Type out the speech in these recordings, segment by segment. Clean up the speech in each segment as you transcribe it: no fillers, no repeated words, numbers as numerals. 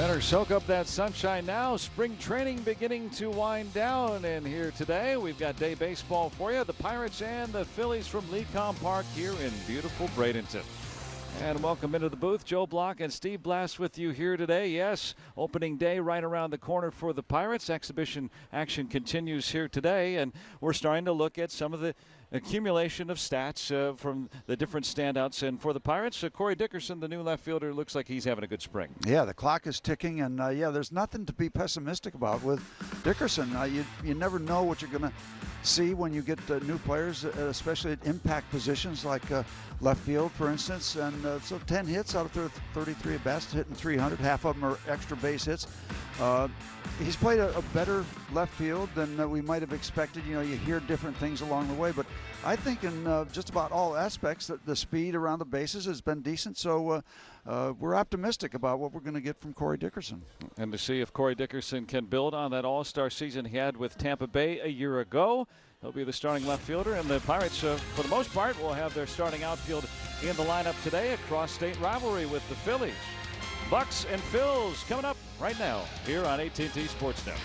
Better soak up that sunshine now. Spring training beginning to wind down, and here today we've got day baseball for you. The Pirates and the Phillies from Lecom Park here in beautiful Bradenton. And welcome into the booth. Joe Block and Steve Blass with you here today. Yes, opening day right around the corner for the Pirates. Exhibition action continues here today, and we're starting to look at some of the accumulation of stats from the different standouts. And for the Pirates, Corey Dickerson, the new left fielder, looks like he's having a good spring. Yeah, the clock is ticking, and there's nothing to be pessimistic about with Dickerson. You never know what you're going to see when you get new players, especially at impact positions like left field, for instance. And so 10 hits out of 33 at bats, hitting 300. Half of them are extra base hits. He's played a better left field than we might have expected. You hear different things along the way, but I think in just about all aspects that the speed around the bases has been decent. So we're optimistic about what we're going to get from Corey Dickerson. And to see if Corey Dickerson can build on that all-star season he had with Tampa Bay a year ago. He'll be the starting left fielder, and the Pirates, for the most part, will have their starting outfield in the lineup today. A cross-state rivalry with the Phillies. Bucks and Phils coming up right now here on AT&T Sportsnet.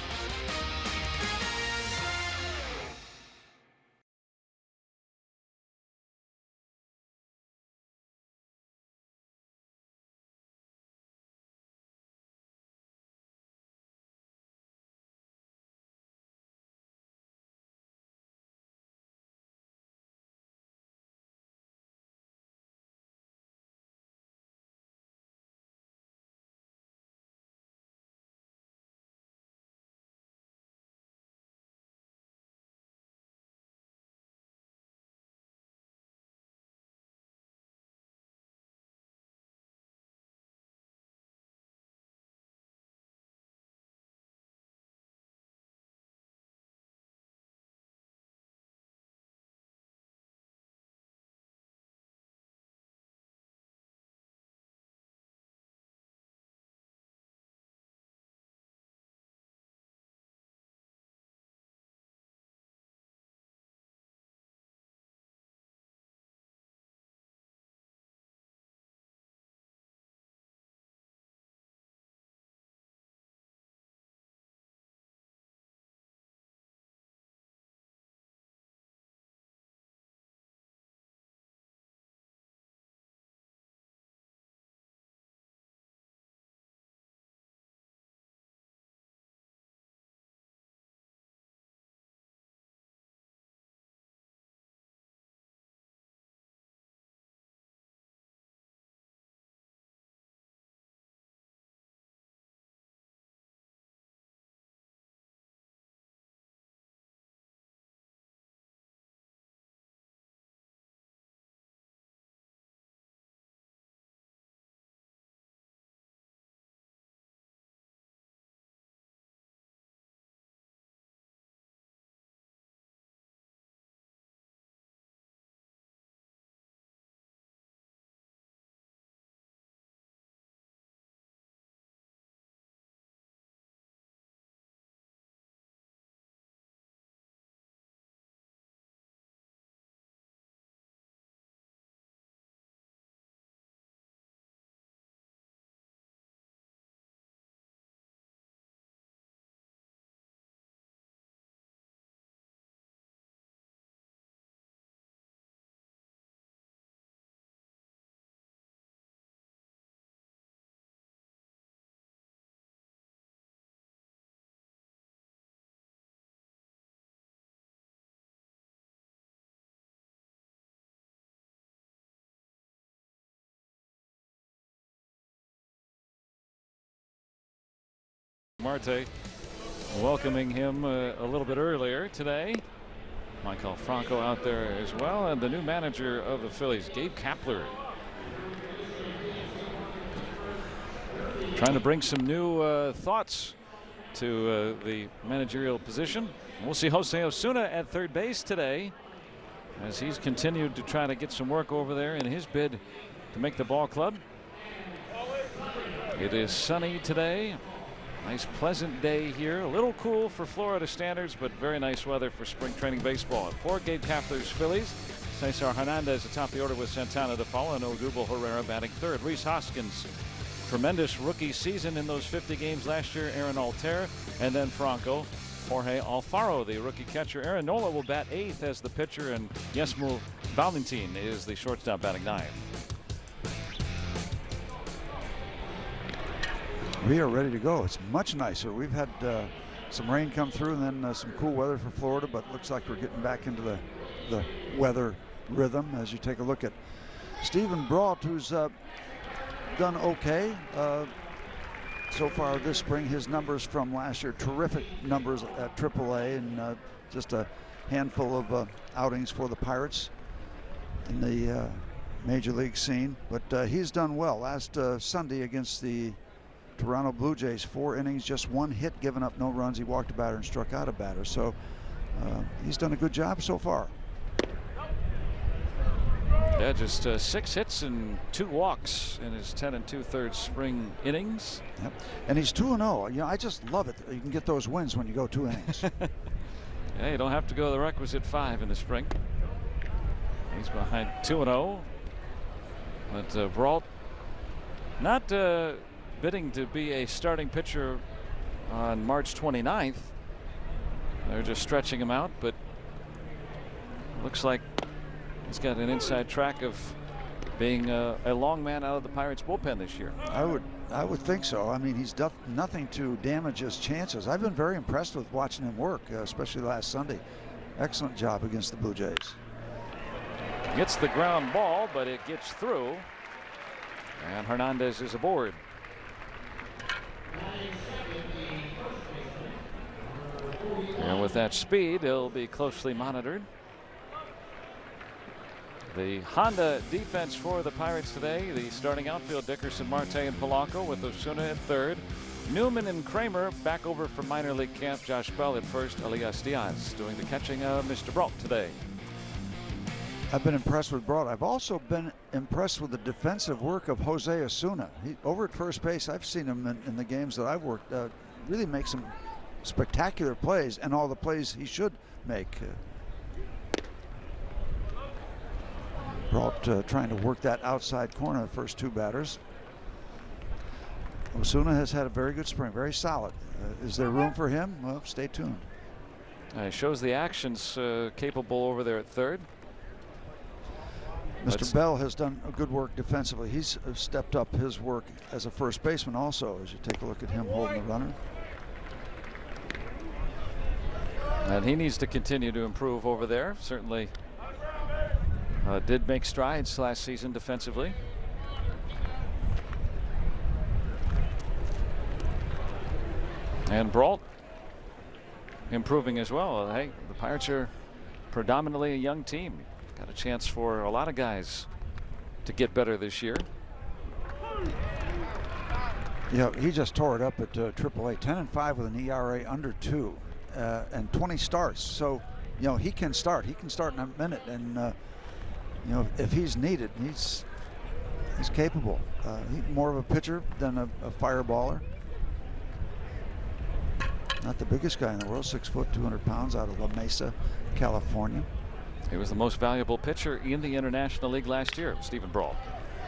Marte welcoming him a little bit earlier today. Michael Franco out there as well, and the new manager of the Phillies, Gabe Kapler, trying to bring some new thoughts to the managerial position. We'll see Jose Osuna at third base today as he's continued to try to get some work over there in his bid to make the ball club. It is sunny today. Nice pleasant day here. A little cool for Florida standards, but very nice weather for spring training baseball. For Gabe Kapler's Phillies, Cesar Hernandez atop the order with Santana to follow, and Odubel Herrera batting third. Rhys Hoskins tremendous rookie season in those 50 games last year, Aaron Altair, and then Franco Jorge Alfaro, the rookie catcher. Aaron Nola will bat 8th as the pitcher, and Yesmul Valentin is the shortstop batting 9th. We are ready to go. It's much nicer. We've had some rain come through and then some cool weather for Florida, but looks like we're getting back into the weather rhythm as you take a look at Stephen Brault, who's done okay so far this spring. His numbers from last year, terrific numbers at AAA, and just a handful of outings for the Pirates in the major league scene. But he's done well. Last Sunday against the Toronto Blue Jays, 4 innings, just 1 hit, given up no runs. He walked a batter and struck out a batter. So he's done a good job so far. Yeah, just 6 hits and 2 walks in his 10 2/3 spring innings. Yep. And he's 2-0. You know, I just love it. You can get those wins when you go 2 innings. Yeah, you don't have to go the requisite 5 in the spring. He's behind 2-0. But Brault not bidding to be a starting pitcher on March 29th. They're just stretching him out, but looks like he's got an inside track of being a long man out of the Pirates bullpen this year. I would think so. I mean, he's done nothing to damage his chances. I've been very impressed with watching him work, especially last Sunday. Excellent job against the Blue Jays. Gets the ground ball, but it gets through, and Hernandez is aboard. And with that speed, he'll be closely monitored. The Honda defense for the Pirates today, the starting outfield, Dickerson, Marte, and Polanco, with Osuna at third. Newman and Kramer back over from minor league camp. Josh Bell at first. Elias Diaz doing the catching of Mr. Brault today. I've been impressed with Brault. I've also been impressed with the defensive work of Jose Osuna. Over at first base, I've seen him in the games that I've worked, really make some spectacular plays, and all the plays he should make. Brault trying to work that outside corner, the first 2 batters. Osuna has had a very good spring, very solid. Is there room for him? Well, stay tuned. Shows the actions capable over there at third. Mr. Bell has done a good work defensively. He's stepped up his work as a first baseman also, as you take a look at him holding the runner. And he needs to continue to improve over there. Certainly did make strides last season defensively. And Brault improving as well. Hey, the Pirates are predominantly a young team. Got a chance for a lot of guys to get better this year. Yeah, he just tore it up at AAA, 10-5 with an ERA under 2 and 20 starts. So, you know, he can start. He can start in a minute, and you know, if he's needed, he's capable. He's more of a pitcher than a fireballer. Not the biggest guy in the world, 6 foot, 200 pounds, out of La Mesa, California. He was the most valuable pitcher in the International League last year, Stephen Brault.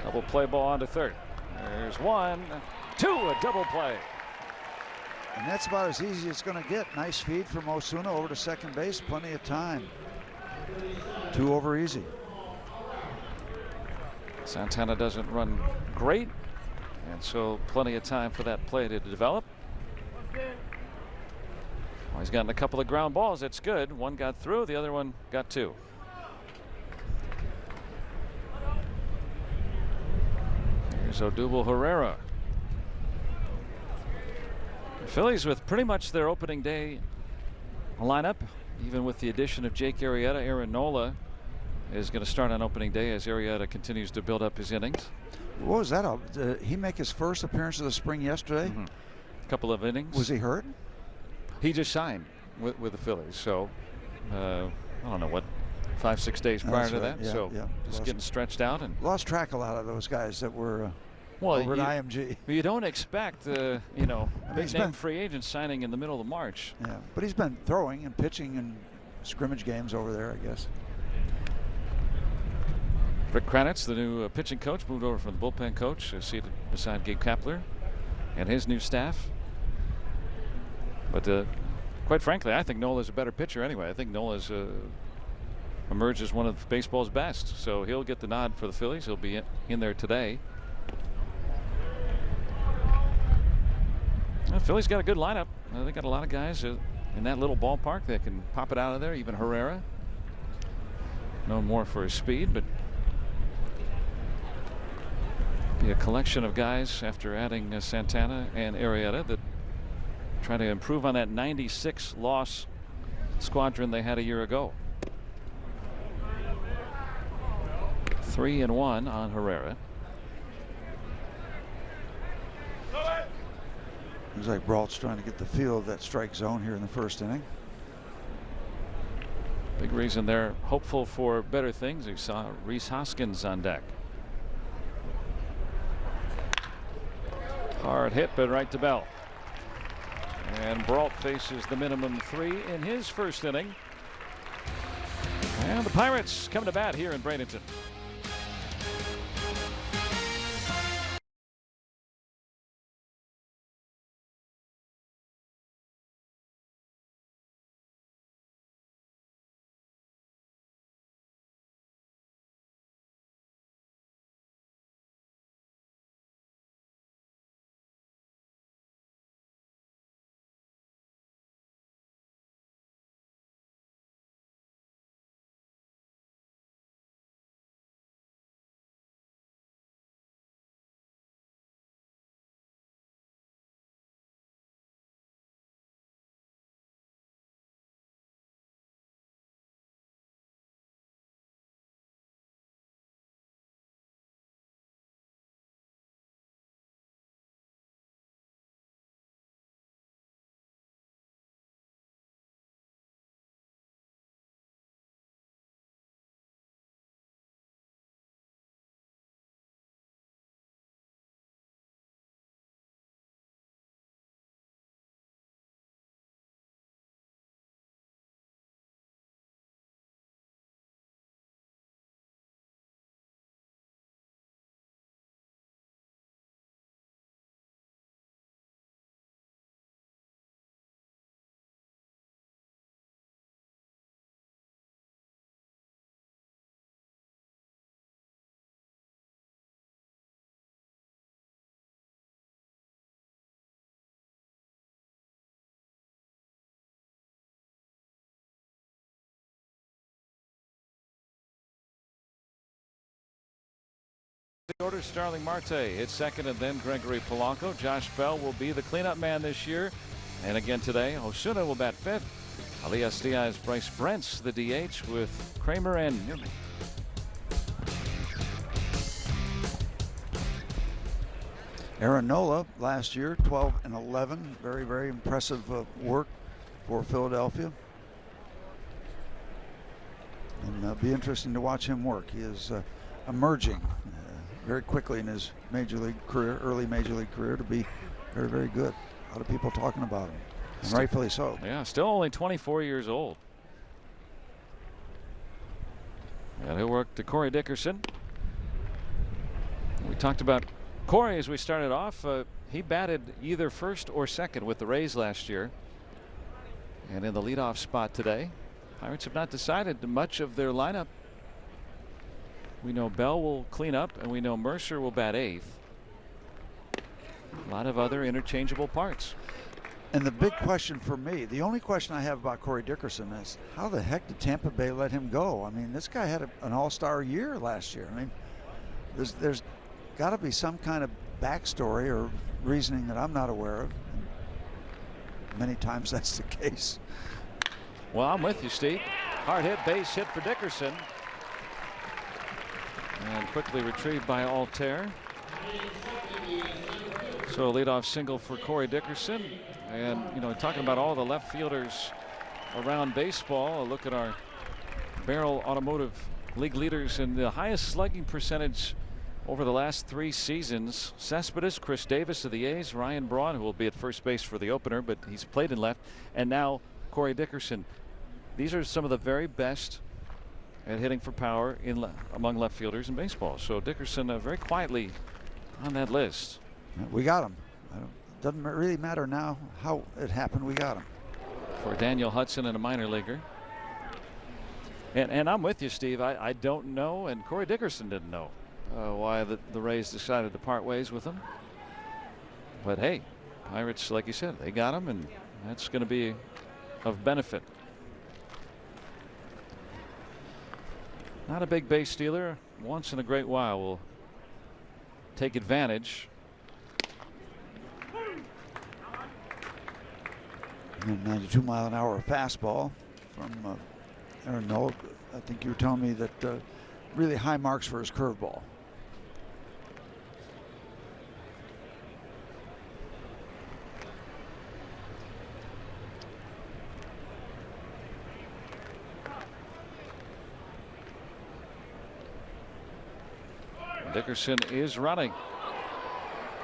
Double play ball onto third. There's 1, 2, a double play. And that's about as easy as it's going to get. Nice feed from Osuna over to second base, plenty of time. 2 over easy. Santana doesn't run great, and so plenty of time for that play to develop. Well, he's gotten a couple of ground balls. That's good. One got through, the other one got 2. Here's Odubel Herrera. The Phillies with pretty much their opening day lineup, even with the addition of Jake Arrieta. Aaron Nola is going to start on opening day as Arrieta continues to build up his innings. What was that? Did he make his first appearance of the spring yesterday? A couple of innings. Was he hurt? He just signed with the Phillies, so I don't know what, 5-6 days prior to that. Yeah, so yeah. just getting stretched out and lost track a lot of those guys that were over at IMG. You don't expect you know, big name free agents signing in the middle of March. Yeah, but he's been throwing and pitching in scrimmage games over there, I guess. Rick Kranitz, the new pitching coach, moved over from the bullpen coach, seated beside Gabe Kapler and his new staff. But quite frankly, I think Nola's a better pitcher anyway. I think Nola's emerged as one of baseball's best. So he'll get the nod for the Phillies. He'll be in there today. The Phillies got a good lineup. They got a lot of guys in that little ballpark that can pop it out of there. Even Herrera, known more for his speed, but be a collection of guys after adding Santana and Arrieta that try to improve on that 96 loss squadron they had a year ago. 3-1 on Herrera. Looks like Brault's trying to get the feel of that strike zone here in the first inning. Big reason they're hopeful for better things. You saw Rhys Hoskins on deck. Hard hit, but right to Bell. And Brault faces the minimum 3 in his first inning. And the Pirates coming to bat here in Bradenton. The order, Starling Marte hits second, and then Gregory Polanco. Josh Bell will be the cleanup man this year. And again today, Osuna will bat fifth. Elias Diaz, Bryce Brent's the DH with Kramer and Newman. Aaron Nola last year, 12-11. Very, very impressive work for Philadelphia. And it'll be interesting to watch him work. He is emerging very quickly in his major league career, early major league career, to be very, very good. A lot of people talking about him, and rightfully so. Yeah, still only 24 years old. And he'll work to Corey Dickerson. We talked about Corey as we started off. He batted either first or second with the Rays last year. And in the leadoff spot today, Pirates have not decided much of their lineup. We know Bell will clean up, and we know Mercer will bat eighth. A lot of other interchangeable parts. And the big question for me, the only question I have about Corey Dickerson is, how the heck did Tampa Bay let him go? I mean, this guy had an all-star year last year. I mean, there's got to be some kind of backstory or reasoning that I'm not aware of. And many times that's the case. Well, I'm with you, Steve. Hard hit, base hit for Dickerson. And quickly retrieved by Altair. So a leadoff single for Corey Dickerson. And, you know, talking about all the left fielders around baseball, a look at our Barrel Automotive League leaders in the highest slugging percentage over the last 3 seasons. Cespedes, Chris Davis of the A's, Ryan Braun, who will be at first base for the opener, but he's played in left, and now Corey Dickerson. These are some of the very best at hitting for power among left fielders in baseball. So Dickerson very quietly on that list. We got him. Doesn't really matter now how it happened. We got him. For Daniel Hudson and a minor leaguer. And I'm with you, Steve. I don't know, and Corey Dickerson didn't know why the Rays decided to part ways with him. But hey, Pirates, like you said, they got him, and that's going to be of benefit. Not a big base stealer. Once in a great while will take advantage. And 92-mile-an-hour fastball from Aaron Nola. I think you were telling me that really high marks for his curveball. Dickerson is running.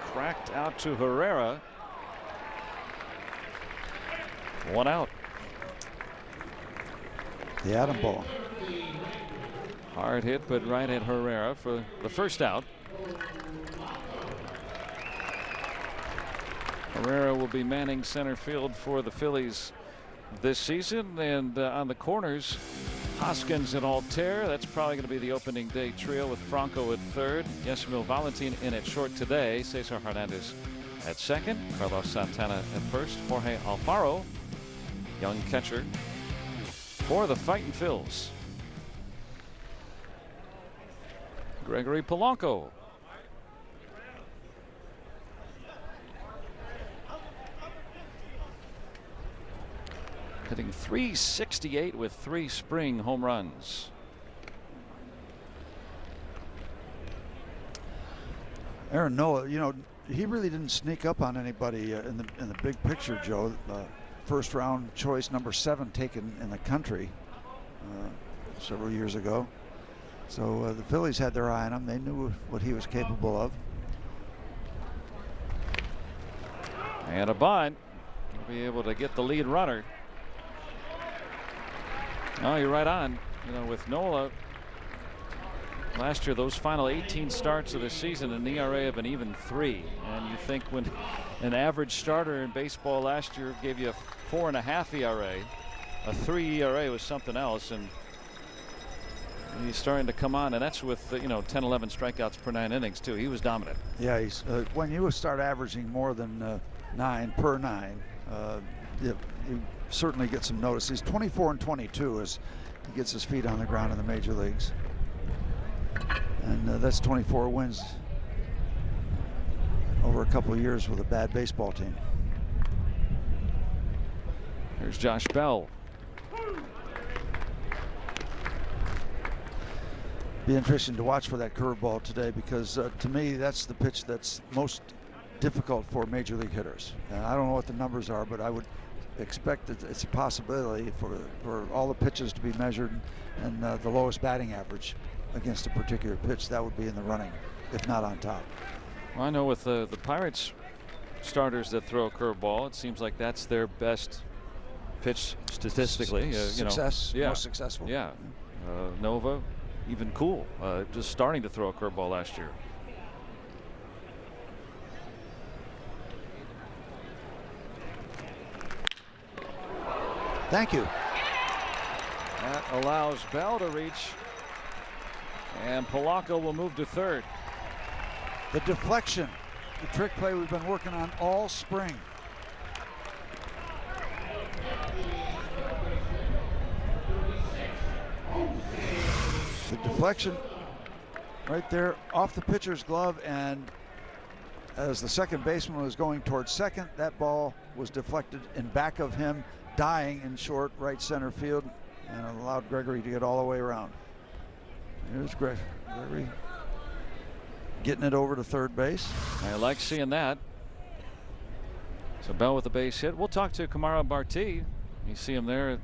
Cracked out to Herrera. One out. The Adam ball. Hard hit, but right at Herrera for the first out. Herrera will be manning center field for the Phillies this season, and on the corners, Hoskins and Altair. That's probably going to be the opening day trio with Franco at third. Yasmil Valentin in at short today. Cesar Hernandez at second. Carlos Santana at first. Jorge Alfaro, young catcher for the Fightin' Phils. Gregory Polanco. Hitting .368 with 3 spring home runs. Aaron Nola, you know, he really didn't sneak up on anybody in the big picture, Joe. First round choice number 7 taken in the country several years ago. So the Phillies had their eye on him. They knew what he was capable of. And a bunt. He'll be able to get the lead runner. Oh, you're right on. You know, with Nola, last year, those final 18 starts of the season, an ERA of an even 3. And you think when an average starter in baseball last year gave you a 4.5 ERA, a 3 ERA was something else. And he's starting to come on, and that's with 10, 11 strikeouts per 9 innings too. He was dominant. Yeah, he's when you start averaging more than 9 per 9, you certainly get some notice. He's 24 and 22 as he gets his feet on the ground in the major leagues, and that's 24 wins over a couple of years with a bad baseball team. Here's Josh Bell. Be interesting to watch for that curveball today, because to me that's the pitch that's most difficult for major league hitters. And I don't know what the numbers are, but I would expect that it's a possibility for all the pitches to be measured, and the lowest batting average against a particular pitch, that would be in the running, if not on top. Well, I know with the Pirates starters that throw a curveball, it seems like that's their best pitch statistically. Success, yeah, most successful. Yeah, Nova, even cool, just starting to throw a curveball last year. Thank you. That allows Bell to reach, and Polanco will move to third. The deflection, the trick play we've been working on all spring. The deflection right there off the pitcher's glove, and as the second baseman was going towards second, that ball was deflected in back of him, dying in short right center field, and allowed Gregory to get all the way around. Here's Gregory getting it over to third base. I like seeing that. So Bell with the base hit. We'll talk to Kamara Barti. You see him there.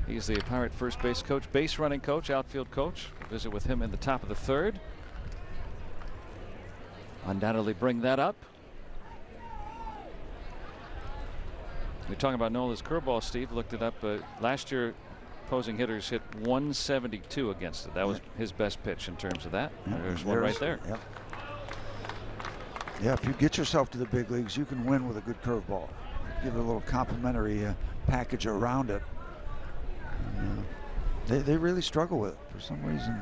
He's the Pirate first base coach, base running coach, outfield coach. We'll visit with him in the top of the third. Undoubtedly bring that up. We're talking about Nola's curveball, Steve. Looked it up. Last year, opposing hitters hit 172 against it. That was his best pitch in terms of that. Yep. There's one right there. Yep. Yeah, if you get yourself to the big leagues, you can win with a good curveball. Give it a little complimentary package around it. And, they really struggle with it for some reason.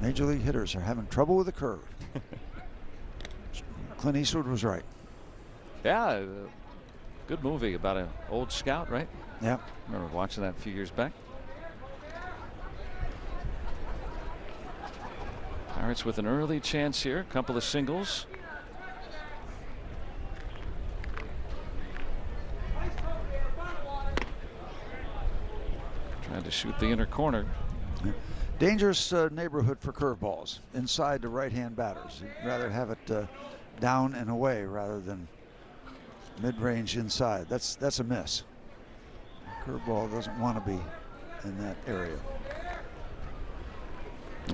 Major league hitters are having trouble with the curve. Clint Eastwood was right. Yeah, good movie about an old scout, right? Yeah. I remember watching that a few years back. Pirates with an early chance here. A couple of singles. Trying to shoot the inner corner. Yeah. Dangerous neighborhood for curveballs inside the right-hand batters. You'd rather have it down and away rather than mid-range inside. That's a miss. Curveball doesn't want to be in that area.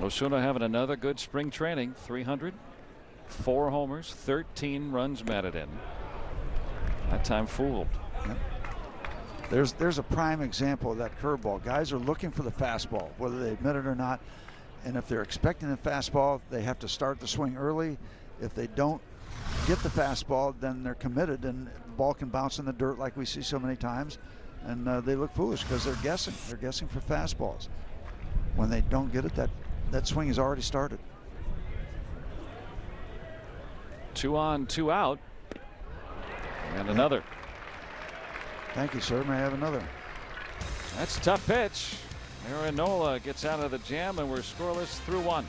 Osuna having another good spring training. 300, 4 homers, 13 runs batted in. That time fooled. Yep. There's a prime example of that curveball. Guys are looking for the fastball, whether they admit it or not. And if they're expecting the fastball, they have to start the swing early. If they don't get the fastball, then they're committed, and the ball can bounce in the dirt like we see so many times. And they look foolish because they're guessing. They're guessing for fastballs. When they don't get it, that swing has already started. 2 on, 2 out. And another. Thank you, sir. May I have another? That's a tough pitch. Aaronola gets out of the jam, and we're scoreless through 1.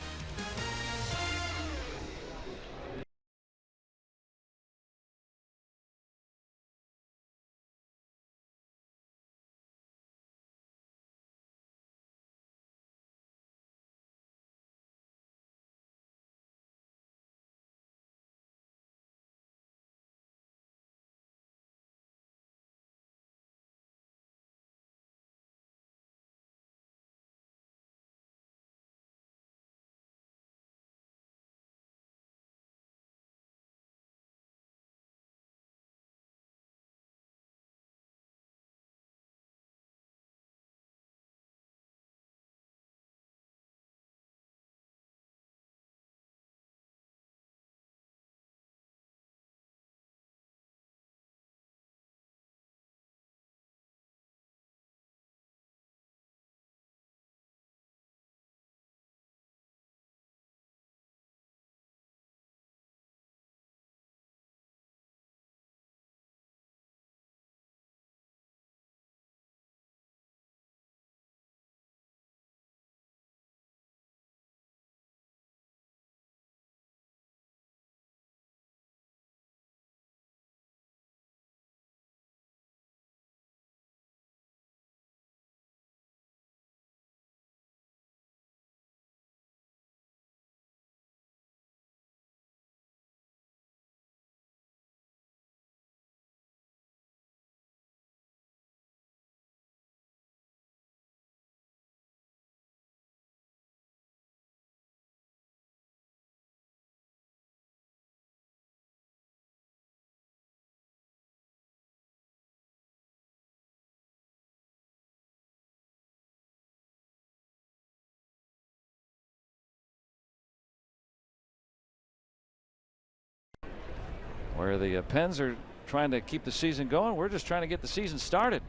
Where the Pens are trying to keep the season going, we're just trying to get the season started.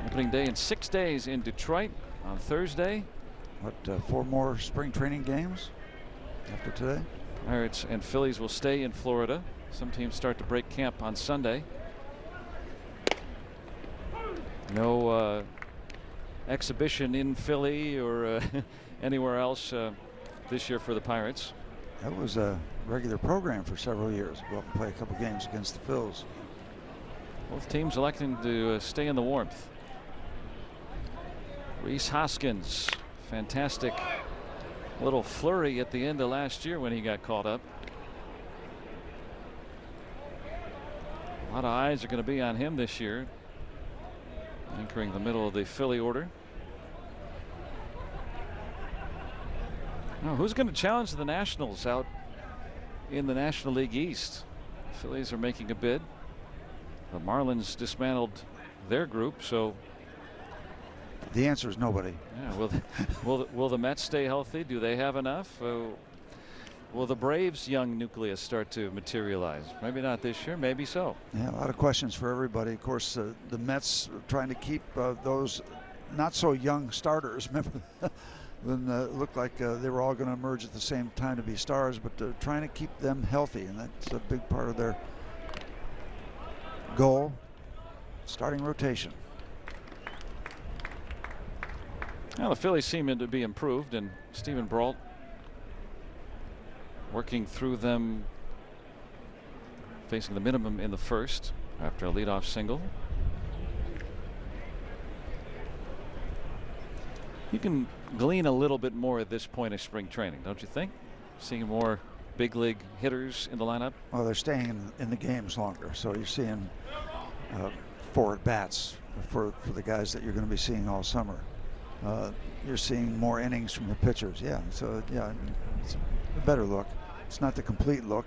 Opening day in 6 days in Detroit on Thursday. What, 4 more spring training games after today? Pirates and Phillies will stay in Florida. Some teams start to break camp on Sunday. No exhibition in Philly or anywhere else this year for the Pirates. That was a regular program for several years. Go up and play a couple games against the Phils. Both teams electing to stay in the warmth. Rhys Hoskins, fantastic little flurry at the end of last year when he got called up. A lot of eyes are going to be on him this year, anchoring the middle of the Philly order. Now, who's going to challenge the Nationals out in the National League East? The Phillies are making a bid. The Marlins dismantled their group, so The answer is nobody. Yeah, will the Mets stay healthy? Do they have enough? Will the Braves' young nucleus start to materialize? Maybe not this year, maybe so. Yeah, a lot of questions for everybody. Of course, the Mets are trying to keep those not so young starters. Remember when it looked like they were all going to emerge at the same time to be stars, but trying to keep them healthy, and that's a big part of their goal. Starting rotation. Well, the Phillies seem to be improved, and Stephen Brault working through them, facing the minimum in the first after a leadoff single. You can glean a little bit more at this point of spring training, don't you think? Seeing more big league hitters in the lineup. Well, they're staying in the games longer, so you're seeing 4 at-bats for the guys that you're going to be seeing all summer. You're seeing more innings from the pitchers. Yeah, so yeah, it's a better look. It's not the complete look,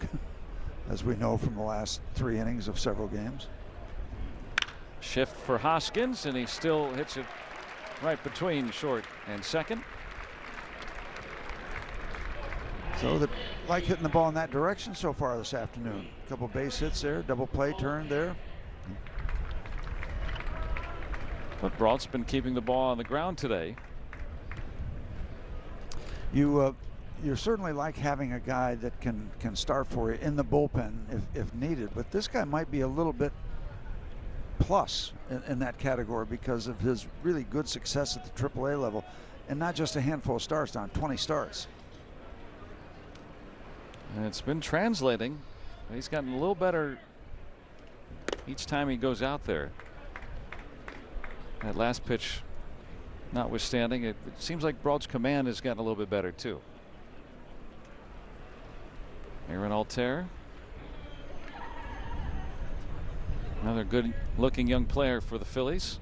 as we know from the last 3 innings of several games. Shift for Hoskins, and he still hits it right between short and second. So they like hitting the ball in that direction so far this afternoon. A couple base hits there, double play turn there. But Brault's been keeping the ball on the ground today. You certainly like having a guy that can start for you in the bullpen if needed, but this guy might be a little bit plus in that category because of his really good success at the AAA level, and not just a handful of starts, down 20 starts. And it's been translating. He's gotten a little better each time he goes out there. That last pitch notwithstanding, it seems like Brault's command has gotten a little bit better too. Aaron Altair, another good looking young player for the Phillies.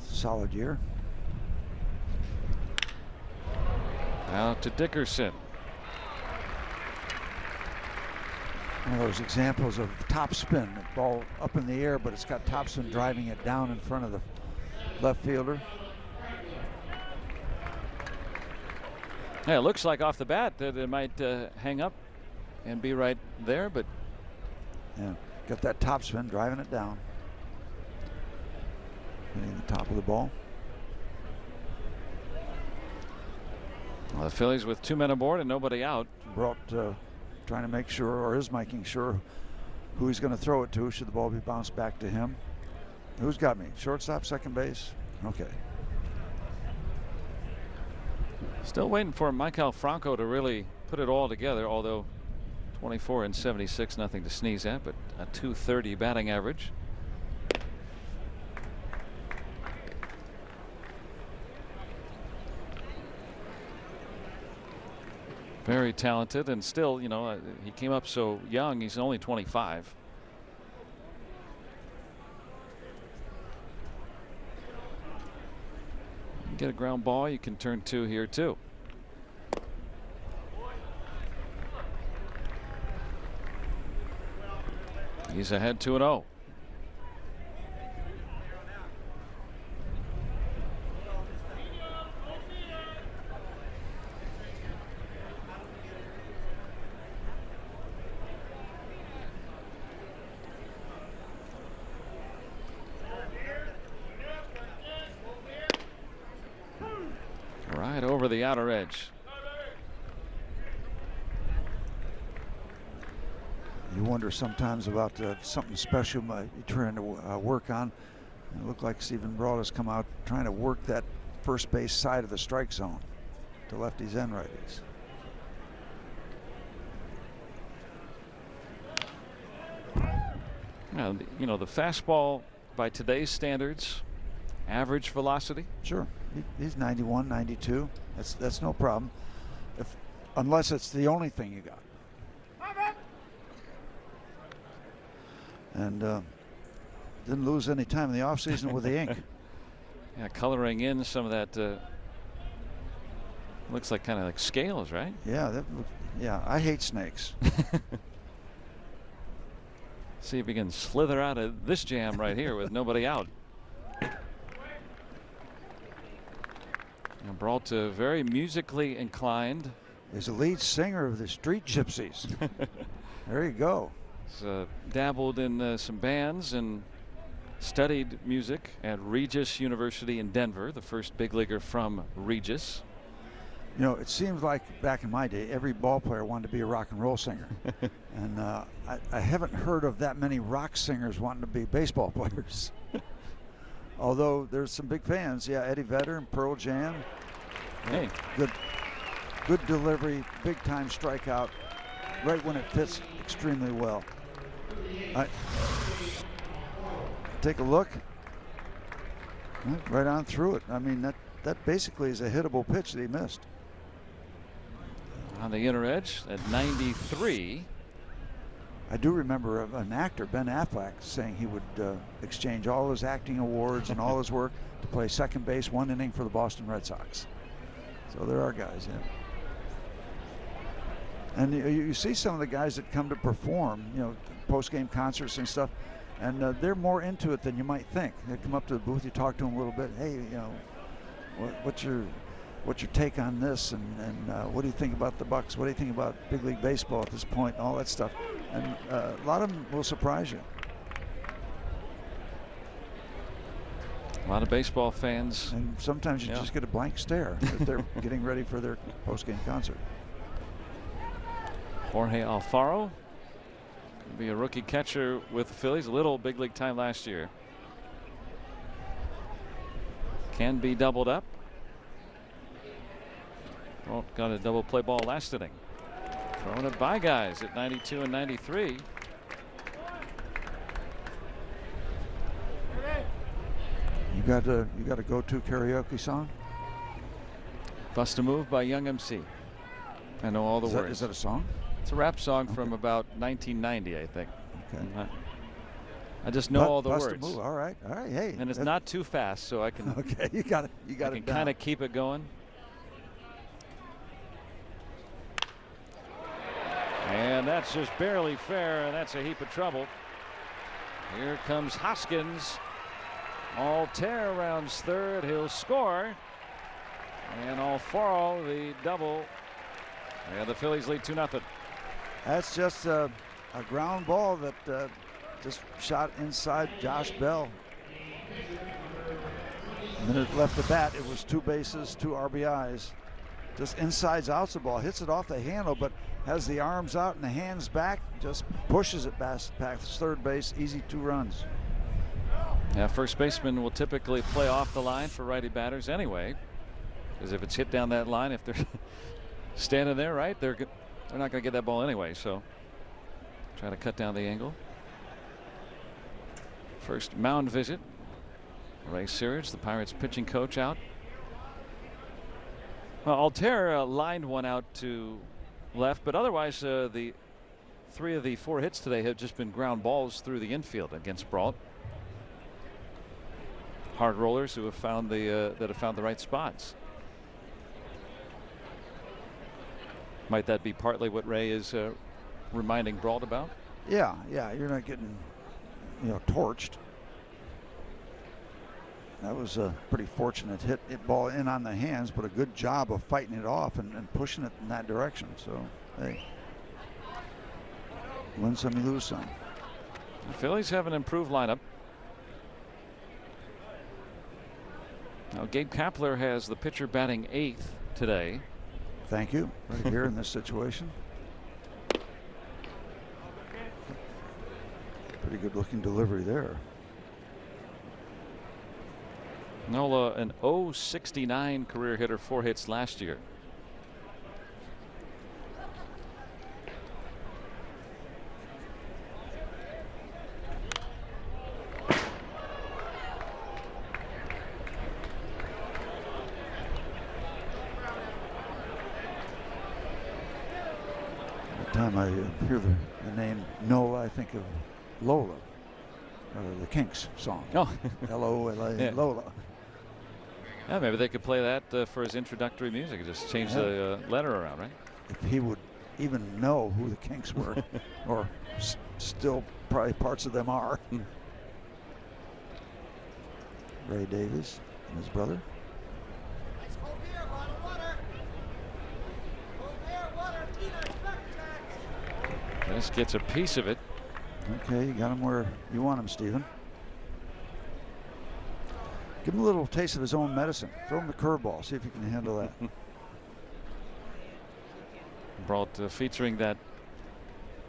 Solid year. Out to Dickerson. One of those examples of top spin, the ball up in the air, but it's got top spin driving it down in front of the left fielder. Yeah, it looks like off the bat that it might hang up and be right there, but yeah, got that top spin driving it down, hitting the top of the ball. Well, the Phillies with 2 men aboard and nobody out. Brault trying to make sure, or is making sure, who he's going to throw it to should the ball be bounced back to him. Who's got me? Shortstop, second base? Okay. Still waiting for Michael Franco to really put it all together, although 24 and 76, nothing to sneeze at, but a .230 batting average. Very talented, and still, you know, he came up so young. He's only 25. You get a ground ball, you can turn 2 here too. He's ahead 2-0. Right over the outer edge. You wonder sometimes about something special you're trying to work on. It looked like Stephen Brault has come out trying to work that first base side of the strike zone to lefties and righties. Now, you know, the fastball by today's standards, average velocity. Sure, he's 91, 92. That's no problem, unless it's the only thing you got. And didn't lose any time in the offseason with the ink. Yeah, coloring in some of that. Looks like kind of like scales, right? Yeah, yeah. I hate snakes. See if he can slither out of this jam right here with nobody out. And Brault very musically inclined. He's the lead singer of the Street Gypsies. There you go. He's dabbled in some bands and studied music at Regis University in Denver, the first big leaguer from Regis. You know, it seems like back in my day, every ball player wanted to be a rock and roll singer. And I haven't heard of that many rock singers wanting to be baseball players. Although there's some big fans. Yeah, Eddie Vedder and Pearl Jam. Hey. Good delivery, big time strikeout, right when it fits extremely well. Take a look. Right on through it. I mean, that basically is a hittable pitch that he missed. On the inner edge at 93. I do remember an actor, Ben Affleck, saying he would exchange all his acting awards and all his work to play second base 1 inning for the Boston Red Sox. So there are guys, yeah. And you see some of the guys that come to perform, you know, post-game concerts and stuff, and they're more into it than you might think. They come up to the booth, you talk to them a little bit. Hey, you know, what's your take on this? And what do you think about the Bucks? What do you think about big league baseball at this point? And all that stuff. And a lot of them will surprise you. A lot of baseball fans. And sometimes you just get a blank stare that they're getting ready for their post-game concert. Jorge Alfaro will be a rookie catcher with the Phillies. A little big league time last year. Can be doubled up. Oh, got a double play ball last inning. Throwing it by guys at 92 and 93. You got a go-to karaoke song? Bust a Move by Young MC. I know all the words. Is that a song? It's a rap song from about 1990, I think. Okay. I just know all the Bust words. A Move. All right. Hey. And it's not too fast, so I can. Okay, you got it. I can kind of keep it going. And that's just barely fair, and that's a heap of trouble. Here comes Hoskins. Altair rounds third. He'll score. And Alfaro the double. And the Phillies lead 2-0. That's just a ground ball that just shot inside Josh Bell. A minute left to bat. It was 2 bases, 2 RBIs. Just insides outs the ball. Hits it off the handle, but has the arms out and the hands back. Just pushes it past third base. Easy 2 runs. Yeah, first baseman will typically play off the line for righty batters anyway, because if it's hit down that line, if they're standing there, right, they're not going to get that ball anyway. So try to cut down the angle. First mound visit. Ray Searage, the Pirates pitching coach, out. Well, Altair lined one out to left, but otherwise the 3 of the 4 hits today have just been ground balls through the infield against Brault. Hard rollers who have found the right spots. Might that be partly what Ray is reminding Brault about? Yeah, you're not getting, torched. That was a pretty fortunate hit ball in on the hands, but a good job of fighting it off and pushing it in that direction. So, hey, win some, you lose some. The Phillies have an improved lineup. Now, Gabe Kapler has the pitcher batting 8th today. Thank you. Right here in this situation. Pretty good looking delivery there. Nola, an .069 career hitter, 4 hits last year. Every time I hear the name Nola, I think of Lola, the Kinks song. Oh. L-O-L-A, Yeah. Lola. Yeah, maybe they could play that for his introductory music. Just change the letter around, right? If he would even know who the Kinks were, or still probably parts of them are. Ray Davies and his brother. Just gets a piece of it. Okay, you got him where you want him, Stephen. Give him a little taste of his own medicine. Throw him the curveball. See if he can handle that. Brault featuring that,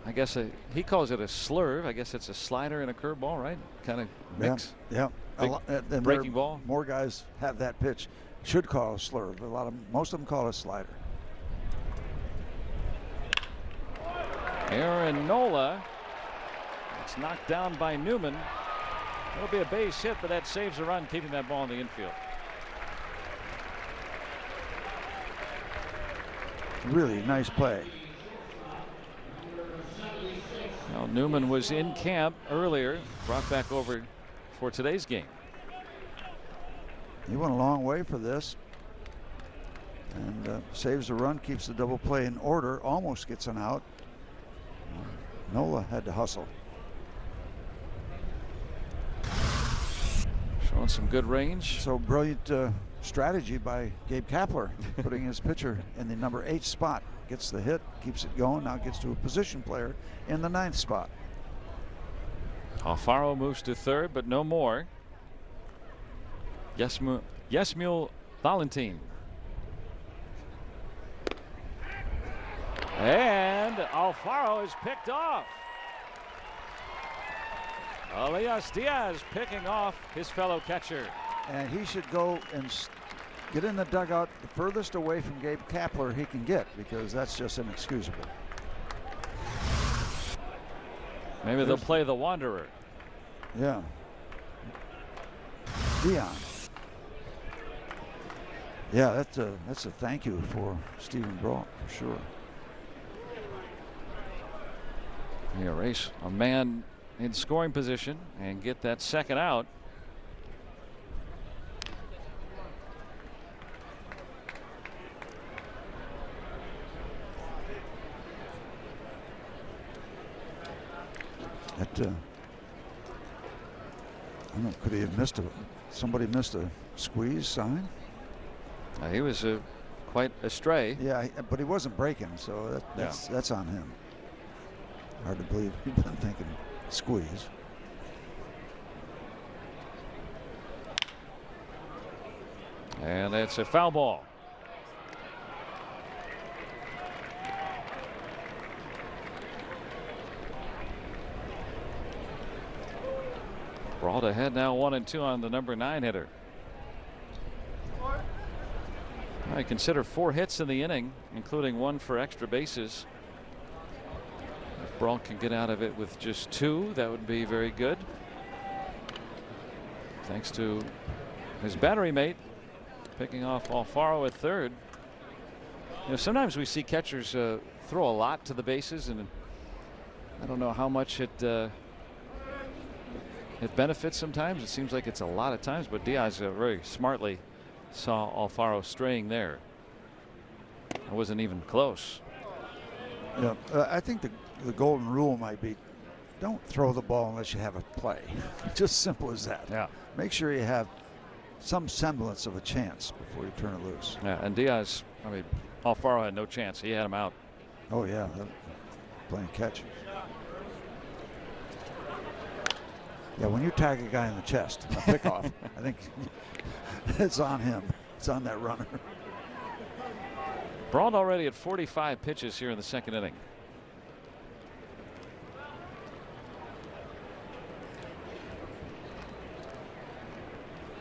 I guess he calls it a slurve. I guess it's a slider and a curveball, right? Kind of mix. Yeah. Big breaking ball. More guys have that pitch. Should call a slurve. Most of them call it a slider. Aaron Nola. It's knocked down by Newman. It'll be a base hit, but that saves a run, keeping that ball in the infield. Really nice play. Well, Newman was in camp earlier, brought back over for today's game. He went a long way for this. And saves a run, keeps the double play in order, almost gets an out. Nola had to hustle. Showing some good range. So brilliant strategy by Gabe Kapler, putting his pitcher in the number 8 spot. Gets the hit, keeps it going, now gets to a position player in the 9th spot. Alfaro moves to third, but no more. Yasmiel Valentin. And Alfaro is picked off. Elias Diaz picking off his fellow catcher. And he should go and get in the dugout the furthest away from Gabe Kapler he can get, because that's just inexcusable. Maybe they'll play the Wanderer. Yeah. Dion. Yeah, that's a thank you for Stephen Brault for sure. You erase a man in scoring position and get that second out. That I don't know, could he have missed somebody missed a squeeze sign? He was quite astray. Yeah, but he wasn't breaking, so that's on him. Hard to believe he'd been thinking squeeze. And it's a foul ball. Brault ahead now 1-2 on the number 9 hitter. I consider 4 hits in the inning, including 1 for extra bases. If Brault can get out of it with just 2, that would be very good. Thanks to his battery mate picking off Alfaro at third. You know, sometimes we see catchers throw a lot to the bases, and I don't know how much it benefits sometimes. It seems like it's a lot of times, but Diaz very smartly saw Alfaro straying there. It wasn't even close. Yeah, I think the golden rule might be don't throw the ball unless you have a play. Just simple as that. Yeah. Make sure you have some semblance of a chance before you turn it loose. Yeah, and Diaz, I mean, Alfaro had no chance. He had him out. Oh, yeah. Playing catch. Yeah, when you tag a guy in the chest, a pickoff, I think it's on him. It's on that runner. Brault already at 45 pitches here in the second inning.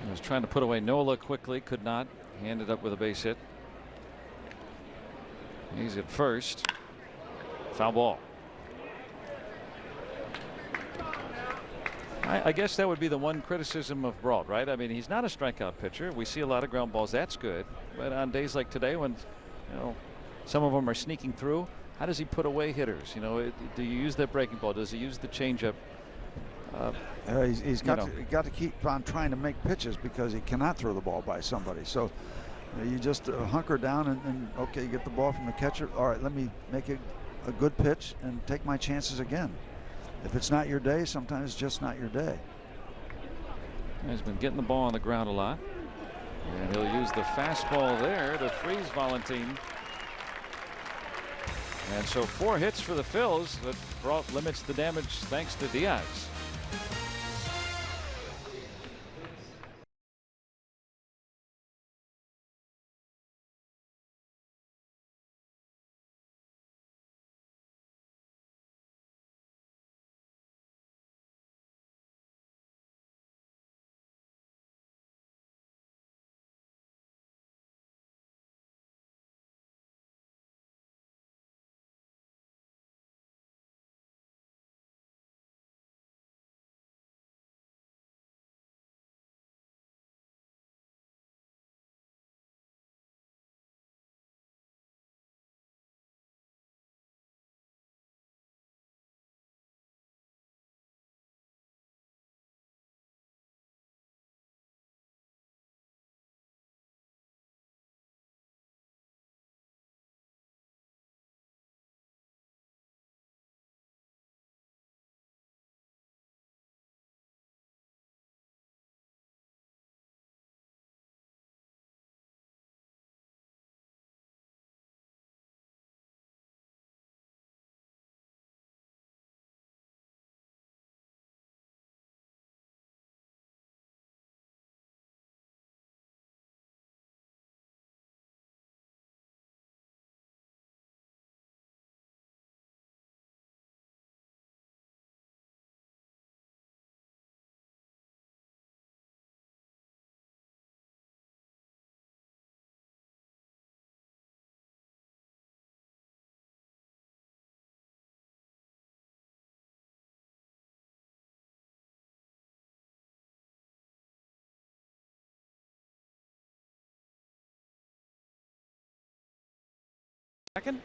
He was trying to put away Nola quickly, could not. He ended up with a base hit. He's at first. Foul ball. I guess that would be the one criticism of Brault, right? I mean, he's not a strikeout pitcher. We see a lot of ground balls. That's good. But on days like today, when some of them are sneaking through, how does he put away hitters? Do you use that breaking ball? Does he use the changeup? He's got to keep on trying to make pitches because he cannot throw the ball by somebody. So you just hunker down and okay, you get the ball from the catcher. All right, let me make a good pitch and take my chances again. If it's not your day, sometimes it's just not your day. He's been getting the ball on the ground a lot. And he'll use the fastball there to freeze Valentin. And so 4 hits for the Phils. That limits the damage thanks to Diaz. Second.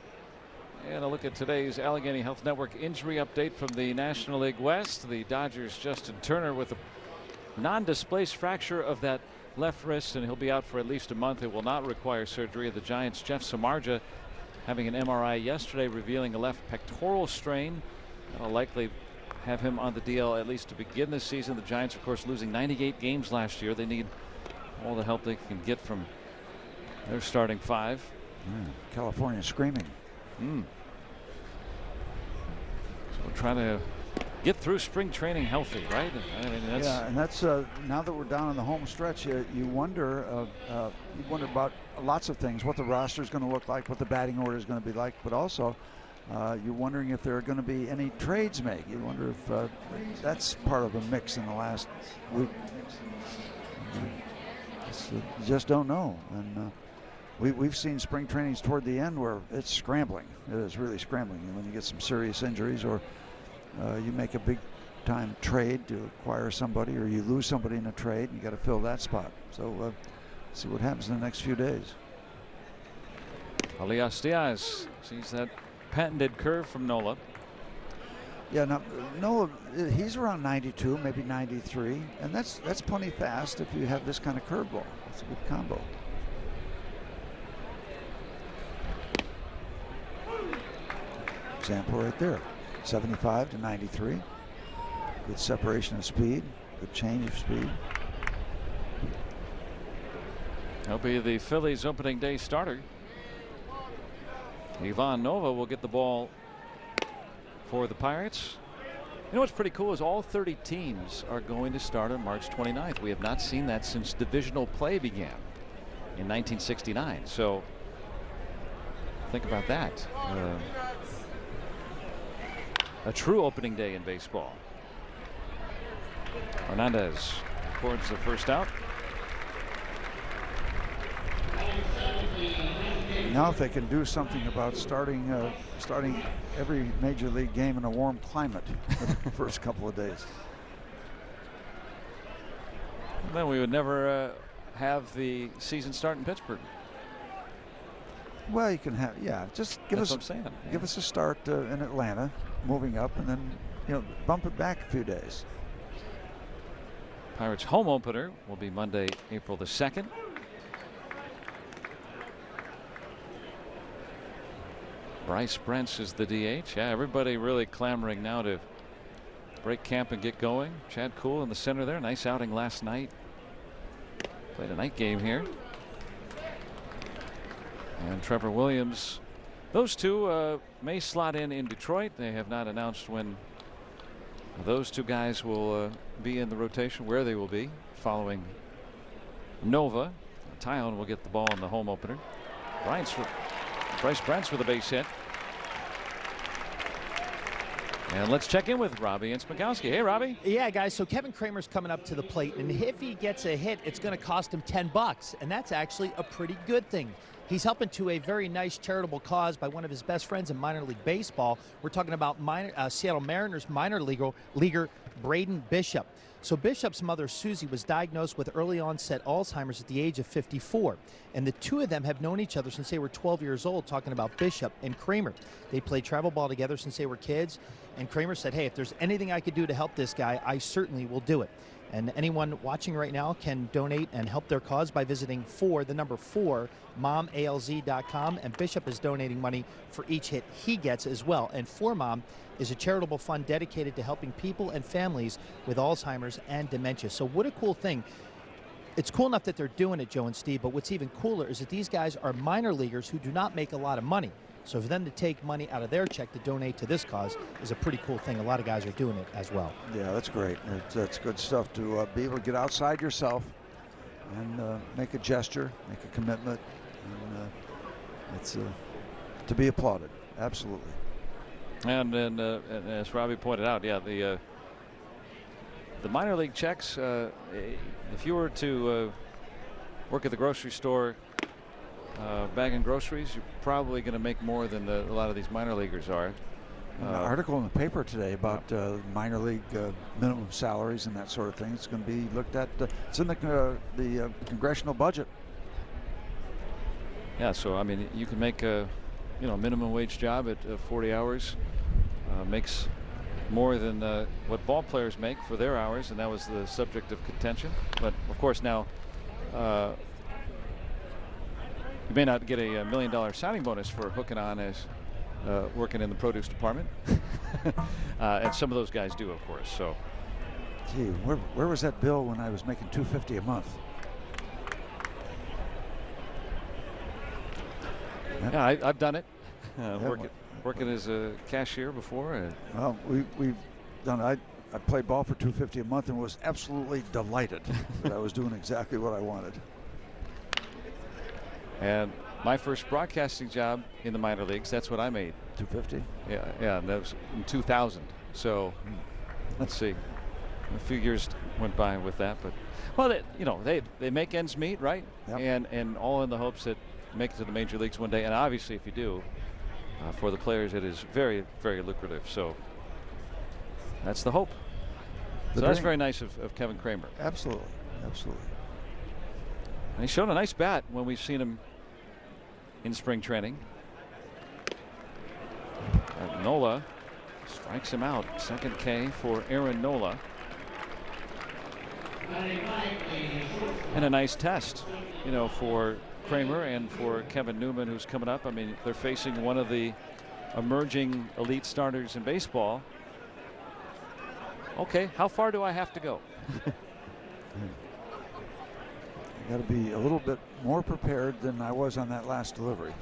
And a look at today's Allegheny Health Network injury update from the National League West. The Dodgers' Justin Turner with a non-displaced fracture of that left wrist, and he'll be out for at least a month. It will not require surgery. The Giants' Jeff Samardzija having an MRI yesterday revealing a left pectoral strain. That'll likely have him on the DL at least to begin this season. The Giants, of course, losing 98 games last year. They need all the help they can get from their starting 5. California screaming. So we're trying to get through spring training healthy, right? I mean, that's and that's now that we're down on the home stretch, you wonder about lots of things, what the roster is going to look like, what the batting order is going to be like, but also you're wondering if there are going to be any trades made. You wonder if that's part of the mix in the last week. You just don't know. And we've seen spring trainings toward the end where it's scrambling. It is really scrambling. And when you get some serious injuries, or you make a big time trade to acquire somebody, or you lose somebody in a trade, and you got to fill that spot. So see what happens in the next few days. Elias Diaz sees that patented curve from Nola. Yeah, now Nola, he's around 92, maybe 93, and that's plenty fast if you have this kind of curveball. It's a good combo. Example right there, 75 to 93. Good separation of speed, good change of speed. He'll be the Phillies' opening day starter. Ivan Nova will get the ball for the Pirates. You know what's pretty cool is all 30 teams are going to start on March 29th. We have not seen that since divisional play began in 1969. So think about that. A true opening day in baseball. Hernandez records the first out. Now if they can do something about starting every major league game in a warm climate the first couple of days. Then we would never have the season start in Pittsburgh. Well, you can have, just give That's us what I'm saying. Give us a start in Atlanta, moving up, and then bump it back a few days. Pirates home opener will be Monday, April the 2nd. Bryce Brents is the DH. Yeah, everybody really clamoring now to break camp and get going. Chad Kuhl in the center there. Nice outing last night. Played a night game here. And Trevor Williams Those two may slot in Detroit. They have not announced when those two guys will be in the rotation, where they will be following Nova. Tyone will get the ball in the home opener. Bryce Brents with a base hit. And let's check in with Robbie and Smikowski. Hey, Robbie. Yeah, guys, so Kevin Kramer's coming up to the plate, and if he gets a hit, it's going to cost him $10, and that's actually a pretty good thing. He's helping to a very nice charitable cause by one of his best friends in minor league baseball. We're talking about Seattle Mariners minor leaguer Braden Bishop. So Bishop's mother, Susie, was diagnosed with early onset Alzheimer's at the age of 54. And the two of them have known each other since they were 12 years old, talking about Bishop and Kramer. They played travel ball together since they were kids. And Kramer said, hey, if there's anything I could do to help this guy, I certainly will do it. And anyone watching right now can donate and help their cause by visiting 4 momalz.com. And Bishop is donating money for each hit he gets as well. And 4Mom is a charitable fund dedicated to helping people and families with Alzheimer's and dementia. So what a cool thing. It's cool enough that they're doing it, Joe and Steve, but what's even cooler is that these guys are minor leaguers who do not make a lot of money. So for them to take money out of their check to donate to this cause is a pretty cool thing. A lot of guys are doing it as well. Yeah, that's great. That's good stuff to be able to get outside yourself and make a gesture, make a commitment. And it's to be applauded. Absolutely. And as Robbie pointed out, yeah, the minor league checks, if you were to work at the grocery store bagging groceries, you're probably going to make more than a lot of these minor leaguers are. An article in the paper today about minor league minimum salaries and that sort of thing. It's going to be looked at. It's in the congressional budget. Yeah, so I mean, you can make a minimum wage job at 40 hours. Makes more than what ball players make for their hours, and that was the subject of contention. But of course now you may not get a $1 million signing bonus for hooking on as working in the produce department. And some of those guys do, of course. So, gee, where was that bill when I was making $250 a month? Yeah, I've done it. Working as a cashier before. Well, we've done. I played ball for $250 a month and was absolutely delighted that I was doing exactly what I wanted. And my first broadcasting job in the minor leagues, that's what I made. $250. Yeah, and that was in 2000. So let's see, a few years went by with that, but well, they make ends meet, right? Yep. And all in the hopes that make it to the major leagues one day. And obviously, if you do, for the players, it is very, very lucrative. So that's the hope. So that's very nice of Kevin Kramer. Absolutely, absolutely. And he showed a nice bat when we've seen him in spring training. Nola strikes him out. Second K for Aaron Nola. And a nice test, for Kramer and for Kevin Newman, who's coming up. I mean, they're facing one of the emerging elite starters in baseball. Okay, how far do I have to go? Got to be a little bit more prepared than I was on that last delivery.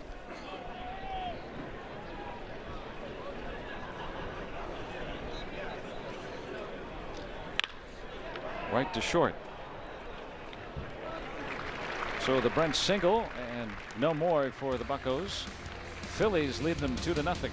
Right to short. So the Brent single and no more for the Buccos. Phillies lead them 2-0.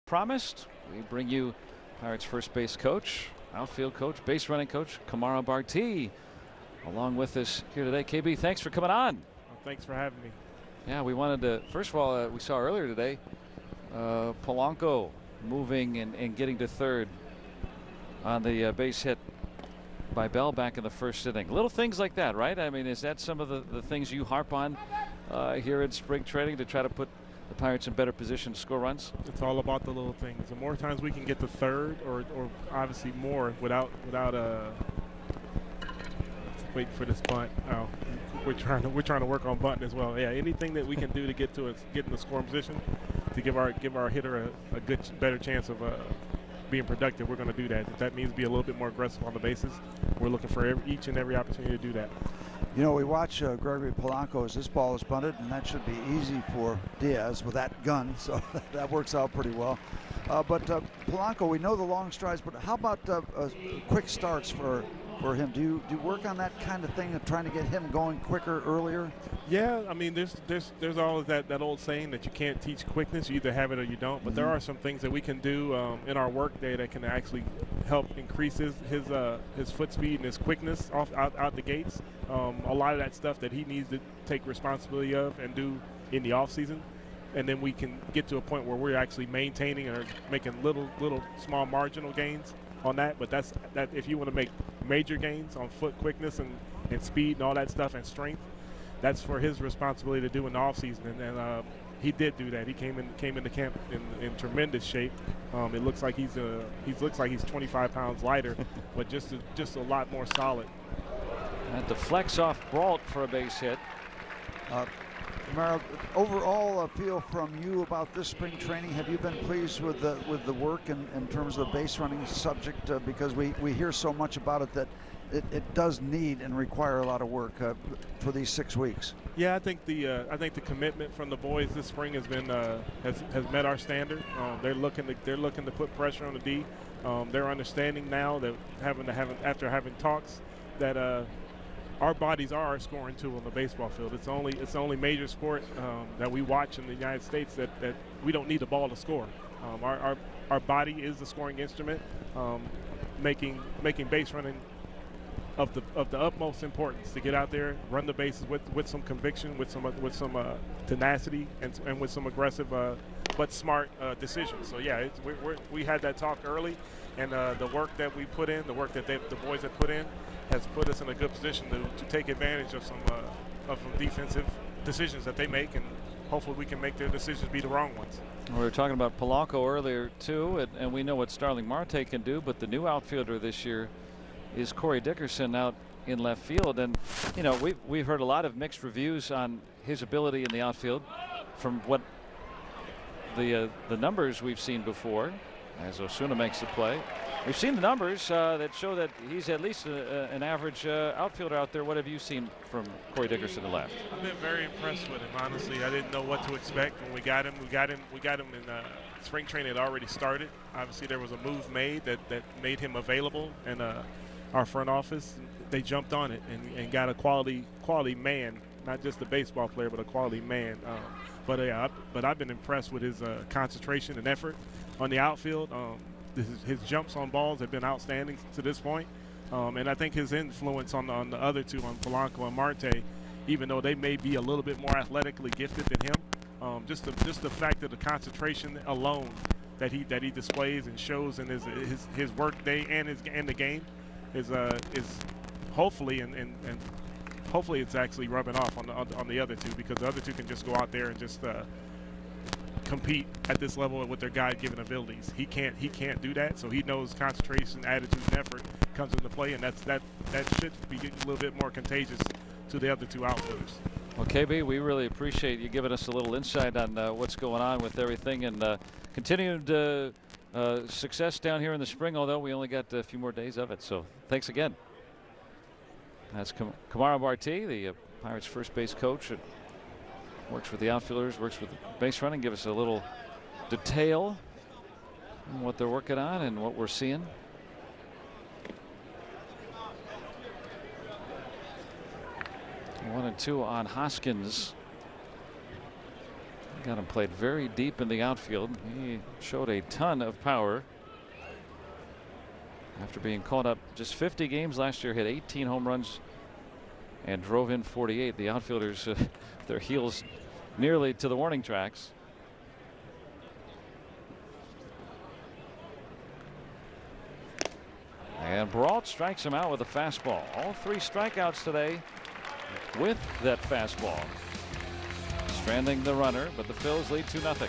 promised, we bring you Pirates first base coach, outfield coach, base running coach, Kamara Barti, along with us here today. KB, thanks for coming on. Well, thanks for having me. Yeah, we wanted to, first of all, we saw earlier today, Polanco moving and getting to third on the base hit by Bell back in the first inning. Little things like that, right? I mean, is that some of the things you harp on here in spring training to try to put the Pirates in better position to score runs? It's all about the little things. The more times we can get to third, or obviously more without waiting for this bunt. Oh, we're trying to work on bunting as well. Yeah, anything that we can do to get in the scoring position to give our hitter a better chance of being productive, we're going to do that. If that means be a little bit more aggressive on the bases, we're looking for each and every opportunity to do that. You know, we watch Gregory Polanco as this ball is bunted, and that should be easy for Diaz with that gun, so that works out pretty well. But Polanco, we know the long strides, but how about quick starts for him? Do you work on that kind of thing of trying to get him going quicker, earlier? Yeah, I mean, there's always that old saying that you can't teach quickness. You either have it or you don't. But there are some things that we can do in our work day that can actually help increase his foot speed and his quickness out the gates. A lot of that stuff that he needs to take responsibility of and do in the off season, and then we can get to a point where we're actually maintaining or making little small marginal gains on that. But that if you want to make major gains on foot quickness and speed and all that stuff and strength, that's for his responsibility to do in the off season. And he did do that. He came into camp in tremendous shape. It looks like he's 25 pounds lighter, but just a lot more solid. That deflects off Brault for a base hit. Mara, overall feel from you about this spring training. Have you been pleased with the work in terms of the base running subject? Because we hear so much about it that it does need and require a lot of work for these 6 weeks. Yeah, I think the commitment from the boys this spring has been has met our standard. They're looking to put pressure on the D. They're understanding now that after having talks that our bodies are our scoring tool in the baseball field. It's the only major sport that we watch in the United States that we don't need the ball to score. Our body is the scoring instrument, making base running of the utmost importance to get out there, run the bases with some conviction, with some tenacity, and with some aggressive but smart decisions. So yeah, we had that talk early, and the work that we put in, the work that the boys have put in, has put us in a good position to take advantage of some defensive decisions that they make, and hopefully we can make their decisions be the wrong ones. We were talking about Polanco earlier too, and we know what Starling Marte can do, but the new outfielder this year is Corey Dickerson out in left field, and you know we've heard a lot of mixed reviews on his ability in the outfield from what the numbers we've seen before as Osuna makes the play. We've seen the numbers that show that he's at least an average outfielder out there. What have you seen from Corey Dickerson to left? I've been very impressed with him, honestly. I didn't know what to expect when we got him. We got him in spring training had already started. Obviously, there was a move made that made him available, and our front office, they jumped on it and got a quality man, not just a baseball player, but a quality man. But I've been impressed with his concentration and effort on the outfield. His jumps on balls have been outstanding to this point, and I think his influence on the other two, on Polanco and Marte, even though they may be a little bit more athletically gifted than him, just the fact that the concentration alone that he displays and shows in his work day and the game is hopefully and hopefully it's actually rubbing off on the other two, because the other two can just go out there and just compete at this level with their God-given abilities. He can't do that, so he knows concentration, attitude, and effort comes into play, and that should be getting a little bit more contagious to the other two outfielders. Well, KB, we really appreciate you giving us a little insight on what's going on with everything, and continued success down here in the spring, although we only got a few more days of it. So thanks again. That's Kamara Barti, the Pirates first base coach. Works with the outfielders, works with base running. Give us a little detail on what they're working on and what we're seeing. One and two on Hoskins. Got him played very deep in the outfield. He showed a ton of power after being called up just 50 games last year. Hit 18 home runs and drove in 48. The outfielders their heels nearly to the warning tracks. And Brault strikes him out with a fastball. All 3 strikeouts today with that fastball. Stranding the runner, but the Phils lead 2-0.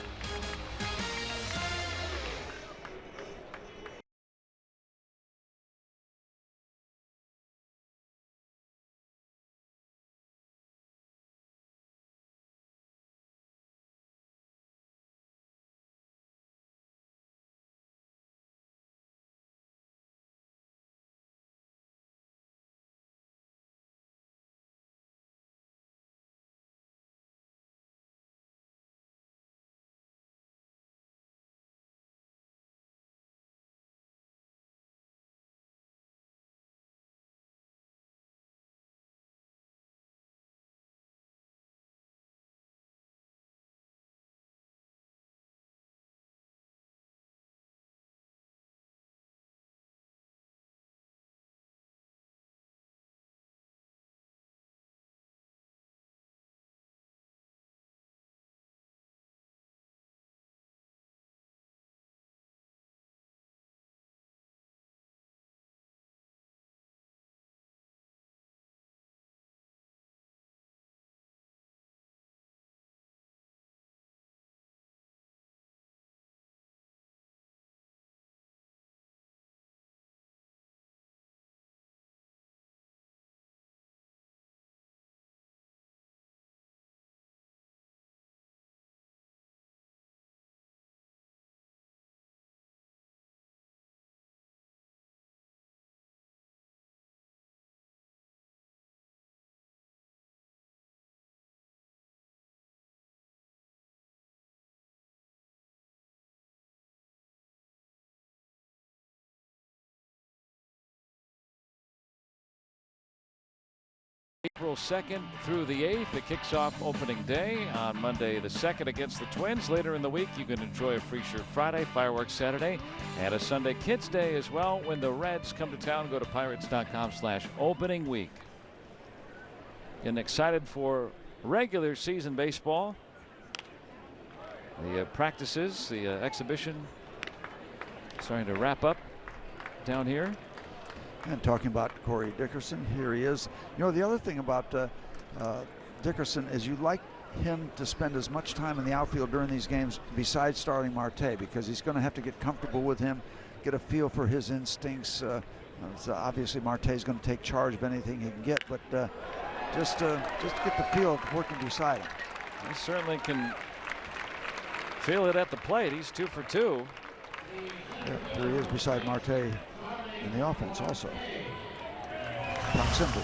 April 2nd through the 8th. It kicks off opening day on Monday the 2nd against the Twins. Later in the week, you can enjoy a free shirt Friday, fireworks Saturday, and a Sunday Kids Day as well when the Reds come to town. Go to pirates.com/opening week. Getting excited for regular season baseball. The practices, the exhibition starting to wrap up down here. And talking about Corey Dickerson, here he is. You know, the other thing about Dickerson is you like him to spend as much time in the outfield during these games besides starting Marte, because he's going to have to get comfortable with him, get a feel for his instincts. So obviously Marte's going to take charge of anything he can get, but just get the feel of working beside him. He certainly can feel it at the plate. He's 2 for 2. Yeah, there he is beside Marte in the offense also. Proximity.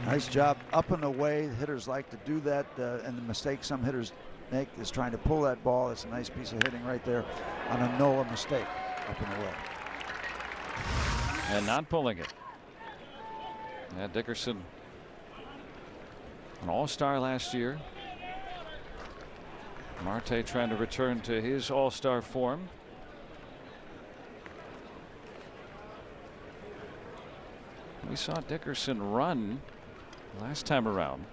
Nice job up and away. Hitters like to do that, and the mistake some hitters make is trying to pull that ball. It's a nice piece of hitting right there on a Noah mistake, up and away. And not pulling it. Yeah, Dickerson, an all-star last year. Marte trying to return to his all-star form. We saw Dickerson run last time around.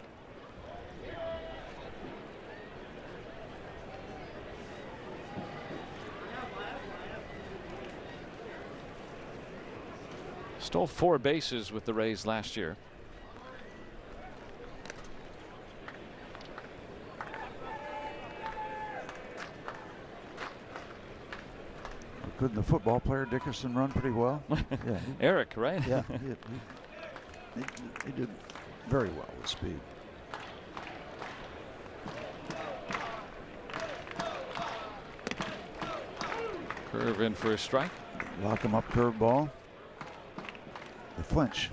Stole 4 bases with the Rays last year. Couldn't the football player Dickerson run pretty well? Yeah. Eric, right? Yeah, he did very well with speed. Curve in for a strike. Lock him up, curveball. The flinch.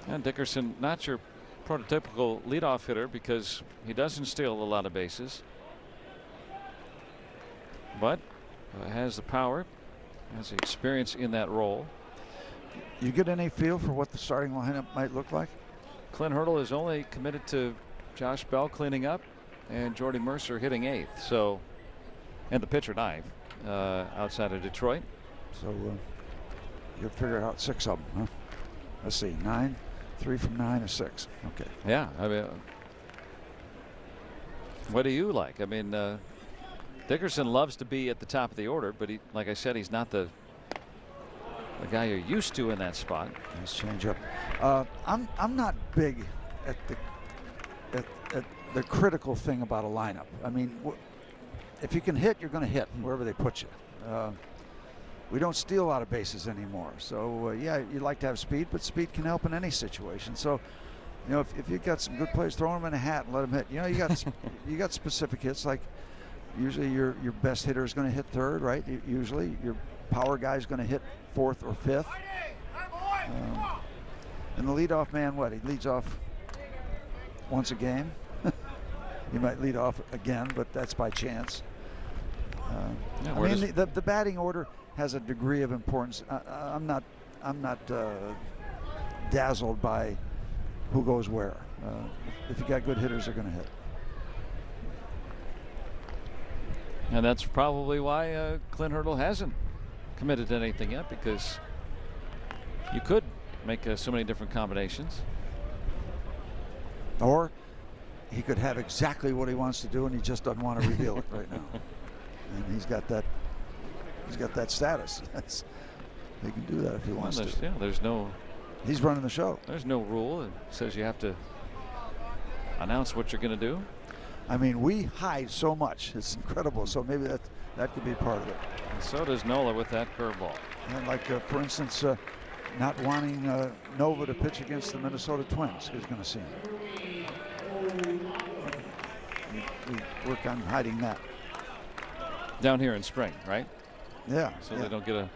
And Dickerson, not your prototypical leadoff hitter because he doesn't steal a lot of bases. But has the power, has the experience in that role. You get any feel for what the starting lineup might look like? Clint Hurdle is only committed to Josh Bell cleaning up and Jordy Mercer hitting 8th. So, and the pitcher 9th outside of Detroit. So you'll figure out 6 of them, huh? Let's see, 9, 3 from 9 is 6. Okay. Yeah, I mean, what do you like? I mean, Dickerson loves to be at the top of the order, but he, like I said, he's not the guy you're used to in that spot. Nice change up. I'm not big at the critical thing about a lineup. I mean, if you can hit, you're going to hit wherever they put you. We don't steal a lot of bases anymore. So yeah, you'd like to have speed, but speed can help in any situation. So, you know, if you've got some good players, throw them in a hat and let them hit. You know, you got you got specific hits. Like usually your best hitter is going to hit 3rd, right? Usually your power guy is going to hit 4th or 5th. And the leadoff man, what? He leads off once a game. He might lead off again, but that's by chance. Yeah, I mean, the batting order has a degree of importance. I'm not dazzled by who goes where. If you got good hitters, they're going to hit. And that's probably why Clint Hurdle hasn't committed to anything yet, because you could make so many different combinations. Or he could have exactly what he wants to do, and he just doesn't want to reveal it right now. And he's got that status. He can do that if he wants to. Yeah, there's no. He's running the show. There's no rule that says you have to announce what you're going to do. I mean, we hide so much. It's incredible. So maybe that could be part of it. And so does Nola with that curveball. And like, for instance, not wanting Nova to pitch against the Minnesota Twins. He's going to see him. We work on hiding that. Down here in spring, right? Yeah. So they don't get a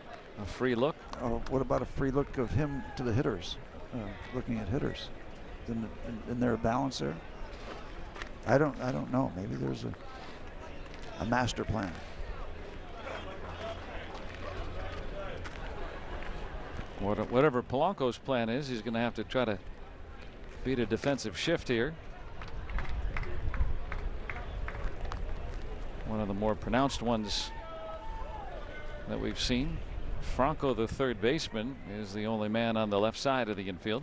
free look. Oh, what about a free look of him to the hitters? Looking at hitters. Isn't there a balance there? I don't know. Maybe there's a master plan. Whatever Polanco's plan is, he's going to have to try to beat a defensive shift here. One of the more pronounced ones that we've seen. Franco, the third baseman, is the only man on the left side of the infield.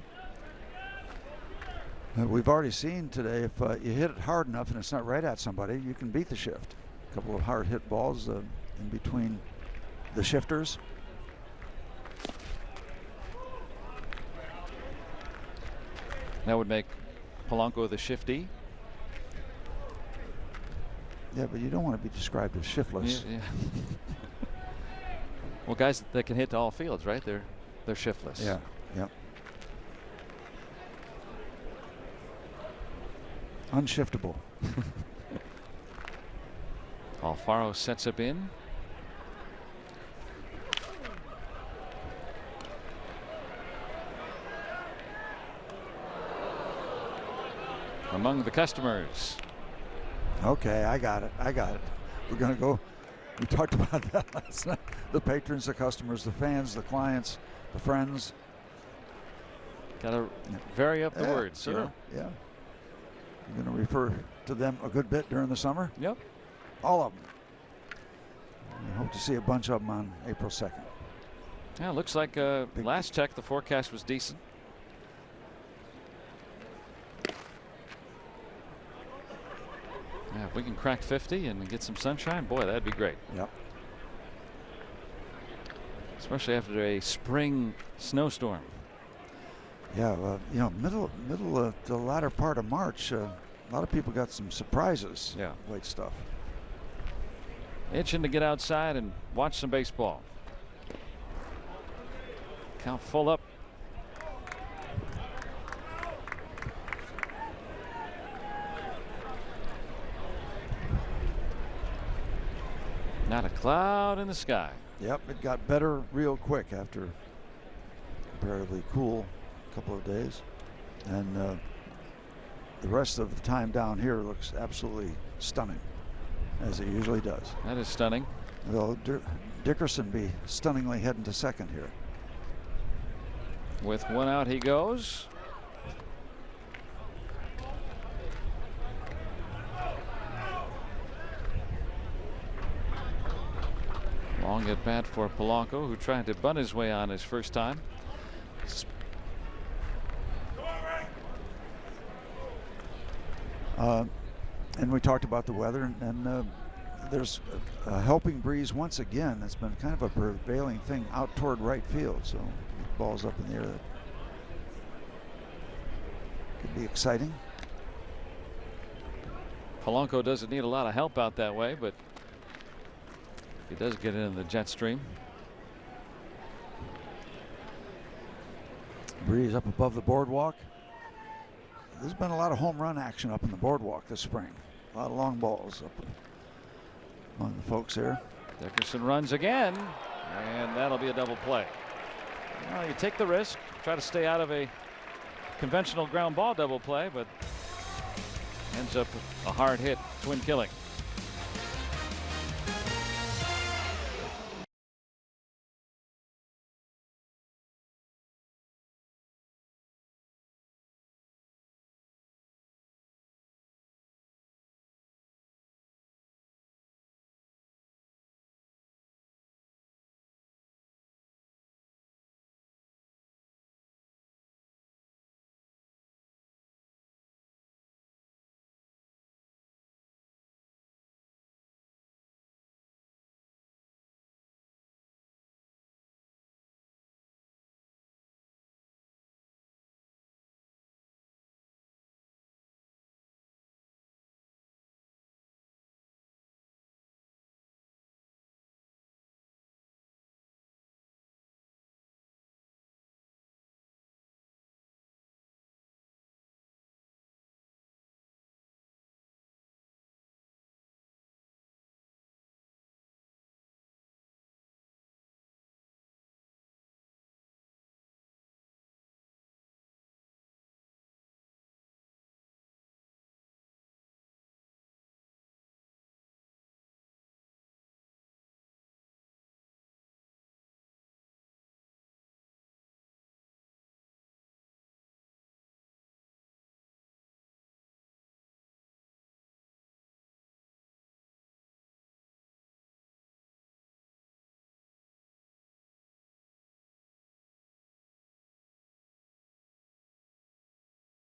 We've already seen today, if you hit it hard enough and it's not right at somebody, you can beat the shift. A couple of hard hit balls in between the shifters. That would make Polanco the shifty. Yeah, but you don't want to be described as shiftless. Yeah. Well, guys that can hit to all fields, right? They're shiftless. Yeah. Yep. Unshiftable. Alfaro sets up in. Among the customers. Okay, I got it. We're going to go. We talked about that last night. The patrons, the customers, the fans, the clients, the friends. Got to vary up the words. Sure. You know? Yeah. You're going to refer to them a good bit during the summer? Yep. All of them. I hope to see a bunch of them on April 2nd. Yeah, looks like last check the forecast was decent. Yeah, if we can crack 50 and get some sunshine, boy, that'd be great. Yep. Especially after a spring snowstorm. Yeah, you know, middle of the latter part of March, a lot of people got some surprises. Yeah. Late stuff. Itching to get outside and watch some baseball. Count full up. Not a cloud in the sky. Yep, it got better real quick after comparatively cool couple of days, and the rest of the time down here looks absolutely stunning, as it usually does. That is stunning. Though Dickerson be stunningly heading to second here. With one out, he goes. Long at bat for Polanco, who tried to bunt his way on his first time. And we talked about the weather, and there's a helping breeze once again. It's been kind of a prevailing thing out toward right field, so the ball's up in the air. That could be exciting. Polanco doesn't need a lot of help out that way, but he does get in the jet stream. Breeze up above the boardwalk. There's been a lot of home run action up in the boardwalk this spring. A lot of long balls up among the folks here. Dickerson runs again, and that'll be a double play. Well, you take the risk, try to stay out of a conventional ground ball double play, but ends up a hard hit, twin killing.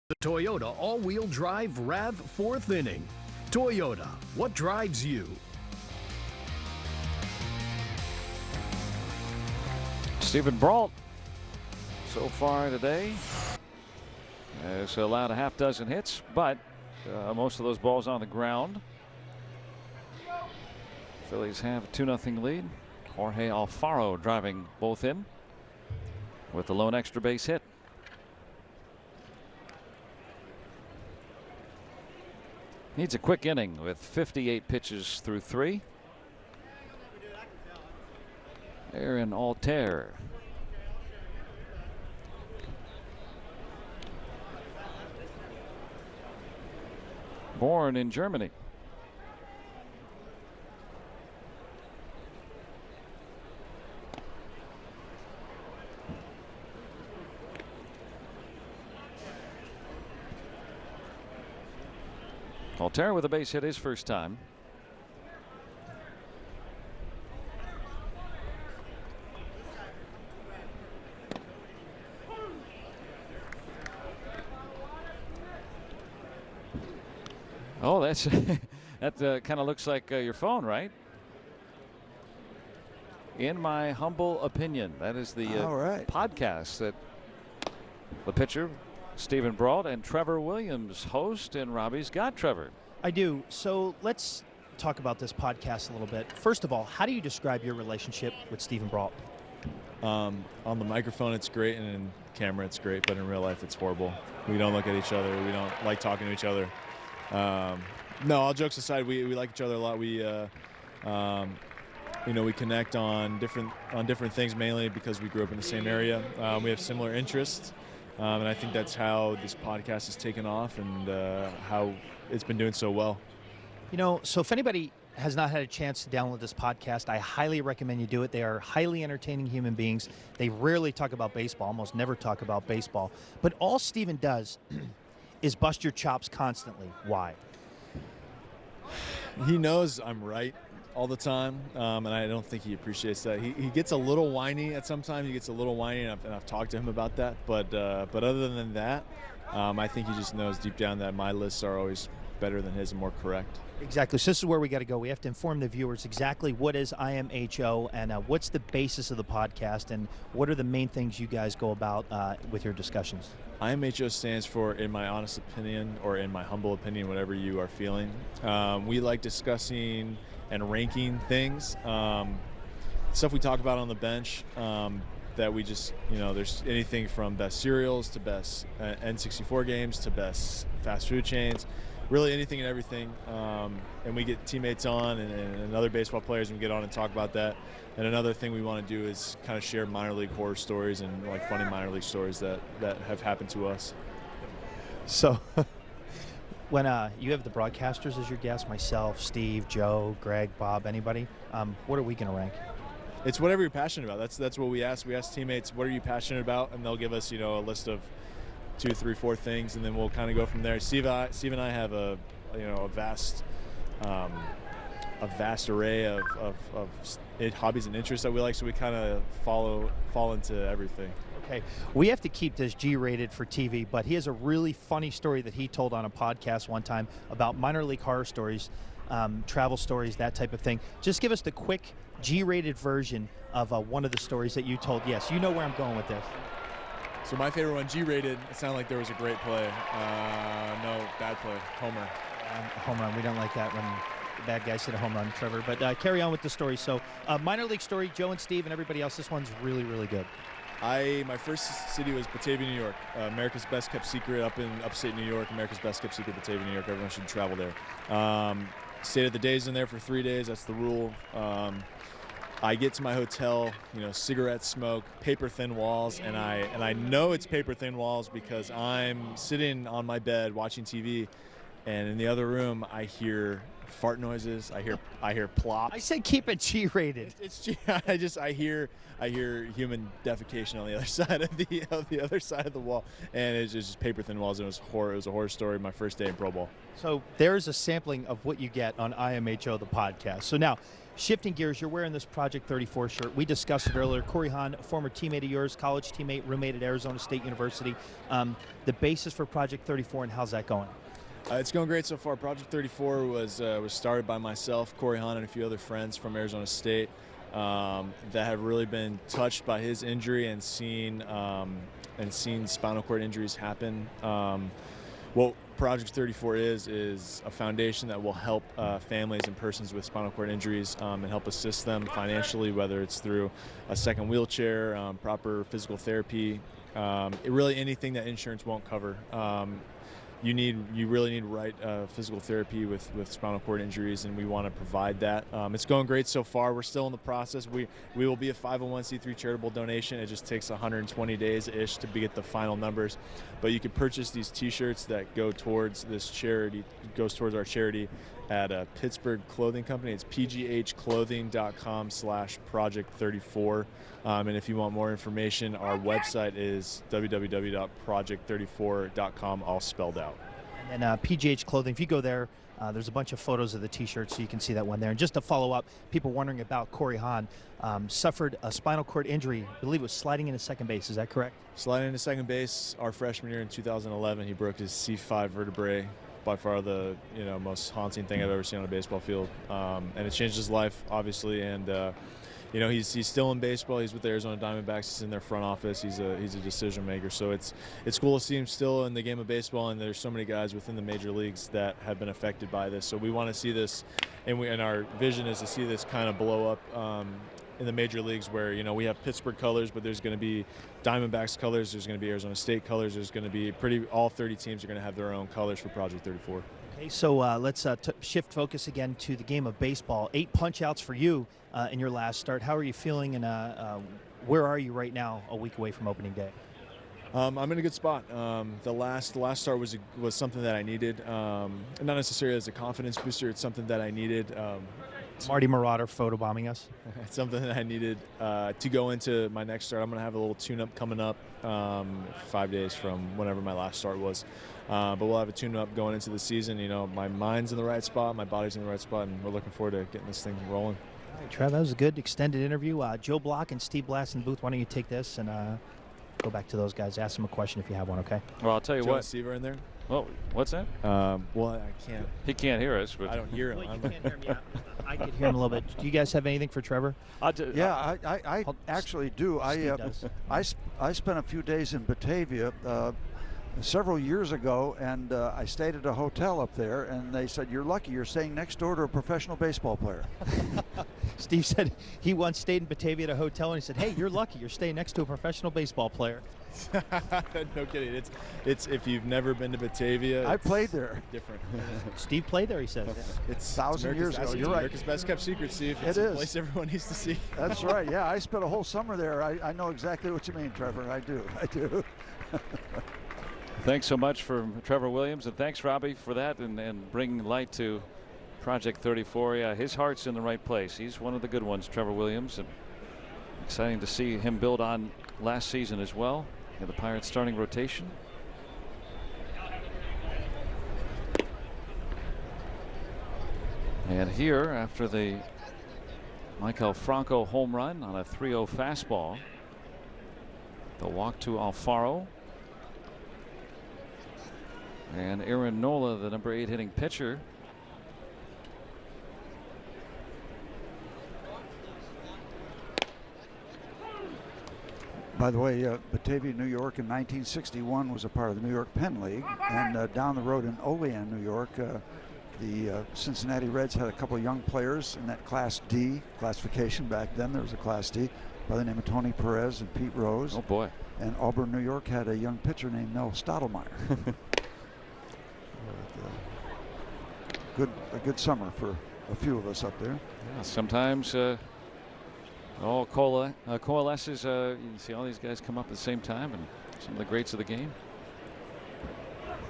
The Toyota all-wheel drive RAV 4th inning. Toyota, what drives you? Stephen Brault, so far today, has allowed a half dozen hits, but most of those balls on the ground. Phillies have a 2-0 lead. Jorge Alfaro driving both in with the lone extra base hit. Needs a quick inning with 58 pitches through 3. Aaron Altair. Born in Germany. Altair with a base hit his first time. Oh, that's that kind of looks like your phone, right? In my humble opinion, that is the podcast that the pitcher Stephen Brault and Trevor Williams host, and Robbie's got Trevor. I do. So let's talk about this podcast a little bit. First of all, how do you describe your relationship with Stephen Brault? On the microphone, it's great, and in camera, it's great, but in real life, it's horrible. We don't look at each other. We don't like talking to each other. No, all jokes aside, we like each other a lot. We, we connect on different things, mainly because we grew up in the same area. We have similar interests. And I think that's how this podcast has taken off and how it's been doing so well. So if anybody has not had a chance to download this podcast, I highly recommend you do it. They are highly entertaining human beings. They rarely talk about baseball, almost never talk about baseball. But all Steven does is bust your chops constantly. Why? He knows I'm right all the time, and I don't think he appreciates that. He gets a little whiny at sometimes. He gets a little whiny, and I've talked to him about that. But other than that, I think he just knows deep down that my lists are always better than his and more correct. Exactly. So this is where we got to go. We have to inform the viewers exactly what is IMHO and what's the basis of the podcast, and what are the main things you guys go about with your discussions. IMHO stands for, in my honest opinion, or in my humble opinion, whatever you are feeling. We like discussing and ranking things, stuff we talk about on the bench, that we just, there's anything from best cereals to best N64 games to best fast food chains, really anything and everything. And we get teammates on and other baseball players, and we get on and talk about that. And another thing we want to do is kind of share minor league horror stories and like funny minor league stories that have happened to us. So when you have the broadcasters as your guests, myself, Steve, Joe, Greg, Bob, anybody, what are we going to rank? It's whatever you're passionate about. That's what we ask. We ask teammates, what are you passionate about? And they'll give us, a list of 2, 3, 4 things, and then we'll kind of go from there. Steve and I have a vast array of hobbies and interests that we like, so we kind of fall into everything. Okay, we have to keep this G-rated for TV, but he has a really funny story that he told on a podcast one time about minor league horror stories, travel stories, that type of thing. Just give us the quick G-rated version of one of the stories that you told. Yes, you know where I'm going with this. So my favorite one, G-rated, it sounded like there was a great play. No, bad play. Homer. Home run. We don't like that when the bad guys hit a home run, Trevor. But carry on with the story. So minor league story, Joe and Steve and everybody else, this one's really, really good. My first city was Batavia, New York. America's best kept secret up in upstate New York. America's best kept secret, Batavia, New York. Everyone should travel there. Stayed at the Days in there for 3 days. That's the rule. I get to my hotel, cigarette smoke, paper thin walls, and I know it's paper thin walls because I'm sitting on my bed watching TV, and in the other room I hear fart noises. I hear plops. I said keep it G-rated. I hear human defecation on the other side of the other side of the wall, and it's just paper thin walls. And it was a horror story. My first day in Pro Bowl. So there's a sampling of what you get on IMHO the podcast. So now, shifting gears, you're wearing this Project 34 shirt. We discussed it earlier. Corey Hahn, a former teammate of yours, college teammate, roommate at Arizona State University. The basis for Project 34, and how's that going? It's going great so far. Project 34 was started by myself, Corey Hahn, and a few other friends from Arizona State that have really been touched by his injury and seen spinal cord injuries happen. What Project 34 is a foundation that will help families and persons with spinal cord injuries and help assist them financially, whether it's through a second wheelchair, proper physical therapy, really anything that insurance won't cover. You really need right physical therapy with spinal cord injuries, and we want to provide that. It's going great so far. We're still in the process. We will be a 501c3 charitable donation. It just takes 120 days-ish to get the final numbers. But you can purchase these T-shirts that go towards this charity, goes towards our charity at Pittsburgh Clothing Company. It's pghclothing.com/project34. And if you want more information, our website is www.project34.com, all spelled out. And PGH Clothing, if you go there, there's a bunch of photos of the T-shirts, so you can see that one there. And just to follow up, people wondering about Corey Hahn, suffered a spinal cord injury. I believe it was sliding into second base. Is that correct? Sliding into second base our freshman year in 2011. He broke his C5 vertebrae. By far the most haunting thing I've ever seen on a baseball field, and it changed his life, obviously. And he's still in baseball. He's with the Arizona Diamondbacks. He's in their front office. He's a decision maker. So it's cool to see him still in the game of baseball. And there's so many guys within the major leagues that have been affected by this. So we want to see this, and our vision is to see this kind of blow up in the major leagues, where we have Pittsburgh colors, but there's going to be Diamondbacks colors, there's going to be Arizona State colors, there's going to be all 30 teams are going to have their own colors for Project 34. Okay, so let's shift focus again to the game of baseball. 8 punch-outs for you in your last start. How are you feeling, and where are you right now, a week away from opening day? I'm in a good spot. The last start was something that I needed. Not necessarily as a confidence booster. It's something that I needed. Marty Marauder photobombing us. It's something that I needed to go into my next start. I'm going to have a little tune-up coming up 5 days from whenever my last start was. But we'll have a tune-up going into the season. You know, my mind's in the right spot, my body's in the right spot, and we're looking forward to getting this thing rolling. All right, Trev, that was a good extended interview. Joe Block and Steve Blass in the booth. Why don't you take this and go back to those guys. Ask them a question if you have one, okay? Well, I'll tell you Joe what. and Steve are in there? Oh, what's that? Well, I can't. He can't hear us. But I don't hear him. Well, you can't hear him, yeah. I could hear him a little bit. Do you guys have anything for Trevor? Yeah, I actually do. Steve does. I spent a few days in Batavia several years ago, and I stayed at a hotel up there, and they said, "You're lucky. You're staying next door to a professional baseball player." Steve said he once stayed in Batavia at a hotel, and he said, "Hey, you're lucky. You're staying next to a professional baseball player." No kidding. It's if you've never been to Batavia. I played there. Different. Steve played there, he says. It's 1,000 years ago. You're right. America's best kept secret, Steve. It's It a is. place everyone needs to see. That's right. Yeah, I spent a whole summer there. I know exactly what you mean, Trevor. I do. Thanks so much for Trevor Williams, and thanks, Robbie, for that and bringing light to Project 34. Yeah, his heart's in the right place. He's one of the good ones, Trevor Williams, and exciting to see him build on last season as well in the Pirates starting rotation. And here, after the Michael Franco home run on a 3-0 fastball, the walk to Alfaro. And Aaron Nola, the number 8 hitting pitcher. By the way, Batavia, New York in 1961 was a part of the New York Penn League, and down the road in Olean, New York, the Cincinnati Reds had a couple of young players in that Class D classification. Back then there was a Class D by the name of Tony Perez and Pete Rose. Oh boy. And Auburn, New York had a young pitcher named Mel Stottlemyre. A good summer for a few of us up there. Yeah, sometimes all coalesces. You see all these guys come up at the same time, and some of the greats of the game.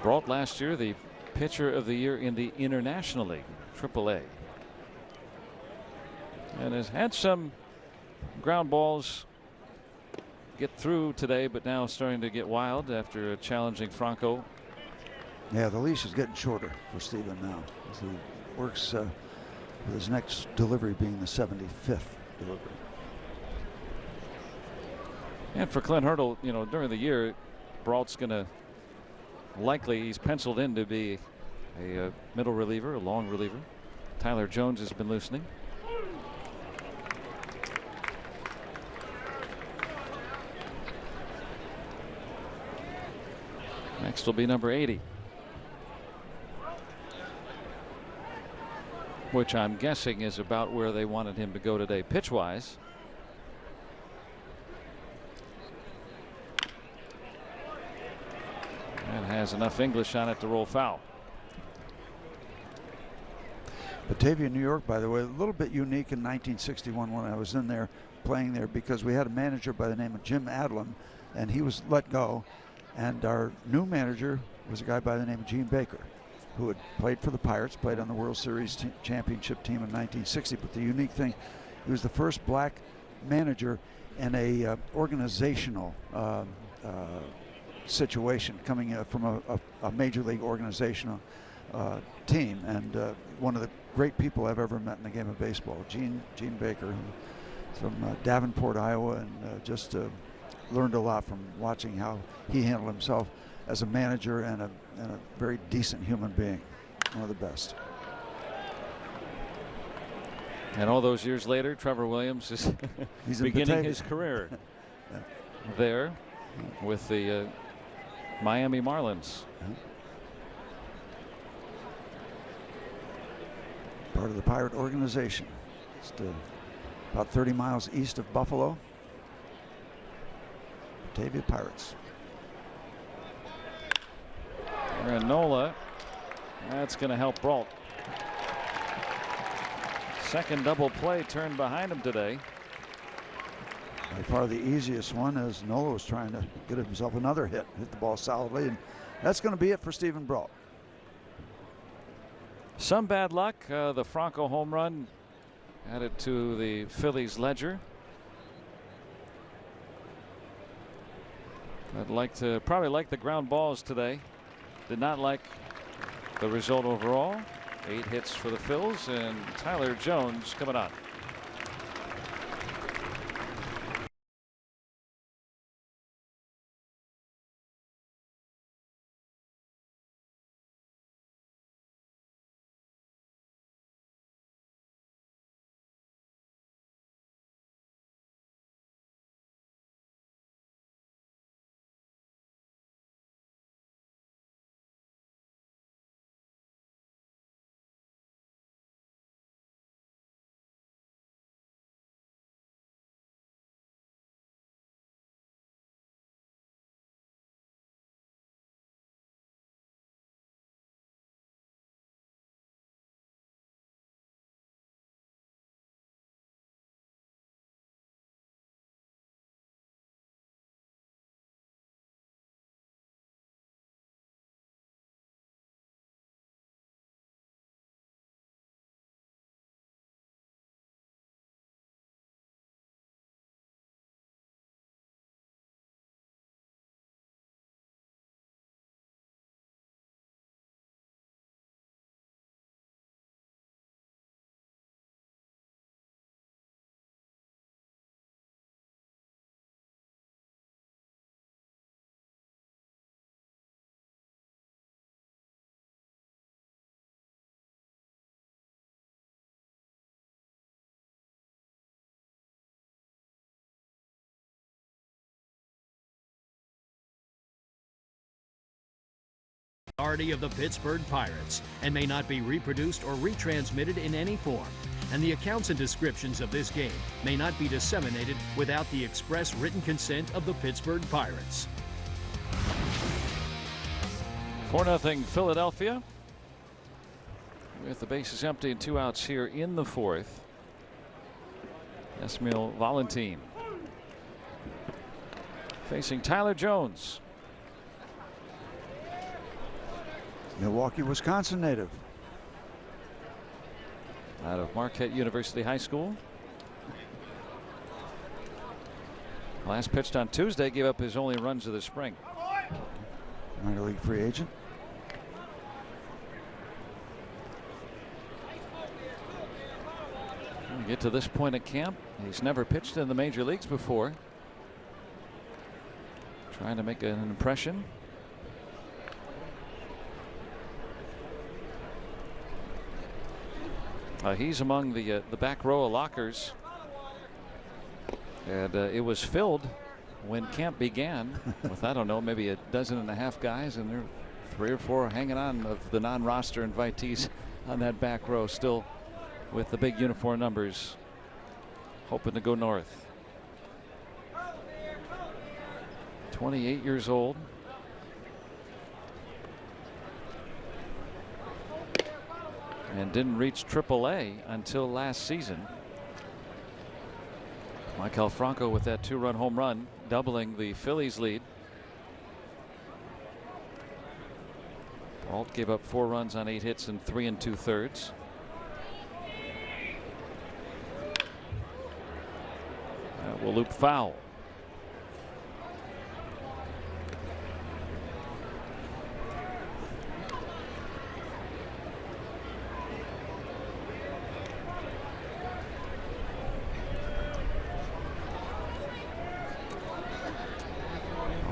Brault last year the pitcher of the year in the International League, AAA, and has had some ground balls get through today, but now starting to get wild after challenging Franco. Yeah, the leash is getting shorter for Steven now as he works with his next delivery being the 75th delivery. And for Clint Hurdle, you know, during the year, Brault's going to he's penciled in to be a middle reliever, a long reliever. Tyler Jones has been loosening. Next will be number 80. Which I'm guessing is about where they wanted him to go today, pitch-wise. And has enough English on it to roll foul. Batavia, New York, by the way, a little bit unique in 1961 when I was in there playing there, because we had a manager by the name of Jim Adlam, and he was let go. And our new manager was a guy by the name of Gene Baker, who had played for the Pirates, played on the World Series championship team in 1960. But the unique thing, he was the first black manager in a organizational situation, coming from a major league organizational team, and one of the great people I've ever met in the game of baseball, Gene Baker, from Davenport, Iowa, and just learned a lot from watching how he handled himself as a manager and a very decent human being. One of the best. And all those years later, Trevor Williams is He's beginning his career Yeah. there with the Miami Marlins. Part of the Pirate organization. Just about 30 miles east of Buffalo. Batavia Pirates. Aaron Nola, that's going to help Brault. Second double play turned behind him today. By far the easiest one, as Nola was trying to get himself another hit the ball solidly, and that's going to be it for Stephen Brault. Some bad luck. The Franco home run added to the Phillies ledger. Probably like the ground balls today. Did not like the result overall. 8 hits for the Phils, and Tyler Jones coming on. Of the Pittsburgh Pirates and may not be reproduced or retransmitted in any form. And the accounts and descriptions of this game may not be disseminated without the express written consent of the Pittsburgh Pirates. 4-0 Philadelphia. With the bases empty and 2 outs here in the 4th. Esmil Valentin facing Tyler Jones. Milwaukee, Wisconsin native. Out of Marquette University High School. Last pitched on Tuesday, gave up his only runs of the spring. Minor league free agent. We get to this point at camp. He's never pitched in the major leagues before. Trying to make an impression. He's among the back row of lockers, and it was filled when camp began with, I don't know, maybe a dozen and a half guys, and there are 3 or 4 hanging on of the non-roster invitees on that back row, still with the big uniform numbers, hoping to go north. 28 years old. And didn't reach AAA until last season. Maikel Franco with that 2-run home run, doubling the Phillies lead. Brault gave up 4 runs on 8 hits in 3 2/3. That will loop foul.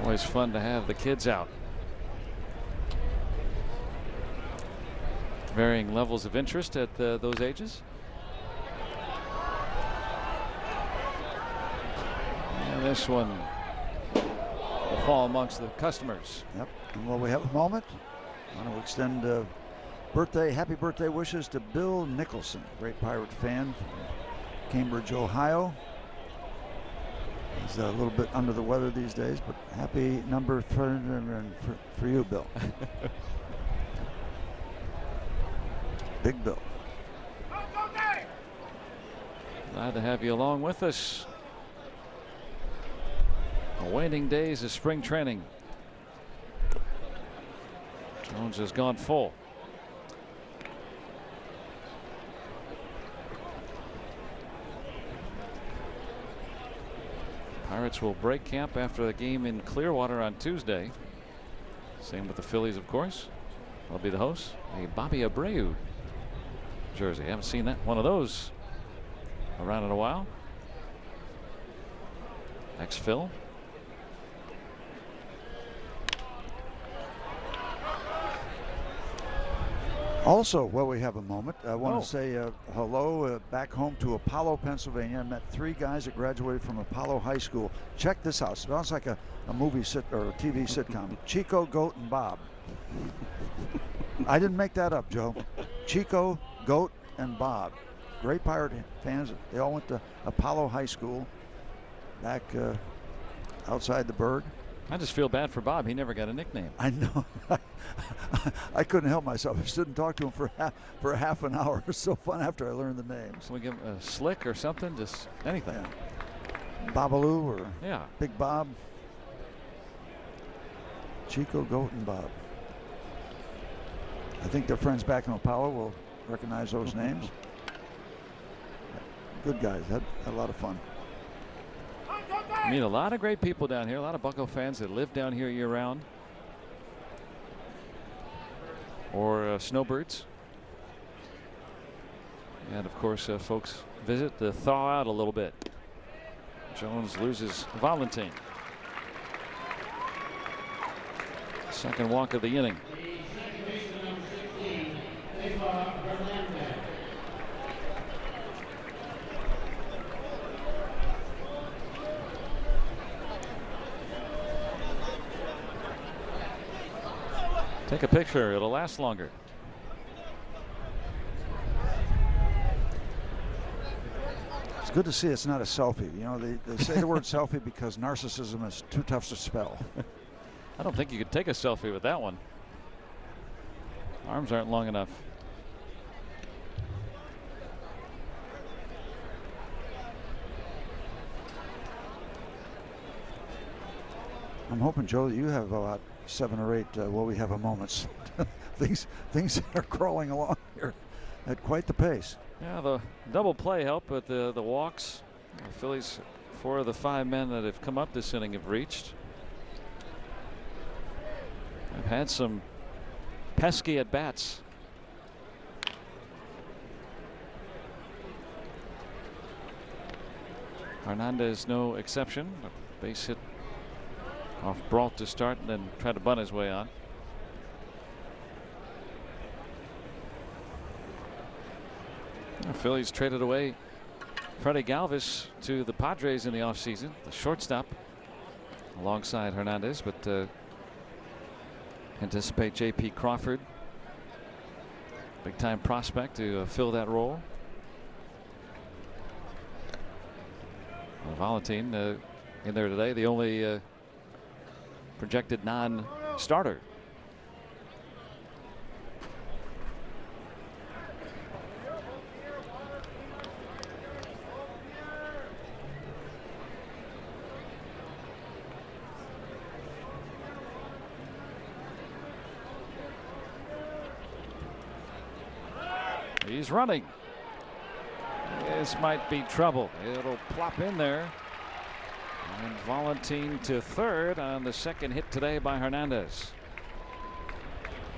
Always fun to have the kids out. Varying levels of interest at those ages. And this one will fall amongst the customers. Yep. And while we have a moment, I want to extend happy birthday wishes to Bill Nicholson, great Pirate fan from Cambridge, Ohio. He's a little bit under the weather these days, but happy number for you, Bill. Big Bill. Glad to have you along with us. The waning days of spring training. Jones has gone full. Pirates will break camp after the game in Clearwater on Tuesday. Same with the Phillies, of course. I'll be the host. A Bobby Abreu jersey. Haven't seen that one of those around in a while. Ex-Phil. Also, while we have a moment, I want to say hello back home to Apollo, Pennsylvania. I met 3 guys that graduated from Apollo High School. Check this out. It sounds like a movie or a TV sitcom. Chico, Goat, and Bob. I didn't make that up, Joe. Chico, Goat, and Bob. Great Pirate fans. They all went to Apollo High School back outside the Berg. I just feel bad for Bob. He never got a nickname. I know. I couldn't help myself. I stood and talked to him for half an hour. It was so fun after I learned the names. Can we give him a Slick or something? Just anything. Yeah. Babaloo or Big Bob. Chico, Goat, and Bob. I think their friends back in Apollo will recognize those names. Good guys. Had a lot of fun. I mean, a lot of great people down here. A lot of Bucco fans that live down here year-round. Or snowbirds. And, of course, folks visit to thaw out a little bit. Jones loses Valentin. Second walk of the inning. Take a picture, it'll last longer. It's good to see it's not a selfie. You know, they say the word selfie because narcissism is too tough to spell. I don't think you could take a selfie with that one. Arms aren't long enough. I'm hoping, Joe, that you have about 7 or 8 will we have a moments. things are crawling along here at quite the pace. Yeah, the double play helped, but the walks. The Phillies, 4 of the 5 men that have come up this inning have reached. I've had some pesky at bats. Hernandez no exception. A base hit off Brault to start and then tried to bunt his way on. The Phillies traded away Freddie Galvis to the Padres in the offseason, the shortstop alongside Hernandez, but anticipate J.P. Crawford, big time prospect, to fill that role. Valentin in there today, the only projected non-starter. He's running. This might be trouble. It'll plop in there. And Valentin to third on the second hit today by Hernandez.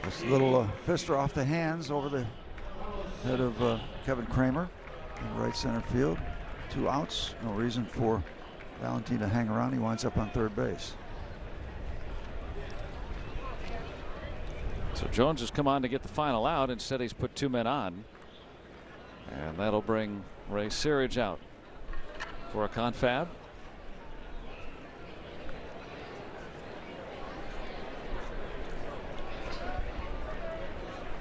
This little fister off the hands over the head of Kevin Kramer in right center field. 2 outs. No reason for Valentin to hang around. He winds up on third base. So Jones has come on to get the final out. Instead, he's put 2 men on. And that'll bring Ray Searage out for a confab.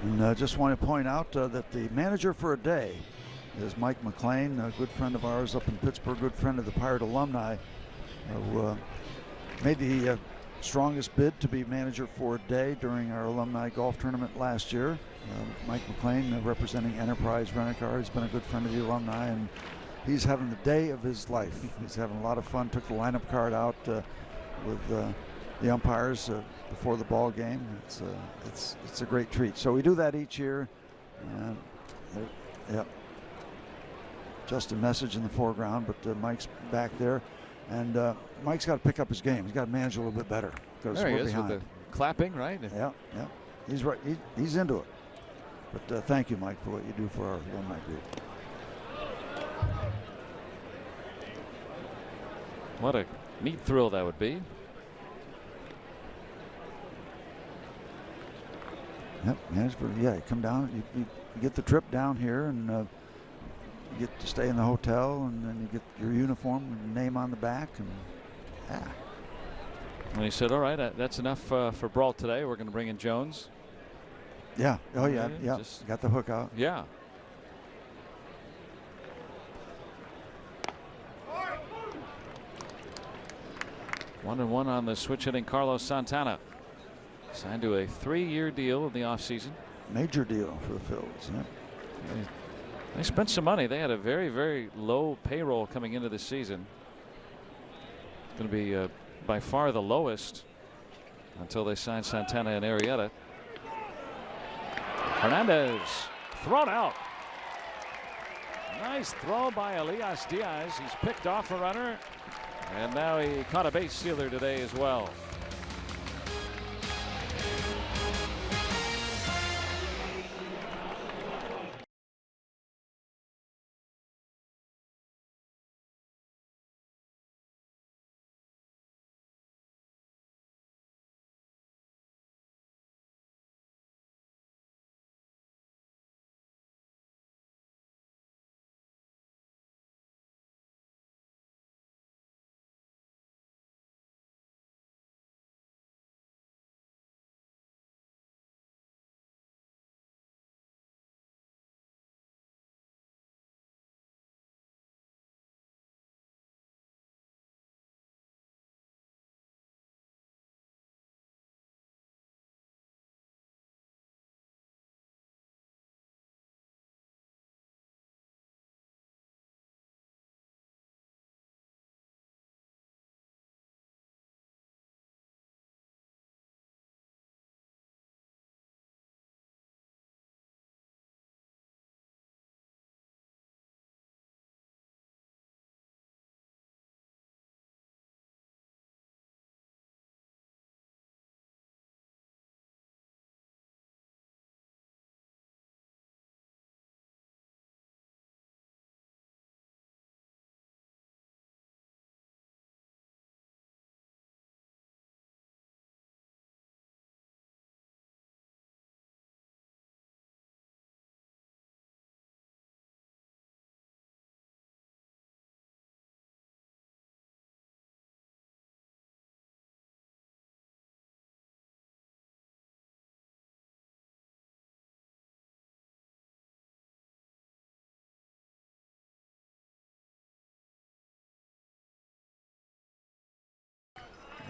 And I just want to point out that the manager for a day is Mike McLean, a good friend of ours up in Pittsburgh, good friend of the Pirate alumni, who made the strongest bid to be manager for a day during our alumni golf tournament last year. Mike McLean, representing Enterprise Rent-A-Car, has been a good friend of the alumni and he's having the day of his life. He's having a lot of fun. Took the lineup card out with the umpires before the ball game. It's a great treat. So we do that each year. Yep. Just a message in the foreground, but Mike's back there, and Mike's got to pick up his game. He's got to manage a little bit better because There he we're is behind. with the clapping, right? Yeah. He's right. He's into it. But thank you, Mike, for what you do for our alumni group. What a neat thrill that would be. Yep. You come down. You get the trip down here, and you get to stay in the hotel, and then you get your uniform and name on the back, and yeah. And he said, "All right, that's enough for Brault today. We're going to bring in Jones." Yeah. Oh yeah. Yeah, Yeah. Got the hook out. Yeah. One and one on the switch hitting Carlos Santana. Signed to a 3-year deal in the offseason. Major deal for the Phils. Yeah. They spent some money. They had a very, very low payroll coming into this season. Going to be by far the lowest until they signed Santana and Arrieta. Hernandez thrown out. Nice throw by Elias Diaz. He's picked off a runner, and now he caught a base stealer today as well.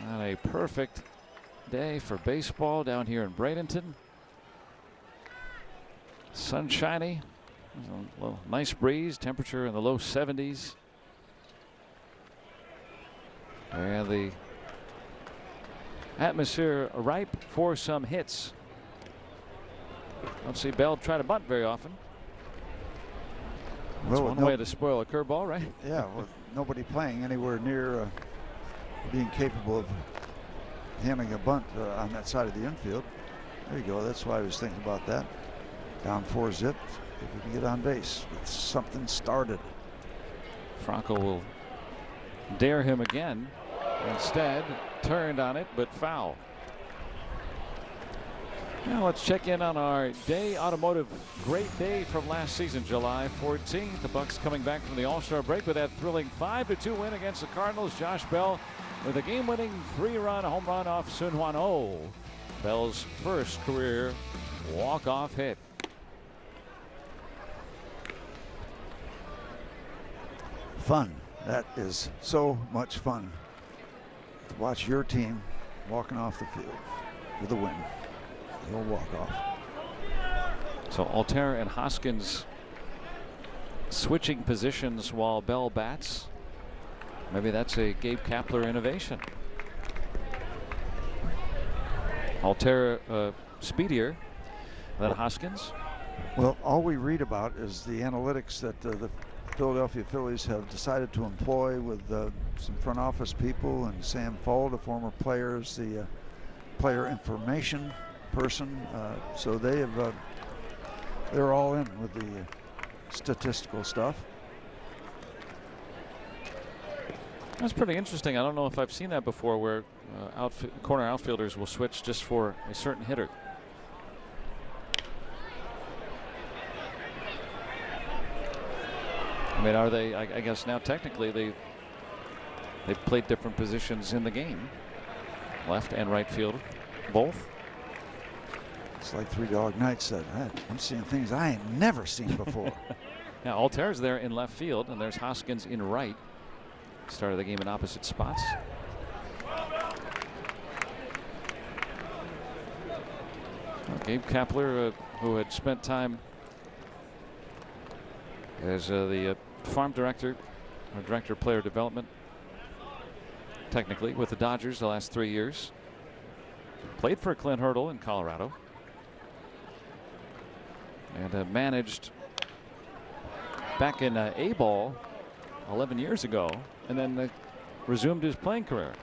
Not a perfect day for baseball down here in Bradenton. Sunshiny, a little nice breeze, temperature in the low 70s. And the atmosphere ripe for some hits. Don't see Bell try to bunt very often. That's one way to spoil a curveball, right? Yeah, with nobody playing anywhere near being capable of handling a bunt on that side of the infield. There you go. That's why I was thinking about that. Down 4 zip. If we can get on base. Something started. Franco will dare him again. Instead, turned on it, but foul. Now let's check in on our day automotive great day from last season, July 14th. The Bucks coming back from the All-Star break with that thrilling 5-2 win against the Cardinals. Josh Bell with a game-winning 3-run home run off Sun Hwan Oh. Bell's first career walk-off hit. Fun. That is so much fun to watch your team walking off the field with a win. They'll walk off. So Altair and Hoskins switching positions while Bell bats. Maybe that's a Gabe Kapler innovation. Altair speedier than Hoskins. Well, all we read about is the analytics that the Philadelphia Phillies have decided to employ with some front office people, and Sam Fold, a former player, is the player information person. So they have they're all in with the statistical stuff. That's pretty interesting. I don't know if I've seen that before, where corner outfielders will switch just for a certain hitter. I mean, are they? I guess now technically they played different positions in the game, left and right field, both. It's like Three Dog Night said, I'm seeing things I ain't never seen before. Now Altair's there in left field, and there's Hoskins in right. Started the game in opposite spots. Gabe Kapler, who had spent time as the farm director, or director of player development, technically, with the Dodgers the last 3 years. Played for Clint Hurdle in Colorado. And managed back in A-ball 11 years ago, and then resumed his playing career.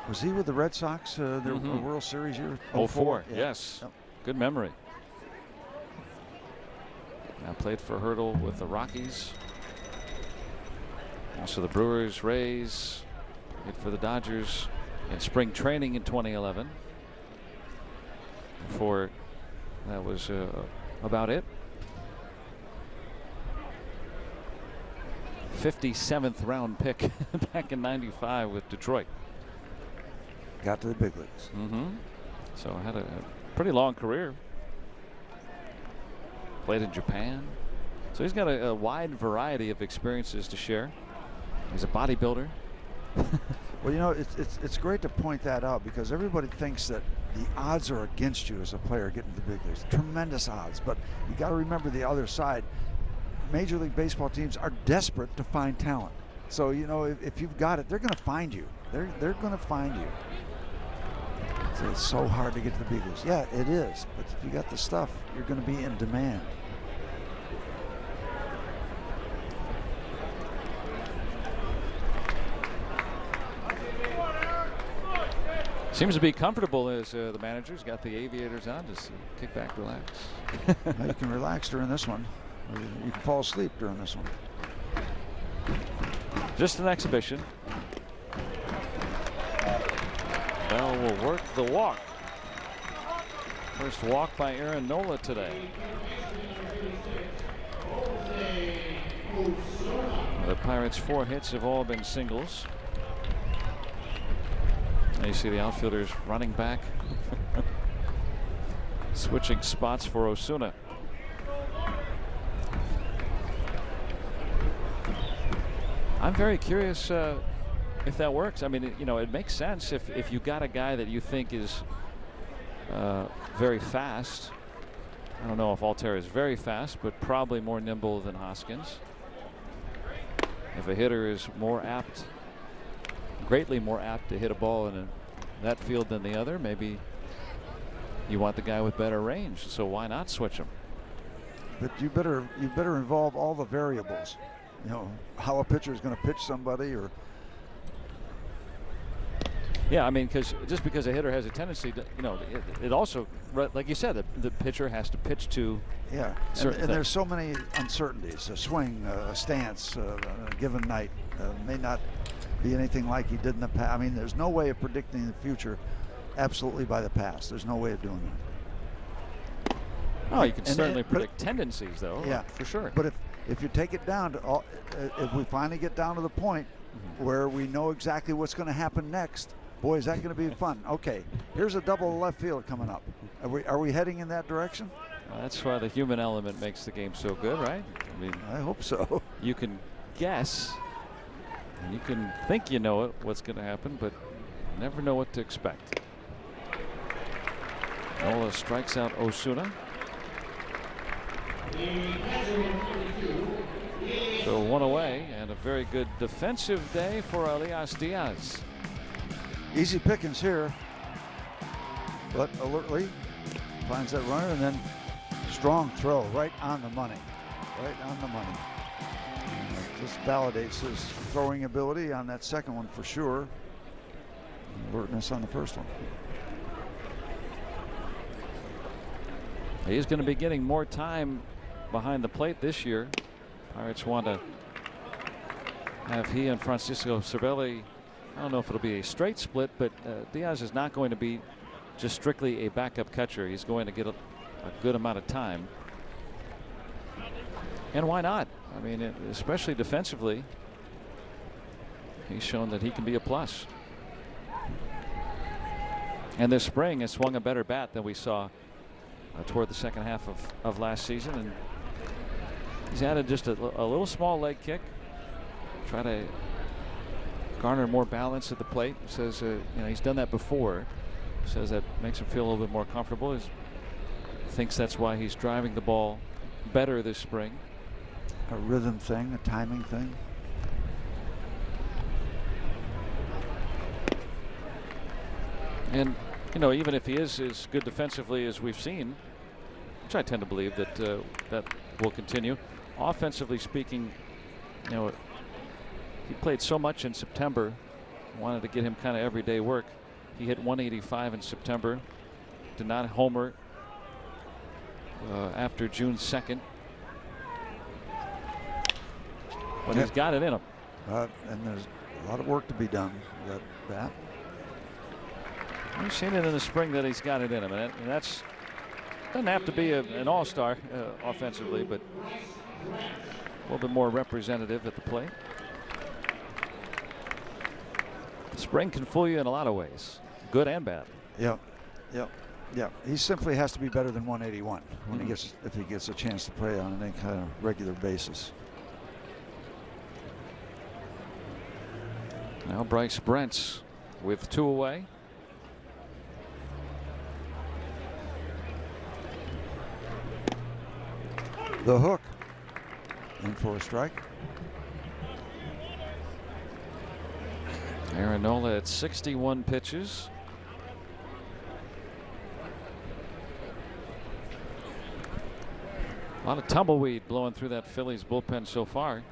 Was he with the Red Sox, their World Series year? 04, yeah. yes. Yep. Good memory. Now played for Hurdle with the Rockies. Also the Brewers, Rays. Played for the Dodgers in spring training in 2011. Before that was about it. 57th round pick back in '95 with Detroit. Got to the big leagues. So had a pretty long career. Played in Japan. So he's got a wide variety of experiences to share. He's a bodybuilder. Well, you know, it's great to point that out, because everybody thinks that the odds are against you as a player getting to the big leagues. Tremendous odds. But you got to remember the other side. Major League Baseball teams are desperate to find talent. So, you know, if you've got it, they're going to find you. They're going to find you. So it's so hard to get to the big leagues. Yeah, it is. But if you got the stuff, you're going to be in demand. Seems to be comfortable as the manager's got the aviators on. Just kick back, relax. Now you can relax during this one. You can fall asleep during this one. Just an exhibition. Bell will work the walk. First walk by Aaron Nola today. The Pirates' 4 hits have all been singles. Now you see the outfielders running back, switching spots for Osuna. I'm very curious if that works. I mean, you know, it makes sense if you got a guy that you think is very fast. I don't know if Altair is very fast, but probably more nimble than Hoskins. If a hitter is more apt, greatly more apt to hit a ball in that field than the other, maybe you want the guy with better range. So why not switch him? But you better involve all the variables. You know, how a pitcher is going to pitch somebody, or yeah, I mean, just because a hitter has a tendency to, you know, it also, like you said, the pitcher has to pitch to. Yeah, and there's so many uncertainties. A swing, a stance, a given night may not be anything like he did in the past. I mean, there's no way of predicting the future absolutely by the past. There's no way of doing that. Oh, you can certainly predict tendencies, though. Yeah, for sure. But if you take it down to if we finally get down to the point where we know exactly what's going to happen next, boy, is that going to be fun. Okay, here's a double left field coming up. Are we heading in that direction? That's why the human element makes the game so good, right? I mean, I hope so. You can guess, and you can think you know what's going to happen, but never know what to expect. Nola strikes out Osuna. So one away, and a very good defensive day for Elias Diaz. Easy pickings here, but alertly finds that runner, and then strong throw right on the money. Right on the money. And just validates his throwing ability on that second one for sure. Alertness on the first one. He's going to be getting more time behind the plate this year. Pirates want to have he and Francisco Cervelli. I don't know if it'll be a straight split, but Diaz is not going to be just strictly a backup catcher. He's going to get a good amount of time. And why not? I mean, especially defensively, he's shown that he can be a plus. And this spring has swung a better bat than we saw toward the second half of last season. And he's added just a little small leg kick. Try to garner more balance at the plate. Says you know, he's done that before. Says that makes him feel a little bit more comfortable. He thinks that's why he's driving the ball better this spring. A rhythm thing, a timing thing. And you know, even if he is as good defensively as we've seen, which I tend to believe that that will continue, offensively speaking, you know, he played so much in September. Wanted to get him kind of everyday work. He hit 185 in September. Did not homer after June 2nd. But he's got it in him. And there's a lot of work to be done with that bat. We've seen it in the spring that he's got it in him, and that's doesn't have to be an all-star offensively, but a little bit more representative at the plate. Spring can fool you in a lot of ways, good and bad. Yep. He simply has to be better than 181 when if he gets a chance to play on any kind of regular basis. Now Bryce Brent's with 2 away. The hook in for a strike. Aaron Nola at 61 pitches. A lot of tumbleweed blowing through that Phillies bullpen so far.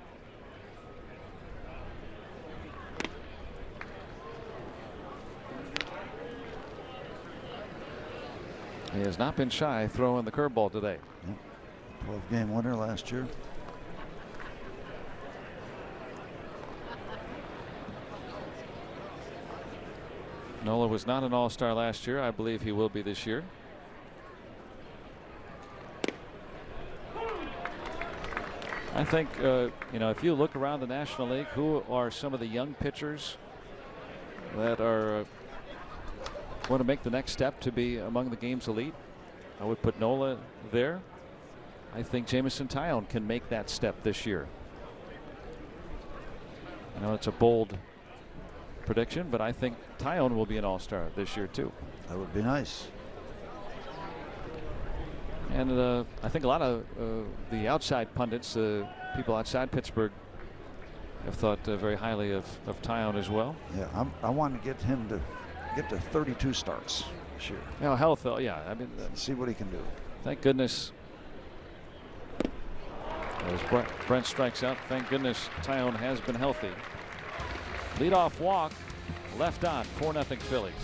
He has not been shy throwing the curveball today. 12-game winner last year. Nola was not an all-star last year. I believe he will be this year. I think you know, if you look around the National League, who are some of the young pitchers that are want to make the next step to be among the game's elite, I would put Nola there. I think Jameson Taillon can make that step this year. I know it's a bold prediction, but I think Taillon will be an all-star this year too. That would be nice. And I think a lot of the outside pundits, people outside Pittsburgh, have thought very highly of Taillon as well. Yeah, I want to get him to get to 32 starts this year. You know, health, yeah. I mean, see what he can do. Thank goodness. As Brent strikes out, thank goodness Taillon has been healthy. Leadoff walk, left on, 4-0 Phillies.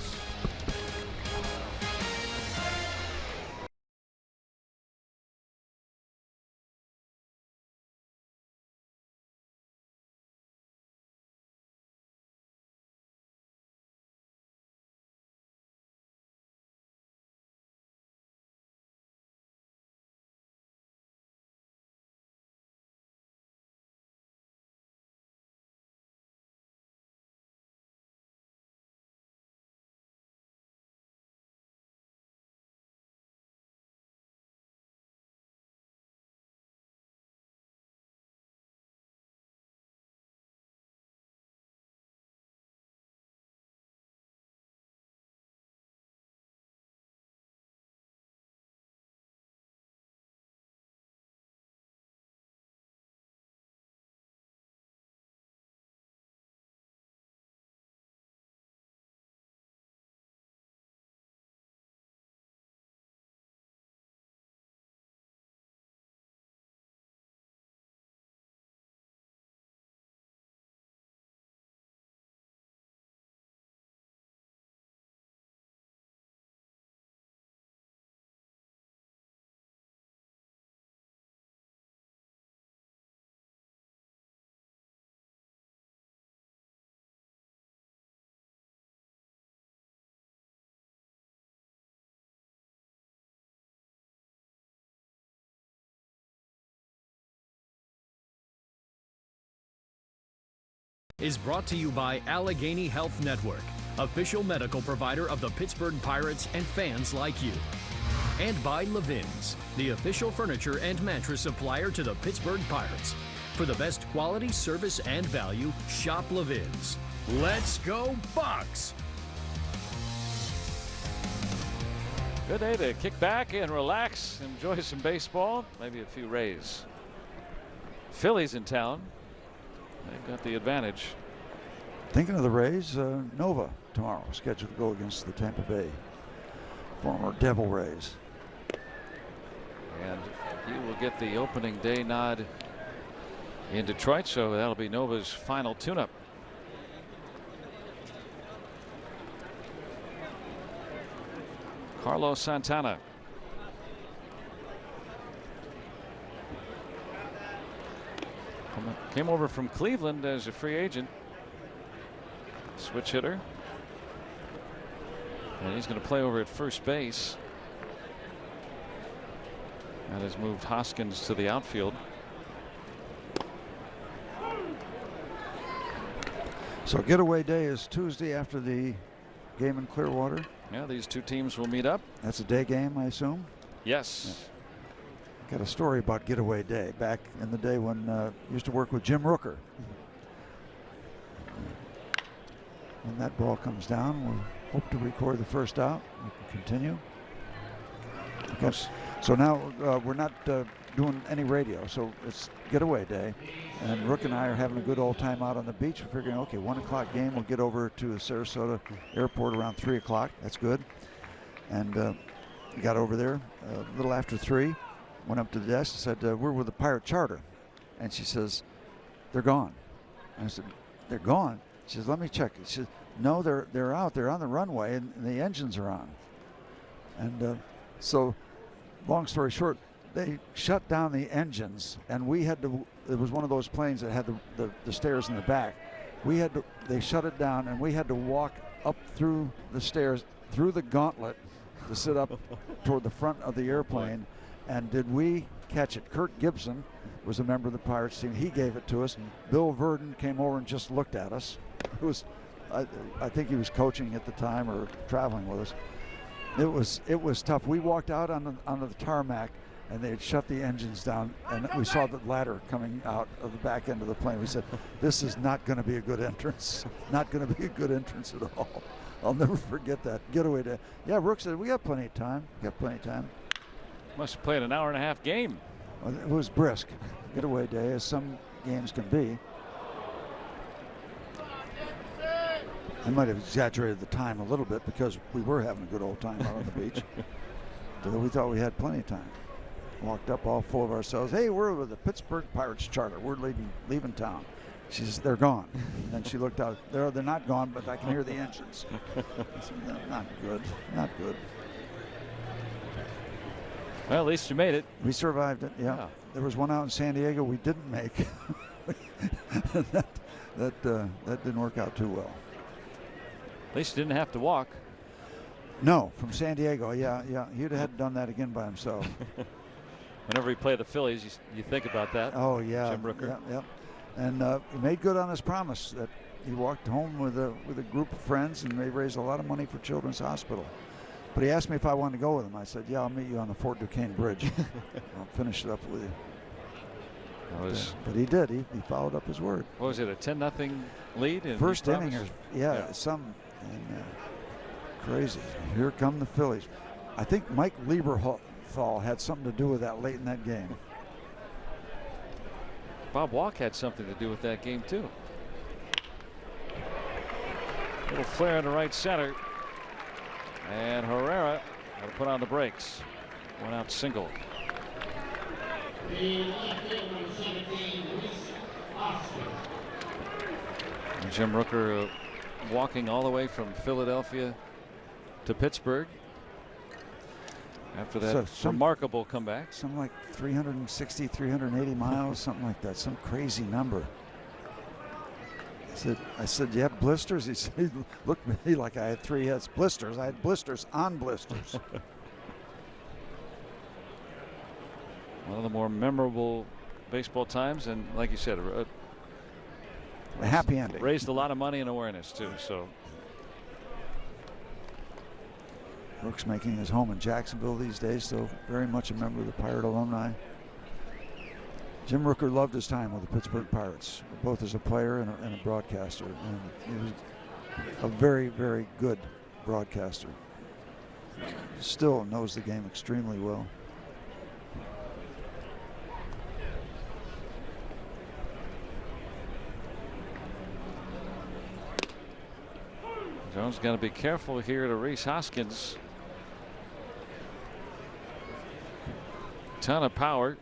is brought to you by Allegheny Health Network, official medical provider of the Pittsburgh Pirates and fans like you. And by Levin's, the official furniture and mattress supplier to the Pittsburgh Pirates. For the best quality, service, and value, shop Levin's. Let's go Bucks! Good day to kick back and relax, enjoy some baseball, maybe a few Rays. Phillies in town. They've got the advantage. Thinking of the Rays, Nova tomorrow, scheduled to go against the Tampa Bay former Devil Rays. And he will get the opening day nod in Detroit, so that'll be Nova's final tune-up. Carlos Santana. Came over from Cleveland as a free agent. Switch hitter. And he's going to play over at first base. That has moved Hoskins to the outfield. So getaway day is Tuesday after the game in Clearwater. Yeah, these two teams will meet up. That's a day game, I assume? Yes. Got a story about getaway day back in the day when I used to work with Jim Rooker. When that ball comes down, we'll hope to record the first out. We can continue. Okay. So now we're not doing any radio, so it's getaway day. And Rook and I are having a good old time out on the beach. We're figuring, okay, 1 o'clock game, we'll get over to the Sarasota airport around 3 o'clock. That's good. And we got over there a little after 3. Went up to the desk and said, we're with the Pirate Charter. And she says, they're gone. And I said, they're gone? She says, let me check. She says, no, they're out. They're on the runway and the engines are on. And so, long story short, they shut down the engines, and we had to. It was one of those planes that had the stairs in the back. We had to. They shut it down, and we had to walk up through the stairs, through the gauntlet, to sit up toward the front of the airplane. And did we catch it? Kurt Gibson was a member of the Pirates team. He gave it to us. Bill Verdon came over and just looked at us. It was, I think he was coaching at the time or traveling with us. It was tough. We walked out onto the tarmac, and they had shut the engines down, and we saw the ladder coming out of the back end of the plane. We said, this is not going to be a good entrance. Not going to be a good entrance at all. I'll never forget that. Getaway day. Yeah, Rook said, we got plenty of time. We got plenty of time. Must have played an hour-and-a-half game. Well, it was brisk. Getaway day, as some games can be. I might have exaggerated the time a little bit because we were having a good old time out on the beach. So we thought we had plenty of time. Walked up all full of ourselves. Hey, we're with the Pittsburgh Pirates Charter. We're leaving town. She says, they're gone. And she looked out. They're not gone, but I can hear the engines. I said, not good. Not good. Well, at least you made it. We survived it, yeah. There was one out in San Diego we didn't make. that didn't work out too well. At least you didn't have to walk. No, from San Diego, yeah. He'd have done that again by himself. Whenever we play the Phillies, you think about that. Oh, yeah. Jim Rooker. Yeah. And he made good on his promise that he walked home with a group of friends, and they raised a lot of money for Children's Hospital. But he asked me if I wanted to go with him. I said, yeah, I'll meet you on the Fort Duquesne Bridge. I'll finish it up with you. But he did. He followed up his word. What was it, a 10-0 lead? In First inning, crazy. Here come the Phillies. I think Mike Lieberthal had something to do with that late in that game. Bob Walk had something to do with that game, too. Little flare into right center. And Herrera got to put on the brakes. One out single. And Jim Rooker walking all the way from Philadelphia to Pittsburgh after that remarkable comeback. Something like 360, 380 miles, something like that. Some crazy number. I said, you have blisters? He said, he looked at me like I had 3 heads. Blisters. I had blisters on blisters. One of the more memorable baseball times, and like you said, A happy ending. Raised a lot of money and awareness too. So Brooks making his home in Jacksonville these days, so very much a member of the Pirate alumni. Jim Rooker loved his time with the Pittsburgh Pirates, both as a player and a broadcaster. And he was a very, very good broadcaster. Still knows the game extremely well. Jones got to be careful here to Rhys Hoskins. Ton of power.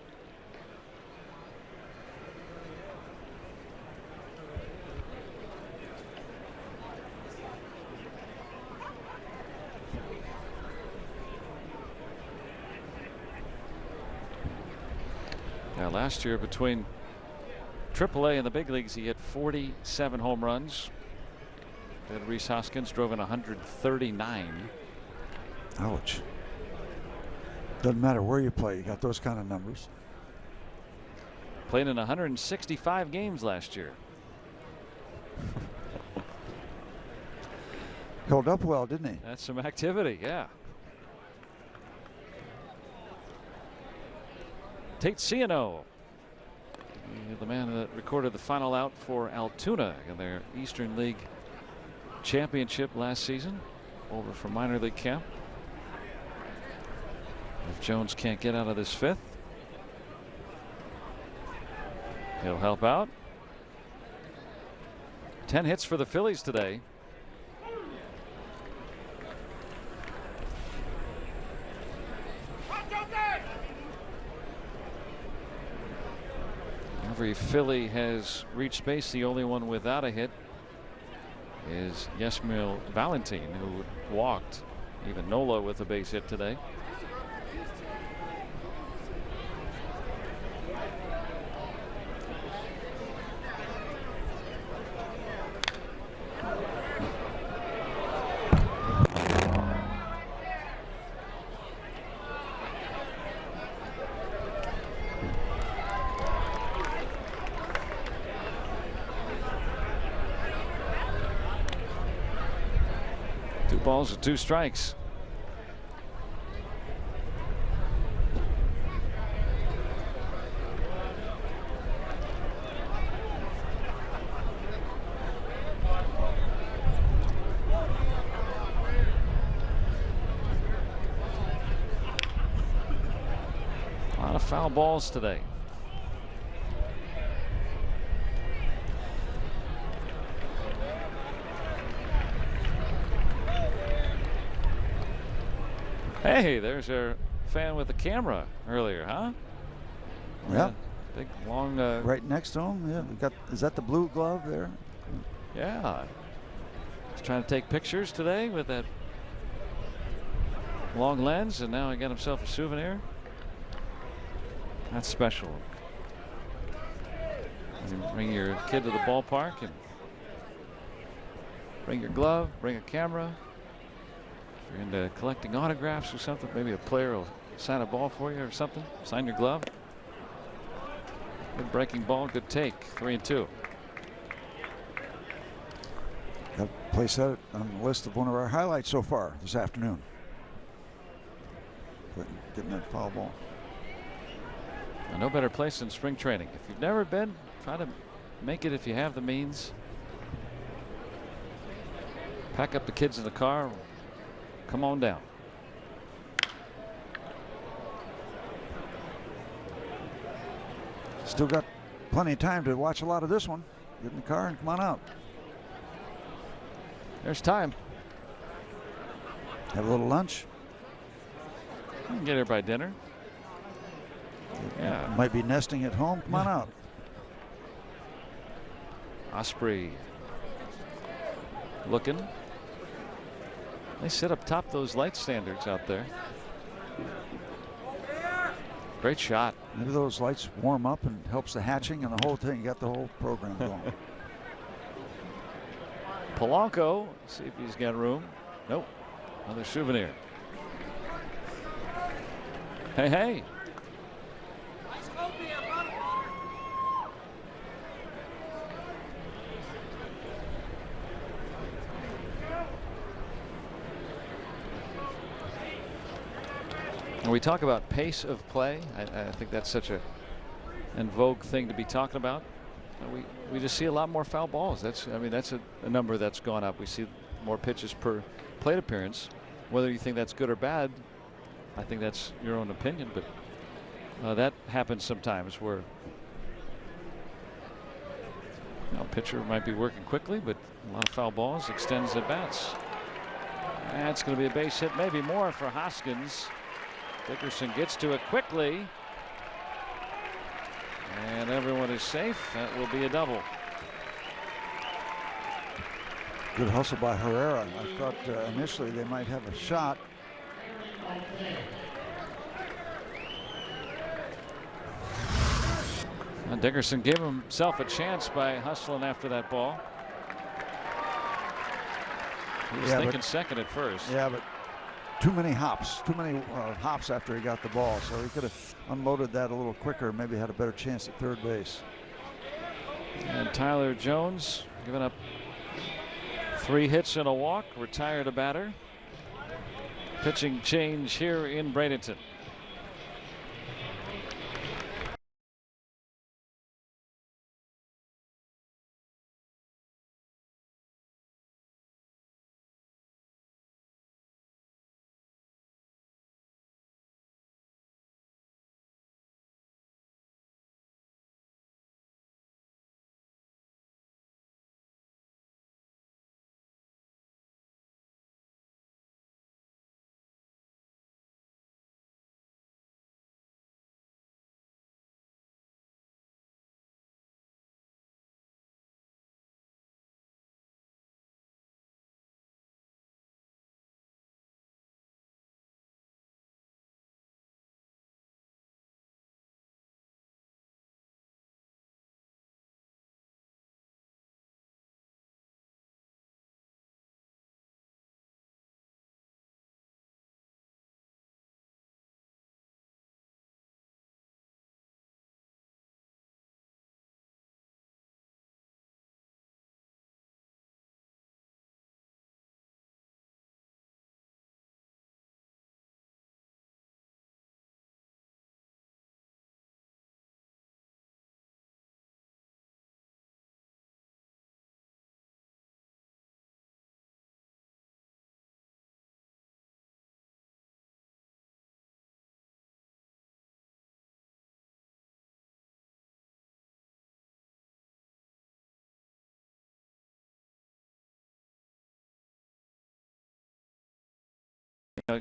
Now last year between AAA and the big leagues he hit 47 home runs. Then Rhys Hoskins drove in 139. Ouch. Doesn't matter where you play, you got those kind of numbers. Played in 165 games last year. Held up well, didn't he? That's some activity, yeah. Tate Ciano, the man that recorded the final out for Altoona in their Eastern League championship last season, over from minor league camp. If Jones can't get out of this fifth, he'll help out. 10 hits for the Phillies today. Every Philly has reached base. The only one without a hit is Yasmil Valentin, who walked. Even Nola with a base hit today. Balls with 2 strikes. A lot of foul balls today. Hey, there's our fan with the camera earlier, huh? Yeah. Big long. Right next to him. Yeah. We got. Is that the blue glove there? Yeah. He's trying to take pictures today with that long lens, and now he got himself a souvenir. That's special. You can bring your kid to the ballpark and bring your glove, bring a camera. If you're into collecting autographs or something, maybe a player will sign a ball for you or something. Sign your glove. Good breaking ball, good take. 3-2. Got to place that on the list of one of our highlights so far this afternoon. Getting that foul ball. No better place than spring training. If you've never been, try to make it if you have the means. Pack up the kids in the car. Come on down. Still got plenty of time to watch a lot of this one. Get in the car and come on out. There's time. Have a little lunch. You can get here by dinner. Yeah. Might be nesting at home. Come on out. Osprey looking. They sit up top those light standards out there. Great shot. Maybe those lights warm up and helps the hatching and the whole thing. You got the whole program going. Polanco, see if he's got room. Nope. Another souvenir. Hey, hey. When we talk about pace of play, I think that's such a in vogue thing to be talking about. We just see a lot more foul balls. That's a number that's gone up. We see more pitches per plate appearance. Whether you think that's good or bad, I think that's your own opinion, but that happens sometimes where pitcher might be working quickly, but a lot of foul balls, extends at bats. That's going to be a base hit, maybe more for Hoskins. Dickerson gets to it quickly, and everyone is safe. That will be a double. Good hustle by Herrera. I thought initially they might have a shot. And Dickerson gave himself a chance by hustling after that ball. He was thinking second at first. Yeah, but too many hops after he got the ball. So he could have unloaded that a little quicker, maybe had a better chance at third base. And Tyler Jones giving up 3 hits and a walk, retired a batter. Pitching change here in Bradenton.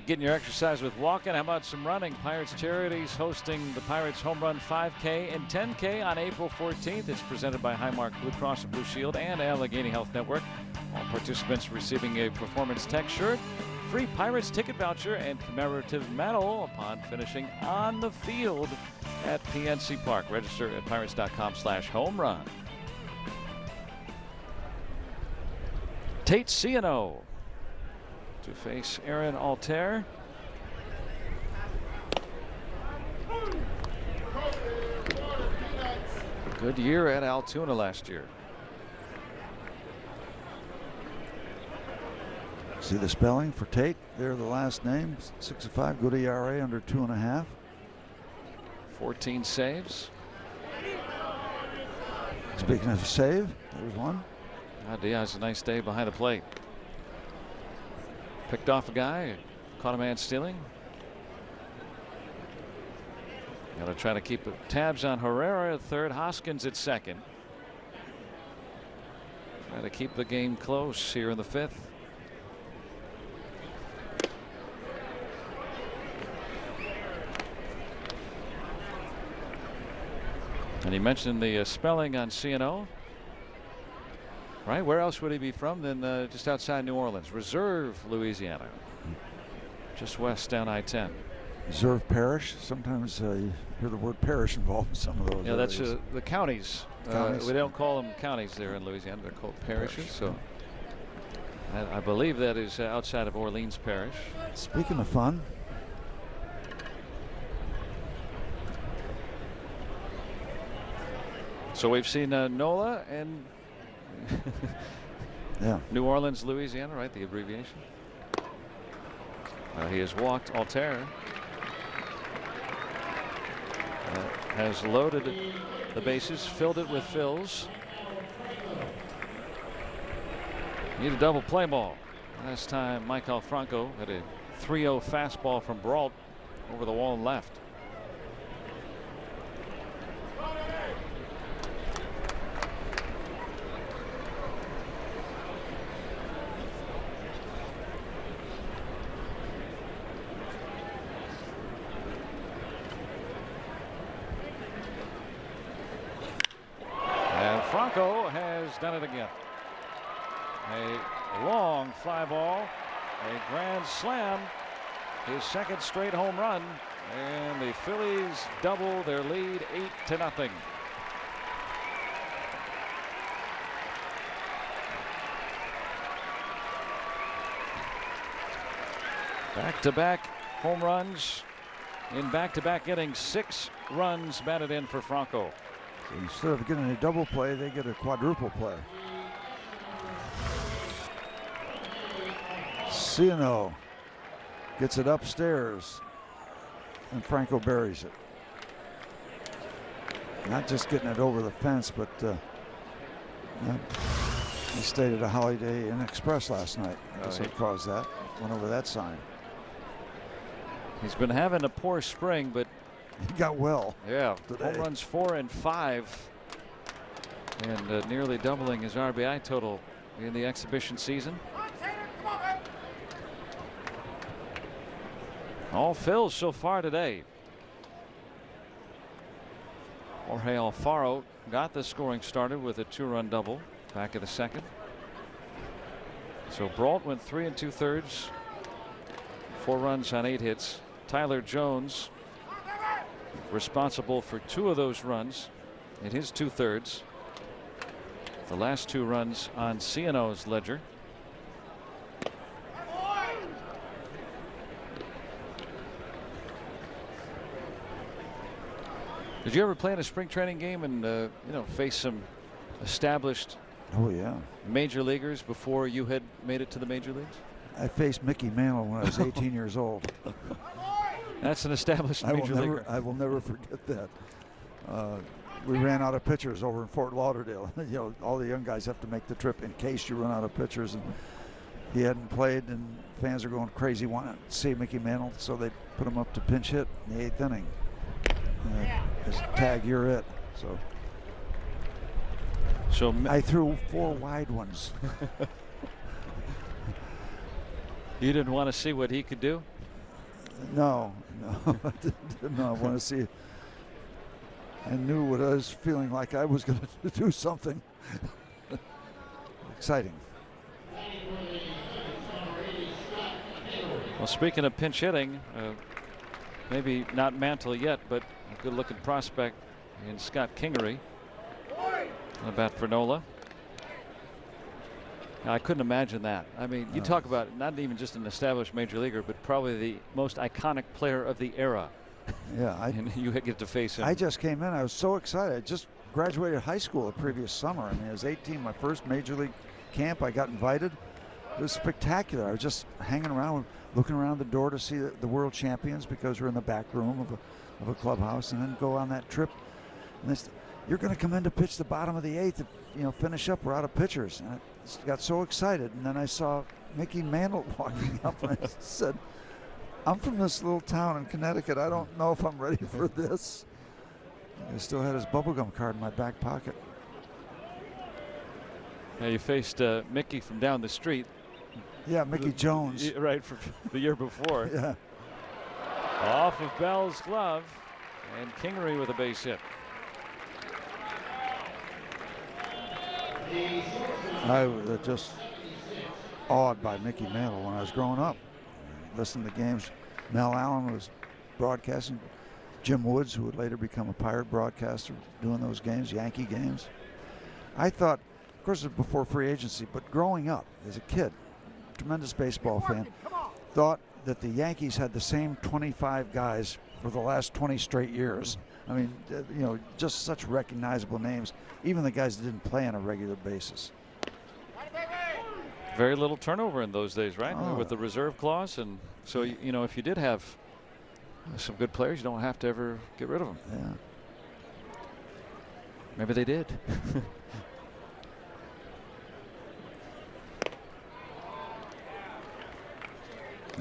Getting your exercise with walking. How about some running? Pirates Charities hosting the Pirates Home Run 5K and 10K on April 14th. It's presented by Highmark Blue Cross and Blue Shield and Allegheny Health Network. All participants receiving a Performance Tech shirt, free Pirates ticket voucher, and commemorative medal upon finishing on the field at PNC Park. Register at pirates.com/homerun. Tate Ciano to face Aaron Altair. Good year at Altoona last year. See the spelling for Tate? There, the last name. 6-5, good ERA, under 2.5. 14 saves. Speaking of save, there's one. Diaz, a nice day behind the plate. Picked off a guy, caught a man stealing. Got to try to keep tabs on Herrera at third, Hoskins at second. Try to keep the game close here in the 5th. And he mentioned the spelling on Ciano. Right, where else would he be from than just outside New Orleans? Reserve, Louisiana, just west down I-10. Reserve Parish. Sometimes you hear the word parish involved in some of those. Yeah, that's the counties. We don't call them counties there in Louisiana. They're called parishes. So I believe that is outside of Orleans Parish. Speaking of fun. So we've seen NOLA and yeah, New Orleans, Louisiana, right? The abbreviation. He has walked Altair. has loaded the bases, filled it with fills. Need a double play ball. Last time Michael Franco had a 3-0 fastball from Brault over the wall and left. And Franco has done it again. A long fly ball, a grand slam, his second straight home run, and the Phillies double their lead 8-0. Back-to-back home runs in back-to-back innings. 6 runs batted in for Franco. So instead of getting a double play, they get a quadruple play. Ciano gets it upstairs, and Franco buries it. Not just getting it over the fence, but he stayed at a Holiday Inn Express last night. So it caused that. Went over that sign. He's been having a poor spring, but he got well. Yeah, today. Home runs 4 and 5, and nearly doubling his RBI total in the exhibition season. All fills so far today. Jorge Alfaro got the scoring started with a 2-run double back of the second. So Brault went 3 2/3, 4 runs on 8 hits. Tyler Jones responsible for 2 of those runs in his 2/3. The last 2 runs on Ciano's ledger. Did you ever play in a spring training game and face some established major leaguers before you had made it to the major leagues? I faced Mickey Mantle when I was 18 years old. That's an established major leaguer. I will never forget that. We ran out of pitchers over in Fort Lauderdale. All the young guys have to make the trip in case you run out of pitchers, and he hadn't played, and fans are going crazy wanting to see Mickey Mantle, so they put him up to pinch hit in the 8th inning. His tag, you're it. So I threw 4 wide ones. You didn't want to see what he could do? No, I didn't want to see. I knew what I was feeling like. I was going to do something exciting. Well, speaking of pinch hitting, maybe not Mantle yet, but a good-looking prospect in Scott Kingery. About for Nola. Now, I couldn't imagine that. I mean, you talk about not even just an established major leaguer, but probably the most iconic player of the era. Yeah, and you get to face him. I just came in. I was so excited. I just graduated high school the previous summer. I mean, I was 18, my first major league camp. I got invited. It was spectacular. I was just hanging around, looking around the door to see the world champions, because we're in the back room of a clubhouse, and then go on that trip. And you're going to come in to pitch the bottom of the 8th, finish up. We're out of pitchers. And I got so excited. And then I saw Mickey Mantle walking up, and I said, I'm from this little town in Connecticut. I don't know if I'm ready for this. I still had his bubblegum card in my back pocket. Now you faced Mickey from down the street. Yeah, Mickey Jones. Right, from the year before. Yeah. Off of Bell's glove, and Kingery with a base hit. I was just awed by Mickey Mantle when I was growing up. Listening to games. Mel Allen was broadcasting. Jim Woods, who would later become a Pirate broadcaster, doing those games, Yankee games. I thought, of course, it was before free agency, but growing up as a kid, tremendous baseball fan, thought that the Yankees had the same 25 guys for the last 20 straight years. I mean, just such recognizable names, even the guys that didn't play on a regular basis. Very little turnover in those days, right? Oh. With the reserve clause, and so if you did have some good players, you don't have to ever get rid of them. Yeah. Maybe they did.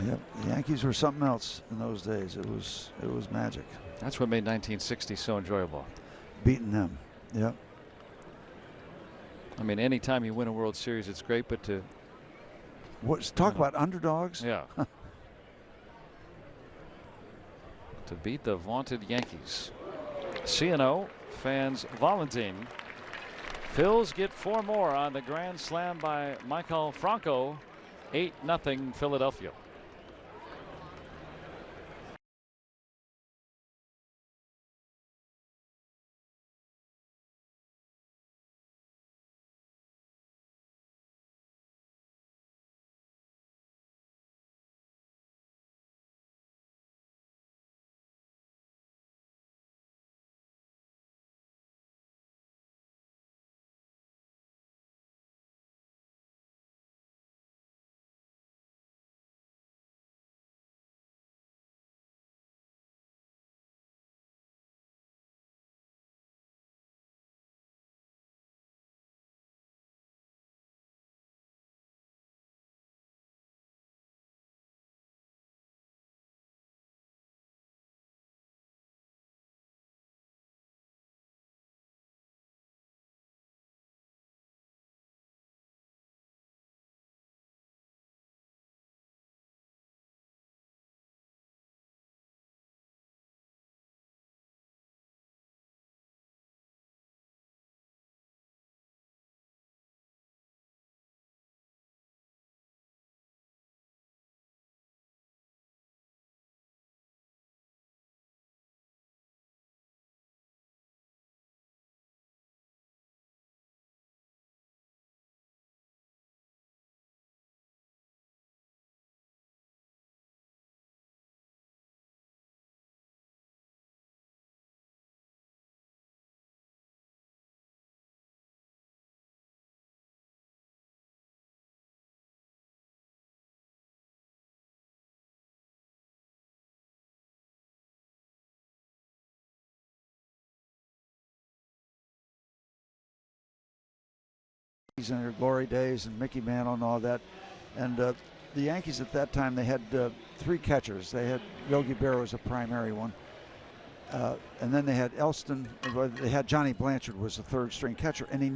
Yep, the Yankees were something else in those days. It was magic. That's what made 1960 so enjoyable. Beating them. Yep. I mean, anytime you win a World Series, it's great, but to Talk about underdogs. yeah. To beat the vaunted Yankees. CNO fans volunteering. Phils get 4 more on the grand slam by Michael Franco. 8-0 Philadelphia. In their glory days, and Mickey Mantle and all that. And the Yankees at that time, they had 3 catchers. They had Yogi Berra was a primary one. And then they had Elston. They had Johnny Blanchard was the 3rd string catcher, and he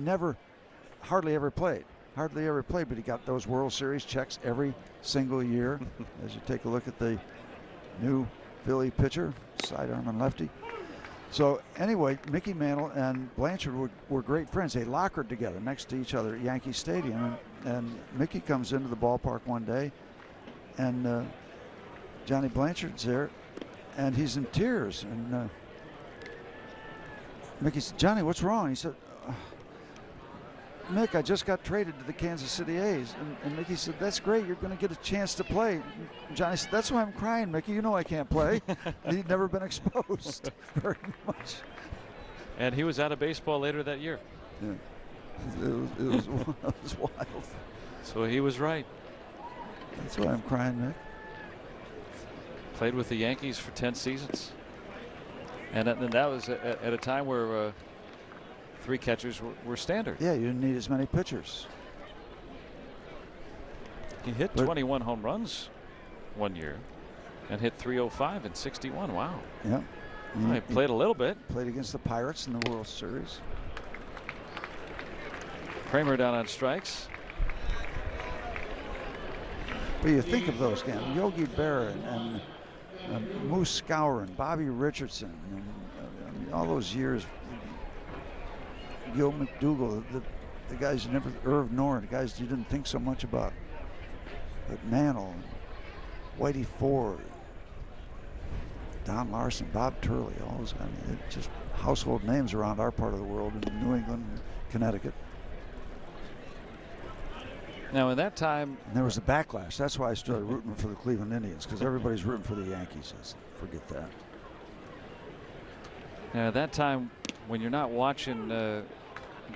hardly ever played, but he got those World Series checks every single year. As you take a look at the new Philly pitcher, sidearm and lefty. So anyway, Mickey Mantle and Blanchard were great friends. They lockered together next to each other at Yankee Stadium. And Mickey comes into the ballpark one day, and Johnny Blanchard's there, and he's in tears. And Mickey said, "Johnny, what's wrong?" He said, "Mick, I just got traded to the Kansas City A's." And Mickey said, "That's great. You're going to get a chance to play." And Johnny said, "That's why I'm crying, Mickey. You know I can't play." He'd never been exposed very much. And he was out of baseball later that year. Yeah. It was wild. So he was right. That's why I'm crying, Mick. Played with the Yankees for 10 seasons. And that was at a time where 3 catchers were standard. Yeah, you didn't need as many pitchers. He hit 21 home runs one year and hit 305 in 61. Wow. Yeah. He played a little bit. Played against the Pirates in the World Series. Kramer down on strikes. But you think of those guys, Yogi Berra and Moose Skowron, Bobby Richardson, and all those years, Gil McDougall, the guys you never, Irv Nor, the guys you didn't think so much about. But Mantle, Whitey Ford, Don Larson, Bob Turley, all those guys. I mean, just household names around our part of the world in New England, Connecticut. Now, in that time, and there was a backlash. That's why I started rooting for the Cleveland Indians, because everybody's rooting for the Yankees. Forget that. Now, at that time, when you're not watching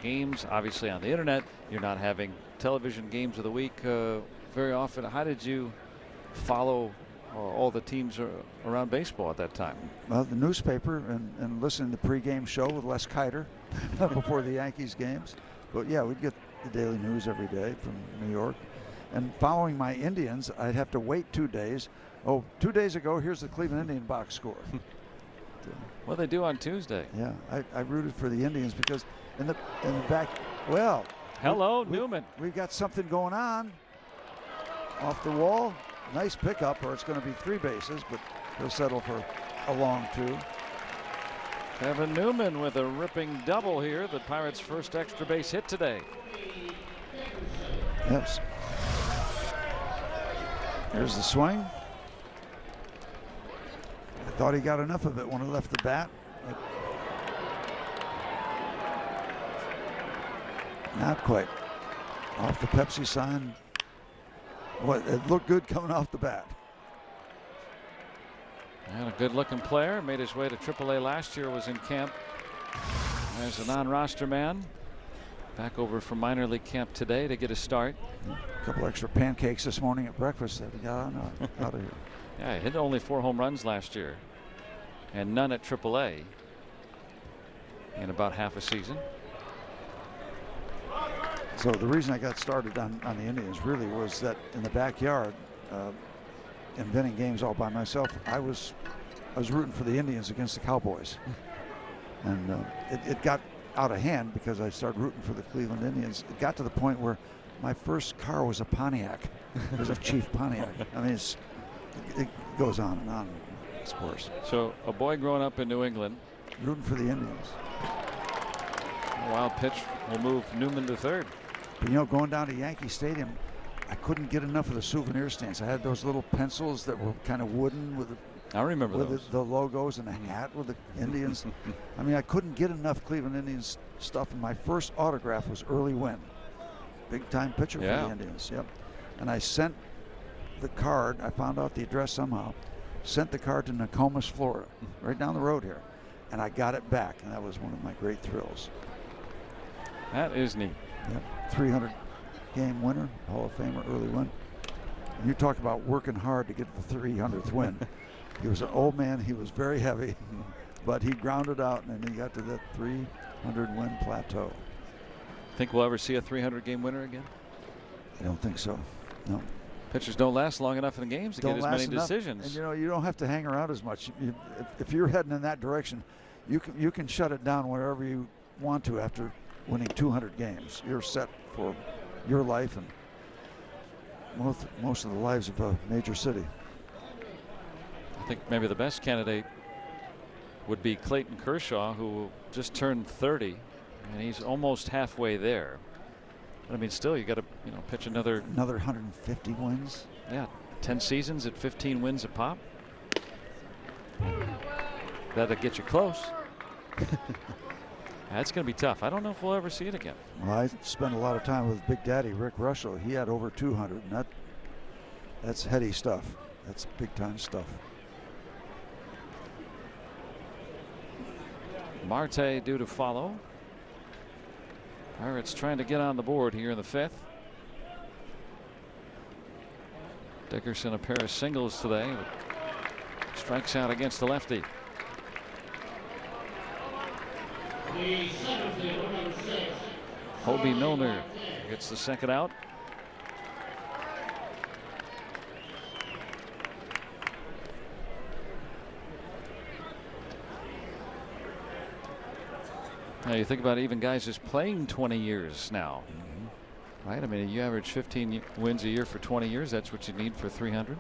games, obviously on the internet, you're not having television games of the week very often. How did you follow all the teams around baseball at that time? Well, the newspaper and listening to the pregame show with Les Kiter before the Yankees games. But yeah, we'd get the daily news every day from New York. And following my Indians, I'd have to wait 2 days. Oh, 2 days ago, here's the Cleveland Indian box score. What do they do on Tuesday? Yeah, I rooted for the Indians because in the back, well. Hello, Newman. We've got something going on off the wall. Nice pickup, or it's going to be 3 bases, but he'll settle for a long 2. Kevin Newman with a ripping double here. The Pirates' first extra base hit today. Yes. Here's the swing. I thought he got enough of it when he left the bat. Not quite. Off the Pepsi sign. What, it looked good coming off the bat. And a good-looking player. Made his way to AAA last year. Was in camp as a non-roster man. Back over from minor league camp today to get a start. A couple extra pancakes this morning at breakfast that he got out of here. Yeah, he hit only 4 home runs last year, and none at AAA in about half a season. So the reason I got started on the Indians really was that in the backyard, inventing games all by myself, I was rooting for the Indians against the Cowboys, and it got out of hand because I started rooting for the Cleveland Indians. It got to the point where my first car was a Pontiac. It was a Chief Pontiac. I mean, it goes on and on in sports. So a boy growing up in New England, rooting for the Indians. A wild pitch will move Newman to third. But, you know, going down to Yankee Stadium, I couldn't get enough of the souvenir stands. I had those little pencils that were kind of wooden with I remember those. The logos and the hat with the Indians. I mean, I couldn't get enough Cleveland Indians stuff. And my first autograph was Early Wynn, big time pitcher for the Indians. Yep. And I sent the card. I found out the address somehow. Sent the card to Nokomis, Florida, right down the road here, and I got it back. And that was one of my great thrills. That is neat. Yep. 300 game winner, Hall of Famer, Early Wynn. You talk about working hard to get the 300th win. He was an old man. He was very heavy, but he grounded out, and then he got to the 300 win plateau. Think we'll ever see a 300 game winner again? I don't think so. No. Pitchers don't last long enough in the games to get as many decisions. And you know, you don't have to hang around as much. If you're heading in that direction, you can shut it down wherever you want to after winning 200 games. You're set for your life and most of the lives of a major city. I think maybe the best candidate would be Clayton Kershaw, who just turned 30, and he's almost halfway there. But I mean, still, you got to pitch another 150 wins. Yeah, 10 seasons at 15 wins a pop. That'll get you close. That's going to be tough. I don't know if we'll ever see it again. Well, I spent a lot of time with Big Daddy Rick Russell. He had over 200, and that's heady stuff. That's big time stuff. Marte due to follow. Pirates trying to get on the board here in the 5th. Dickerson a pair of singles today. Strikes out against the lefty. Hobie Milner gets the second out. Now you think about even guys just playing 20 years now, right? I mean, you average 15 wins a year for 20 years. That's what you need for 300.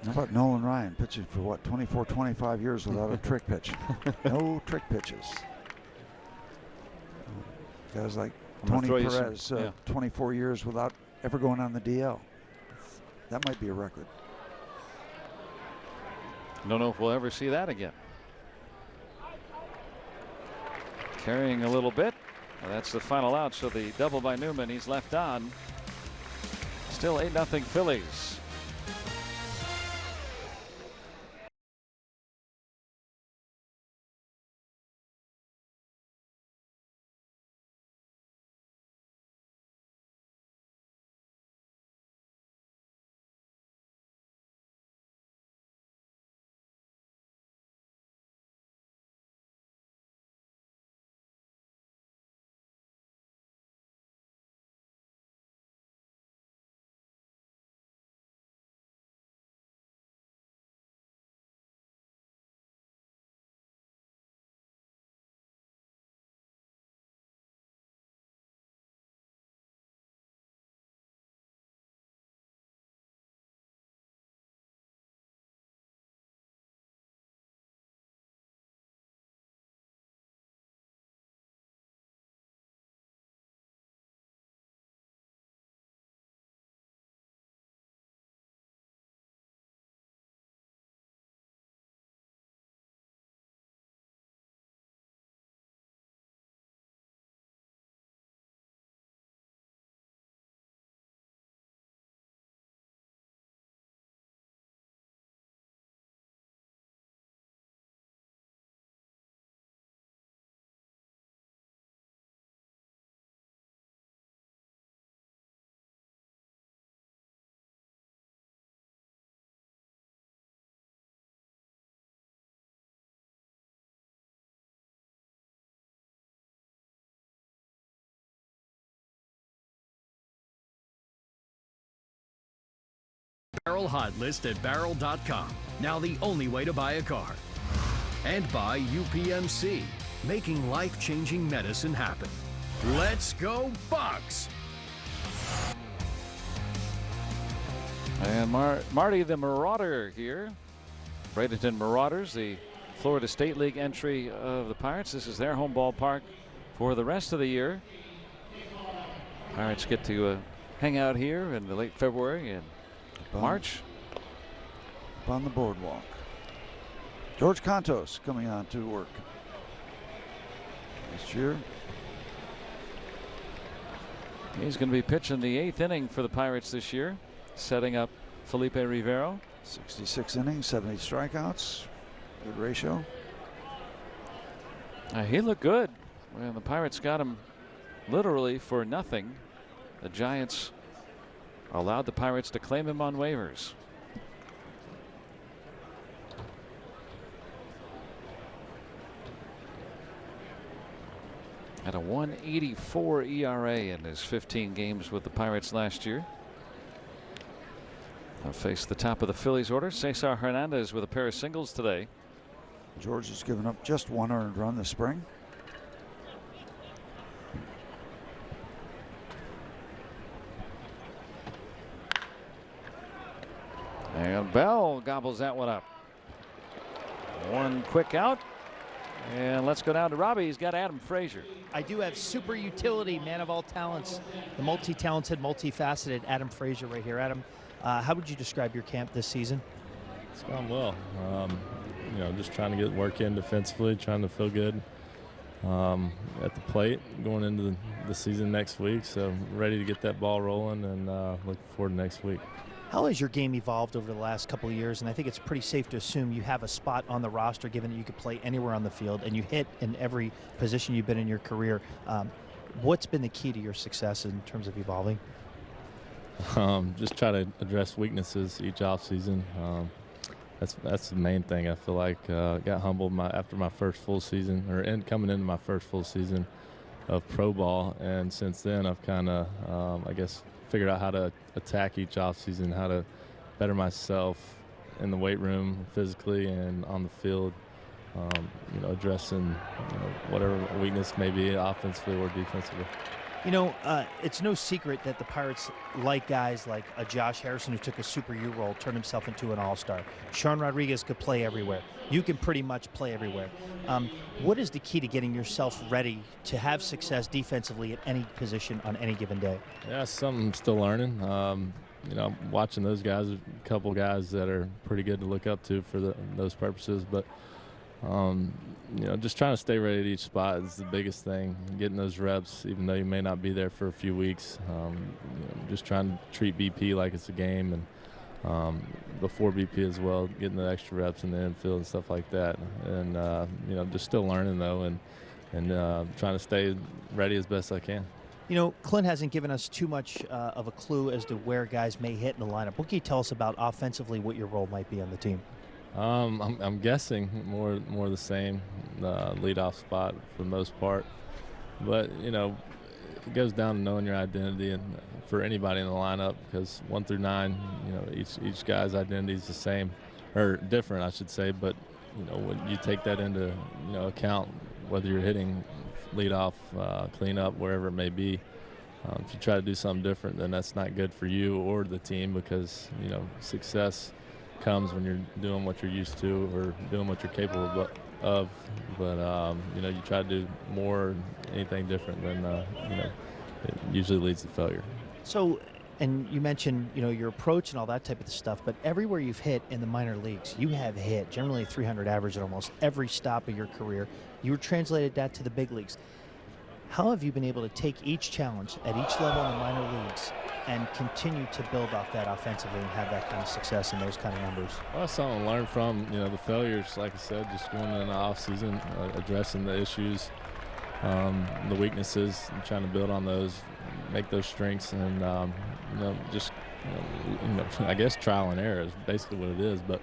How about Nolan Ryan pitching for what, 24, 25 years without a trick pitch? No trick pitches. Guys like Tony Perez, 24 years without ever going on the DL. That might be a record. Don't know if we'll ever see that again. Carrying a little bit. Well, that's the final out. So the double by Newman, he's left on. Still 8-0 Phillies. Barrel Hot List at barrel.com. Now the only way to buy a car. And by UPMC, making life-changing medicine happen. Let's go Bucks! And Marty the Marauder here. Bradenton Marauders, the Florida State League entry of the Pirates. This is their home ballpark for the rest of the year. Pirates get to hang out here in the late February and March. Up on the boardwalk. George Contos coming on to work this year. He's going to be pitching the 8th inning for the Pirates this year, setting up Felipe Rivero. 66 innings, 70 strikeouts. Good ratio. He looked good when the Pirates got him literally for nothing. The Giants allowed the Pirates to claim him on waivers. Had a 1.84 ERA in his 15 games with the Pirates last year. They'll face the top of the Phillies order. Cesar Hernandez with a pair of singles today. George has given up just 1 earned run this spring. And Bell gobbles that one up. One quick out. And let's go down to Robbie. He's got Adam Frazier. I do have super utility, man of all talents, the multi-talented, multifaceted Adam Frazier right here. Adam, how would you describe your camp this season? It's gone well. You know, just trying to get work in defensively, trying to feel good at the plate going into the season next week. So ready to get that ball rolling and looking forward to next week. How has your game evolved over the last couple of years? And I think it's pretty safe to assume you have a spot on the roster, given that you could play anywhere on the field and you hit in every position you've been in your career. What's been the key to your success in terms of evolving? Just try to address weaknesses each offseason. That's the main thing. I feel like got humbled after my first full season, or coming into my first full season of pro ball, and since then I've kind of, I guess, figured out how to attack each offseason, how to better myself in the weight room, physically and on the field. You know, addressing whatever weakness may be offensively or defensively. You know, it's no secret that the Pirates like guys like Josh Harrison, who took a Super U role, turned himself into an all-star. Sean Rodriguez could play everywhere. You can pretty much play everywhere. What is the key to getting yourself ready to have success defensively at any position on any given day? Yeah, something I'm still learning. You know, watching those guys, a couple guys that are pretty good to look up to for those purposes, but you know, just trying to stay ready at each spot is the biggest thing. Getting those reps, even though you may not be there for a few weeks. You know, just trying to treat BP like it's a game, and before BP as well, getting the extra reps in the infield and stuff like that. And you know, just still learning though, and trying to stay ready as best I can. You know, Clint hasn't given us too much of a clue as to where guys may hit in the lineup. What can you tell us about offensively what your role might be on the team? I'm guessing more the same, leadoff spot for the most part. But, you know, it goes down to knowing your identity, and for anybody in the lineup, because 1 through 9, you know, each guy's identity is the same, or different, I should say. But, you know, when you take that into, you know, account, whether you're hitting leadoff, cleanup, wherever it may be, if you try to do something different, then that's not good for you or the team, because, you know, success comes when you're doing what you're used to or doing what you're capable of. But you know, you try to do more, anything different, then you know, it usually leads to failure. So, and you mentioned, you know, your approach and all that type of stuff, but everywhere you've hit in the minor leagues, you have hit generally 300 average at almost every stop of your career. You translated that to the big leagues. How have you been able to take each challenge at each level in the minor leagues and continue to build off that offensively and have that kind of success and those kind of numbers? Well, that's something to learn from, you know, the failures, like I said, just going in the off season, addressing the issues, the weaknesses, and trying to build on those, make those strengths, and you know, just you know, I guess trial and error is basically what it is. But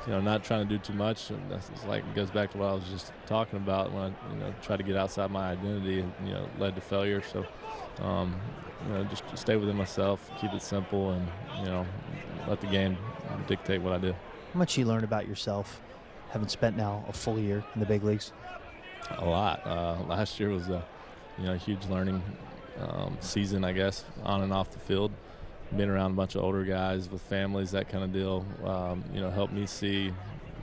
not trying to do too much. And that's it's like it goes back to what I was just talking about when I try to get outside my identity and led to failure. So just stay within myself, keep it simple, and let the game dictate what I do. How much you learn about yourself, having spent now a full year in the big leagues? A lot. Last year was a huge learning season, I guess, on and off the field. Being around a bunch of older guys with families, that kind of deal, helped me see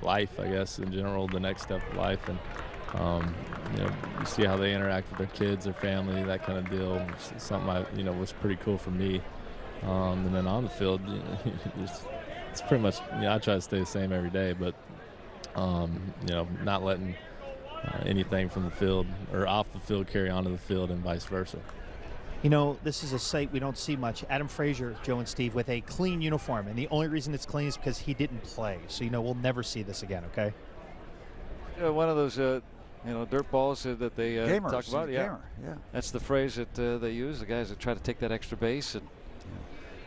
life, I guess, in general, the next step of life. And, you see how they interact with their kids, their family, that kind of deal. It's something was pretty cool for me. And then on the field, it's pretty much, I try to stay the same every day, but, not letting anything from the field or off the field carry onto the field and vice versa. This is a sight we don't see much. Adam Frazier, Joe and Steve, with a clean uniform, and the only reason it's clean is because he didn't play. So, we'll never see this again, okay? One of those, dirt balls that they Gamers, talk about. Yeah. Gamer, yeah. That's the phrase that they use, the guys that try to take that extra base and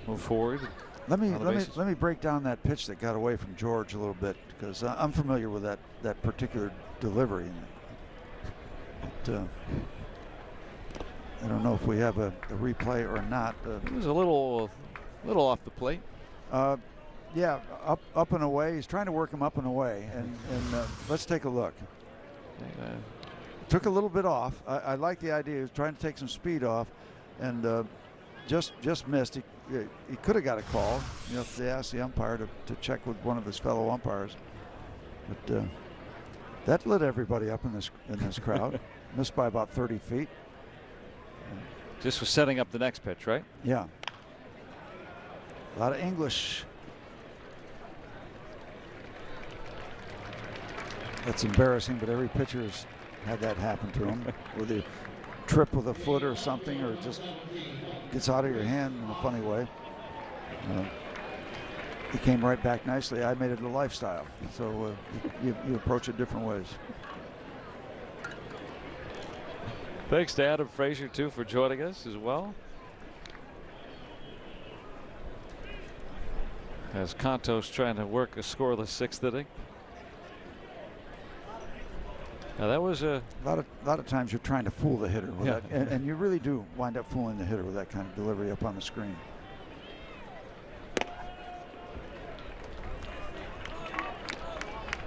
move forward. Let me break down that pitch that got away from George a little bit, because I'm familiar with that particular delivery. I don't know if we have a replay or not. It was a little off the plate. Yeah, up and away. He's trying to work him up and away, and let's take a look. Took a little bit off. I like the idea. He was trying to take some speed off, and just missed. He could have got a call. If they asked the umpire to check with one of his fellow umpires, but that lit everybody up in this crowd. Missed by about 30 feet. Just was setting up the next pitch, right? Yeah. A lot of English. That's embarrassing, but every pitcher's had that happen to him. With a trip with a foot or something, or it just gets out of your hand in a funny way. He came right back nicely. I made it a lifestyle. So you approach it different ways. Thanks to Adam Frazier, too, for joining us as well. As Contos trying to work a scoreless sixth inning. Now that was a lot of times you're trying to fool the hitter with that, and you really do wind up fooling the hitter with that kind of delivery up on the screen.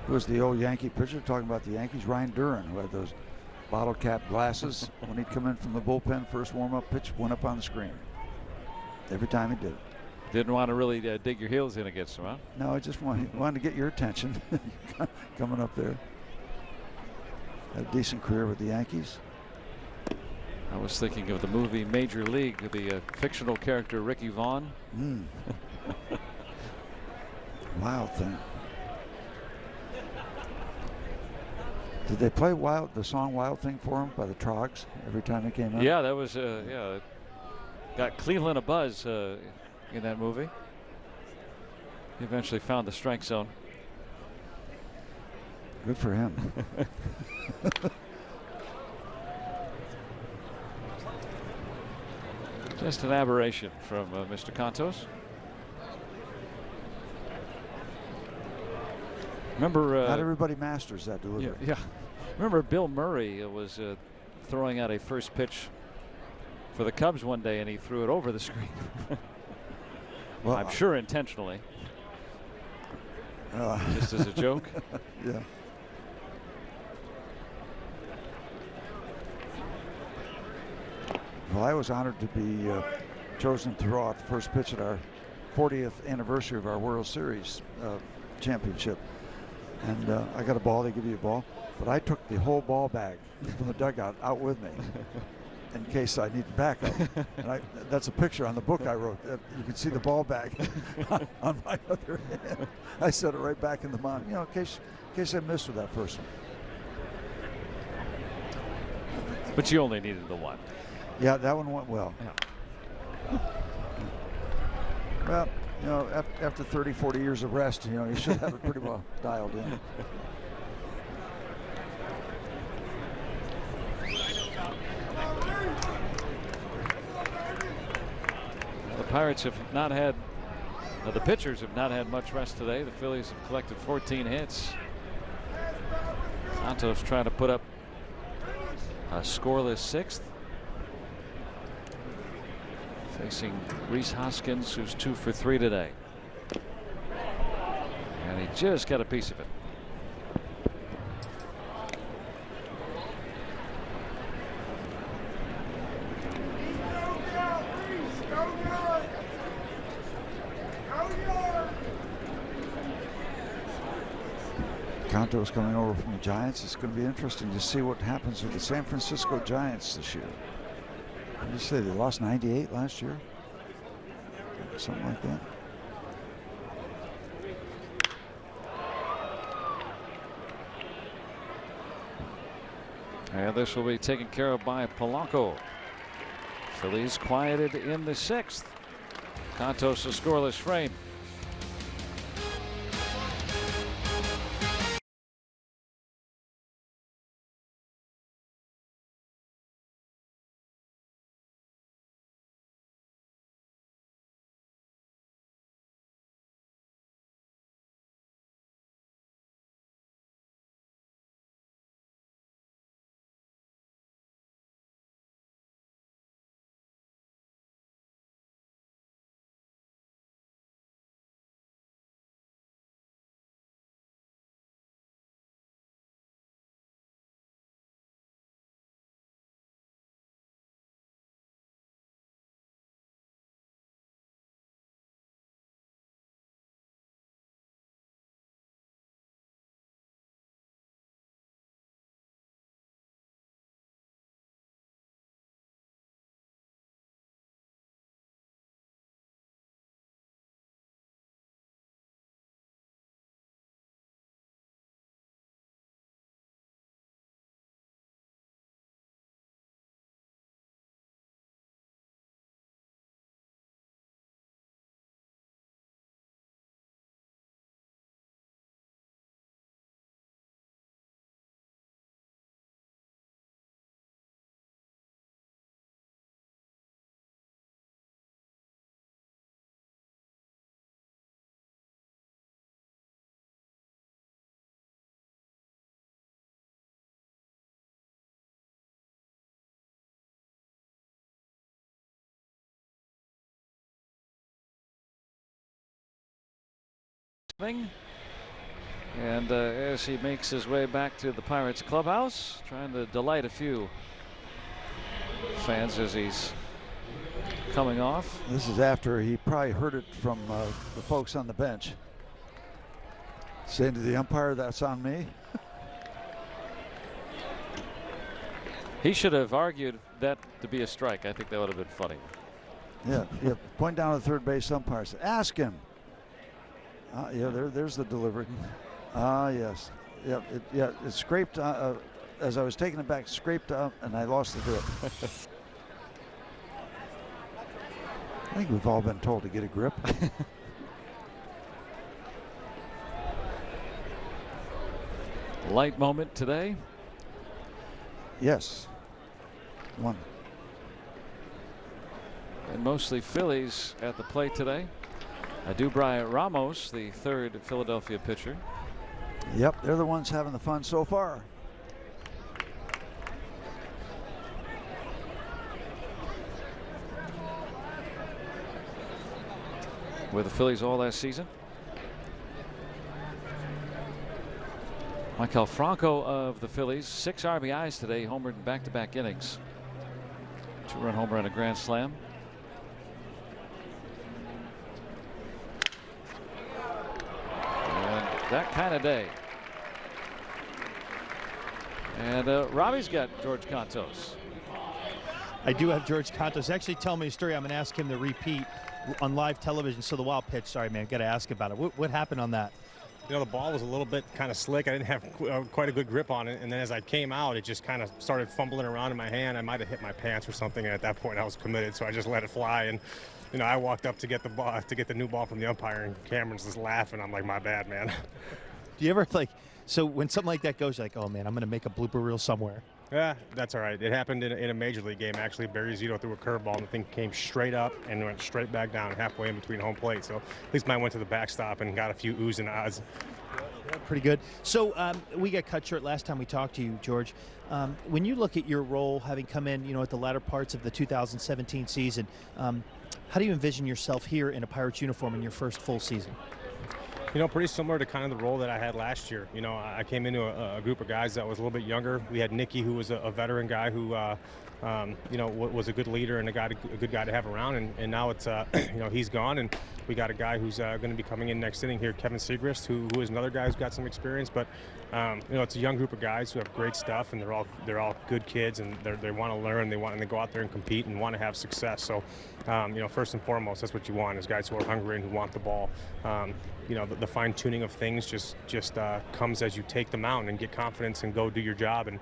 Who was the old Yankee pitcher talking about the Yankees? Ryan Duran, who had those bottle cap glasses when he'd come in from the bullpen. First warm-up pitch went up on the screen every time he did it. Didn't want to really dig your heels in against him, huh? No, I just wanted to get your attention. Coming up there. Had a decent career with the Yankees. I was thinking of the movie Major League, the fictional character Ricky Vaughn. Wild Thing. Did they play the song Wild Thing for him by the Trogs every time he came out? Yeah, that was, got Cleveland a buzz in that movie. He eventually found the strike zone. Good for him. Just an aberration from Mr. Contos. Remember, not everybody masters that delivery. Yeah. Remember, Bill Murray was throwing out a first pitch for the Cubs one day, and he threw it over the screen. Well, I'm sure intentionally. Just as a joke. Yeah. Well, I was honored to be chosen to throw out the first pitch at our 40th anniversary of our World Series championship. And I got a ball, they give you a ball, but I took the whole ball bag from the dugout out with me in case I needed backup. And that's a picture on the book I wrote. You can see the ball bag on my other hand. I set it right back in the mound, in case I missed with that first one. But you only needed the one. Yeah, that one went well. Yeah. Well, after 30, 40 years of rest, you should have it pretty well dialed in. The Pirates have not had The pitchers have not had much rest today. The Phillies have collected 14 hits. Santos trying to put up a scoreless 6th. Facing Rhys Hoskins, who's 2 for 3 today. And he just got a piece of it. Cantos coming over from the Giants. It's going to be interesting to see what happens with the San Francisco Giants this year. What did you say? They lost 98 last year? Something like that. And this will be taken care of by Polanco. Phillies quieted in the 6th. Cantos a scoreless frame. And as he makes his way back to the Pirates clubhouse, trying to delight a few fans as he's coming off. This is after he probably heard it from the folks on the bench. Saying to the umpire, "That's on me." He should have argued that to be a strike. I think that would have been funny. Yeah, yeah. Point down to the third base umpire. Ask him. Yeah, there's the delivery. Yes. Yeah, it scraped as I was taking it back, scraped up, and I lost the grip. I think we've all been told to get a grip. Light moment today. Yes. One. And mostly Phillies at the plate today. Adubray Ramos, the 3rd Philadelphia pitcher. Yep, they're the ones having the fun so far. With the Phillies all last season. Michael Franco of the Phillies, 6 RBIs today, homered in back-to-back innings. 2-run homer and a grand slam. That kind of day. And Robbie's got George Cantos. I do have George Cantos. Actually, tell me a story. I'm going to ask him to repeat on live television. So the wild pitch. Sorry, man. Got to ask about it. What happened on that? You know, the ball was a little bit kind of slick. I didn't have quite a good grip on it. And then as I came out, it just kind of started fumbling around in my hand. I might have hit my pants or something. And at that point, I was committed. So I just let it fly. And, you know, I walked up to get the ball, to get the new ball from the umpire. And Cameron's just laughing. I'm like, my bad, man. Do you ever, like, so when something like that goes, you're like, oh, man, I'm going to make a blooper reel somewhere? Yeah, that's all right. It happened in a major league game, actually. Barry Zito threw a curveball, and the thing came straight up and went straight back down halfway in between home plate. So at least mine went to the backstop and got a few oohs and ahs. Pretty good. So we got cut short last time we talked to you, George. When you look at your role, having come in, at the latter parts of the 2017 season, how do you envision yourself here in a Pirates uniform in your first full season? Pretty similar to kind of the role that I had last year. I came into a group of guys that was a little bit younger. We had Nicky, who was a veteran guy who, was a good leader and a good guy to have around. And now it's, he's gone, and we got a guy who's going to be coming in next inning here, Kevin Segrist, who is another guy who's got some experience. But it's a young group of guys who have great stuff, and they're all good kids, and they want to learn. They go out there and compete and want to have success. So, first and foremost, that's what you want, is guys who are hungry and who want the ball. The fine tuning of things just comes as you take the mound and get confidence and go do your job and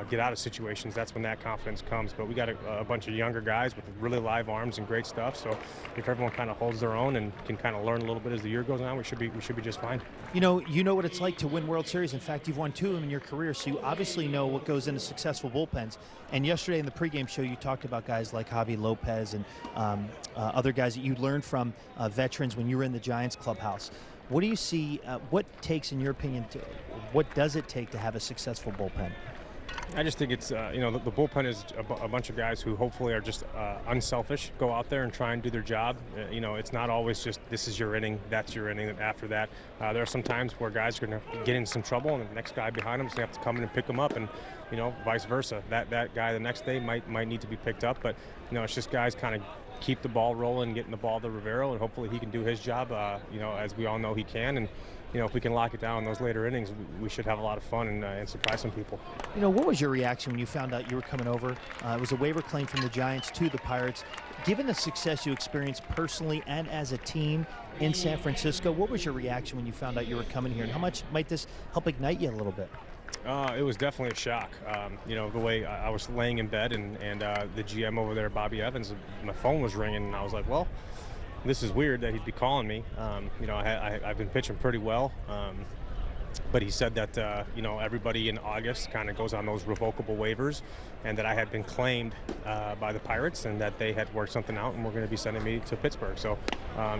get out of situations. That's when that confidence comes. But we got a bunch of younger guys with really live arms and great stuff. So if everyone kind of holds their own and can kind of learn a little bit as the year goes on, we should be just fine. You know what it's like to win World Series. In fact, you've won 2 of them in your career, so you obviously know what goes into successful bullpens. And yesterday in the pregame show, you talked about guys like Javi Lopez and other guys that you learned from veterans when you were in the Giants clubhouse. What do you see, what does it take to have a successful bullpen? I just think it's, the bullpen is a bunch of guys who hopefully are just unselfish, go out there and try and do their job. It's not always just, this is your inning, that's your inning, and after that. There are some times where guys are going to get in some trouble, and the next guy behind them is going to have to come in and pick them up, and, vice versa. That guy the next day might need to be picked up, but, it's just guys kind of keep the ball rolling, getting the ball to Rivero, and hopefully he can do his job, as we all know he can. And if we can lock it down in those later innings, we should have a lot of fun and surprise some people. What was your reaction when you found out you were coming over? It was a waiver claim from the Giants to the Pirates. Given the success you experienced personally and as a team in San Francisco, what was your reaction when you found out you were coming here, and how much might this help ignite you a little bit? It was definitely a shock. The way I was laying in bed and the GM over there, Bobby Evans, my phone was ringing, and I was like, well, this is weird that he'd be calling me. I've been pitching pretty well, but he said that, everybody in August kind of goes on those revocable waivers, and that I had been claimed by the Pirates, and that they had worked something out and were going to be sending me to Pittsburgh. So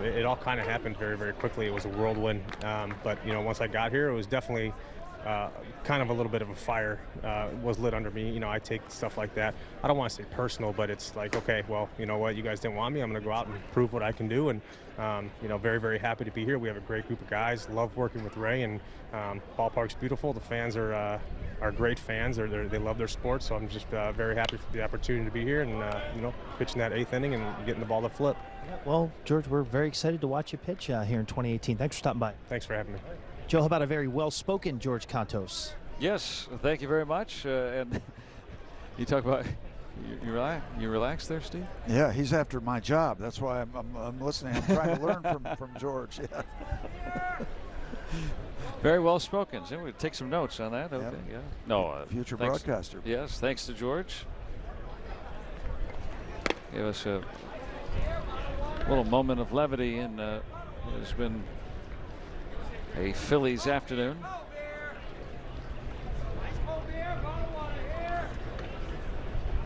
it all kind of happened very, very quickly. It was a whirlwind. But once I got here, it was definitely kind of a little bit of a fire was lit under me. I take stuff like that. I don't want to say personal, but it's like, okay, well, you know what? You guys didn't want me. I'm going to go out and prove what I can do. And, very, very happy to be here. We have a great group of guys. Love working with Ray, and ballpark's beautiful. The fans are great fans. They love their sport. So I'm just very happy for the opportunity to be here and, pitching that 8th inning and getting the ball to flip. Well, George, we're very excited to watch you pitch here in 2018. Thanks for stopping by. Thanks for having me. Joe, how about a very well-spoken George Cantos? Yes, thank you very much. And you talk about you relax there, Steve? Yeah, he's after my job. That's why I'm listening. I'm trying to learn from George. Yeah. Very well spoken. So we take some notes on that. Okay, Yep. yeah. No, Future thanks. broadcaster. Yes, thanks to George. Give us a little moment of levity, and it's been a Phillies afternoon.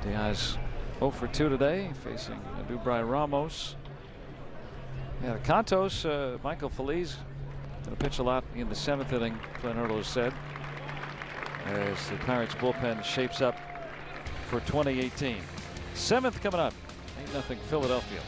Diaz 0 for 2 today, facing Dubry Ramos. Yeah, Cantos, Michael Feliz, going to pitch a lot in the 7th inning, Glenn Hurdle has said, as the Pirates bullpen shapes up for 2018. 7th coming up, 8-0 Philadelphia.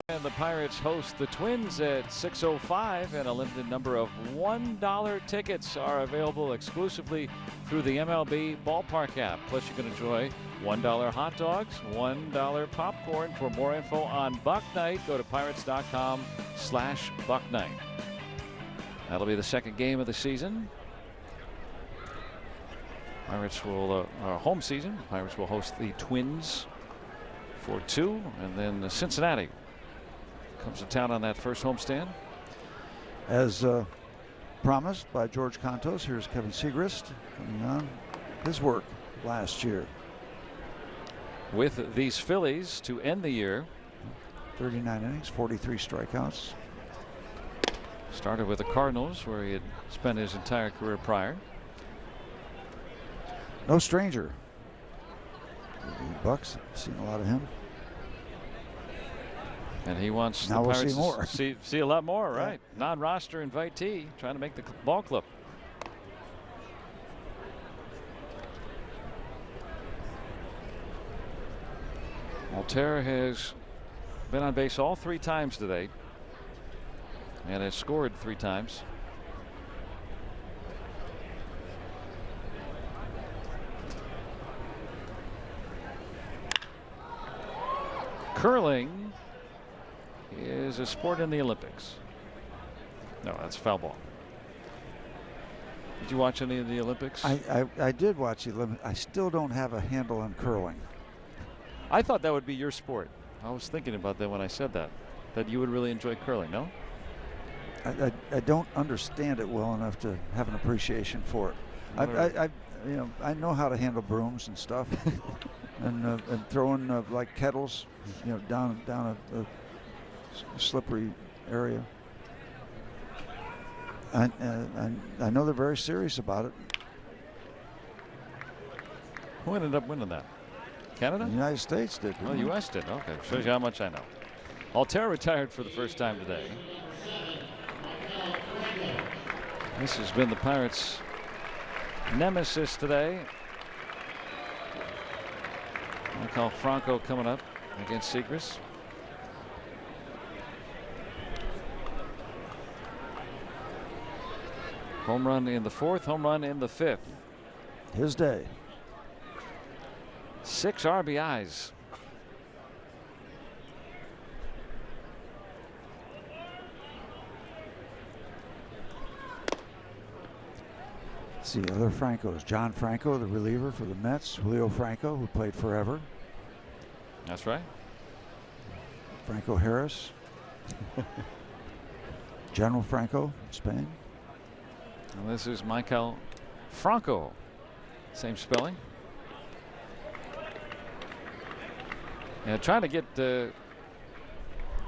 And the Pirates host the Twins at 6:05, and a limited number of $1 tickets are available exclusively through the MLB Ballpark app. Plus, you can enjoy $1 hot dogs, $1 popcorn. For more info on Buck Night, go to pirates.com/Buck Night. That'll be the second game of the season. Pirates will, home season, Pirates will host the Twins for 2, and then Cincinnati comes to town on that first homestand. As promised by George Contos, here's Kevin Segrist coming on his work last year. With these Phillies to end the year. 39 innings, 43 strikeouts. Started with the Cardinals, where he had spent his entire career prior. No stranger. The Bucks, seen a lot of him. And he wants now the we'll Pirates see more. to see a lot more, right? Non-roster invitee, trying to make the ball club. Altair has been on base all 3 times today and has scored 3 times. Curling is a sport in the Olympics. No, that's foul ball. Did you watch any of the Olympics? I did watch the Olympics. I still don't have a handle on curling. I thought that would be your sport. I was thinking about that when I said that you would really enjoy curling, no? I don't understand it well enough to have an appreciation for it. I know how to handle brooms and stuff, and throwing like kettles, down a slippery area. I know they're very serious about it. Who ended up winning that? Canada? The United States did. Oh, U.S. did. Okay, shows you how much I know. Altair retired for the first time today. This has been the Pirates' nemesis today. I call Franco coming up against Segrist. Home run in the 4th, home run in the 5th. His day. 6 RBIs. See other Francos. John Franco, the reliever for the Mets. Julio Franco, who played forever. That's right. Franco Harris. General Franco, Spain. And this is Michael Franco. Same spelling. And trying to get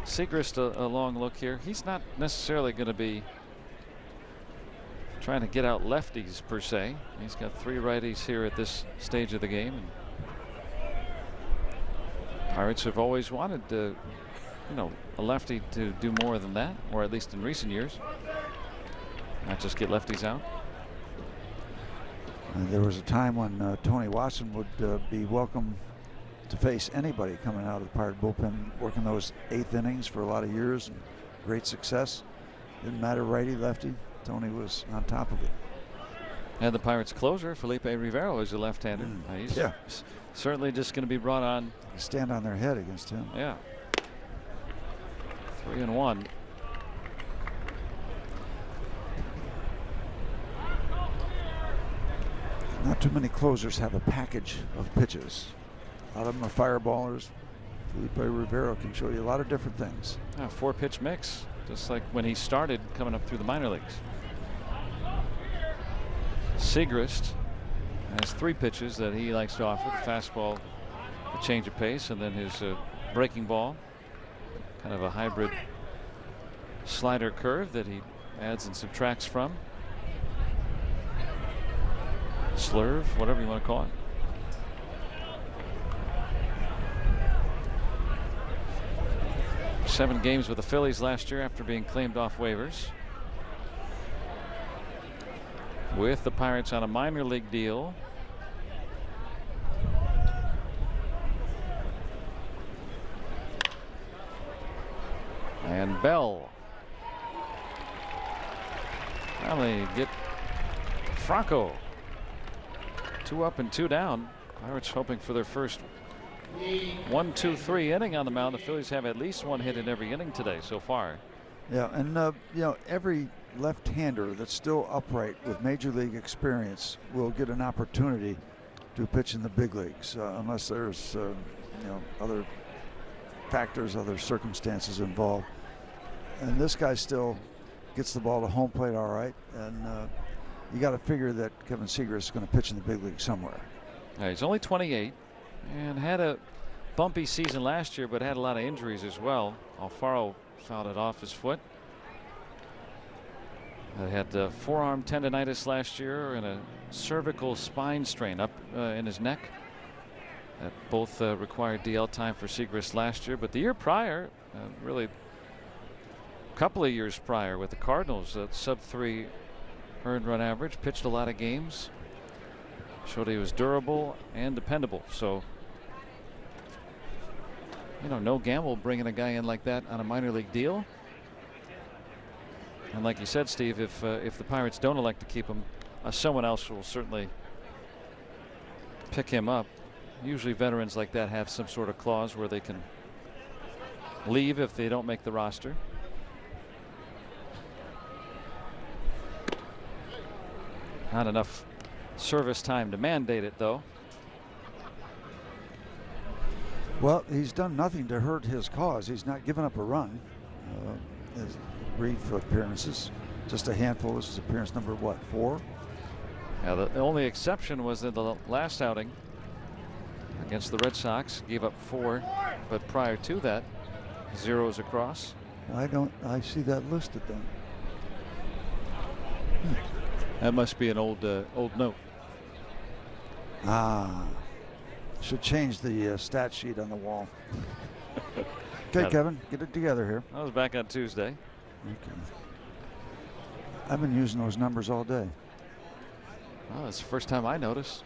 Segrist a long look here. He's not necessarily going to be trying to get out lefties per se. He's got 3 righties here at this stage of the game. And Pirates have always wanted a lefty to do more than that, or at least in recent years. Not just get lefties out. And there was a time when Tony Watson would be welcome to face anybody coming out of the Pirate bullpen, working those 8th innings for a lot of years and great success. Didn't matter righty, lefty. Tony was on top of it. And the Pirates closer, Felipe Rivero, is a left-hander. He's certainly just going to be brought on. Stand on their head against him. Yeah. 3-1. Not too many closers have a package of pitches. A lot of them are fireballers. Felipe Rivero can show you a lot of different things. 4-pitch mix, just like when he started coming up through the minor leagues. Segrist has 3 pitches that he likes to offer: the fastball, the change of pace, and then his breaking ball. Kind of a hybrid slider curve that he adds and subtracts from. Slurve, whatever you want to call it. Seven games with the Phillies last year after being claimed off waivers. With the Pirates on a minor league deal. And Bell. Finally get Franco. 2 up and 2 down. Pirates hoping for their first 1-2-3 inning on the mound. The Phillies have at least 1 hit in every inning today so far. Yeah, and you know, every left-hander that's still upright with major league experience will get an opportunity to pitch in the big leagues, unless there's you know, other factors, other circumstances involved. And this guy still gets the ball to home plate all right, and you got to figure that Kevin Seagrass is going to pitch in the big league somewhere. Yeah, he's only 28 and had a bumpy season last year, but had a lot of injuries as well. Alfaro fouled it off his foot. Had forearm tendonitis last year and a cervical spine strain up in his neck. That both required DL time for Seagrass last year, but the year prior, really a couple of years prior with the Cardinals, sub-3 earned run average, pitched a lot of games, showed he was durable and dependable. So, you know, no gamble bringing a guy in like that on a minor league deal. And like you said, Steve, if the Pirates don't elect to keep him, someone else will certainly pick him up. Usually veterans like that have some sort of clause where they can leave if they don't make the roster. Not enough service time to mandate it, though. Well, he's done nothing to hurt his cause. He's not given up a run. His brief appearances, just a handful. This is appearance number, what, 4? Yeah, the only exception was in the last outing against the Red Sox. Gave up 4, but prior to that, 0s across. I see that listed then. That must be an old note. Should change the stat sheet on the wall. Okay, Kevin, get it together here. I was back on Tuesday. Okay. I've been using those numbers all day. Oh, it's the first time I noticed.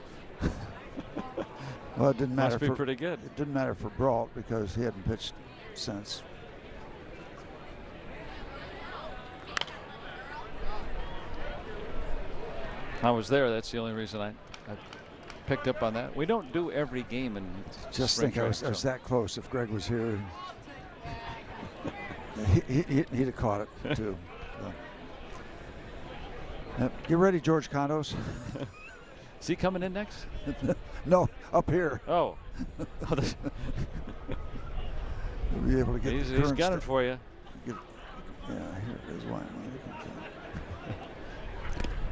Well, it didn't matter. Must be pretty good. It didn't matter for Brault because he hadn't pitched since. I was there. That's the only reason I picked up on that. We don't do every game in just spring think I was that close. If Greg was here, he'd have caught it too. So. Get ready, George Condos. Is he coming in next? No, up here. Oh. We'll be able to get. He's got it for you. Yeah, here is one.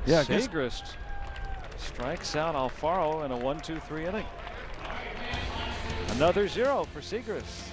Yeah, Seagrass strikes out Alfaro in a 1-2-3 inning. Another 0 for Seagrass.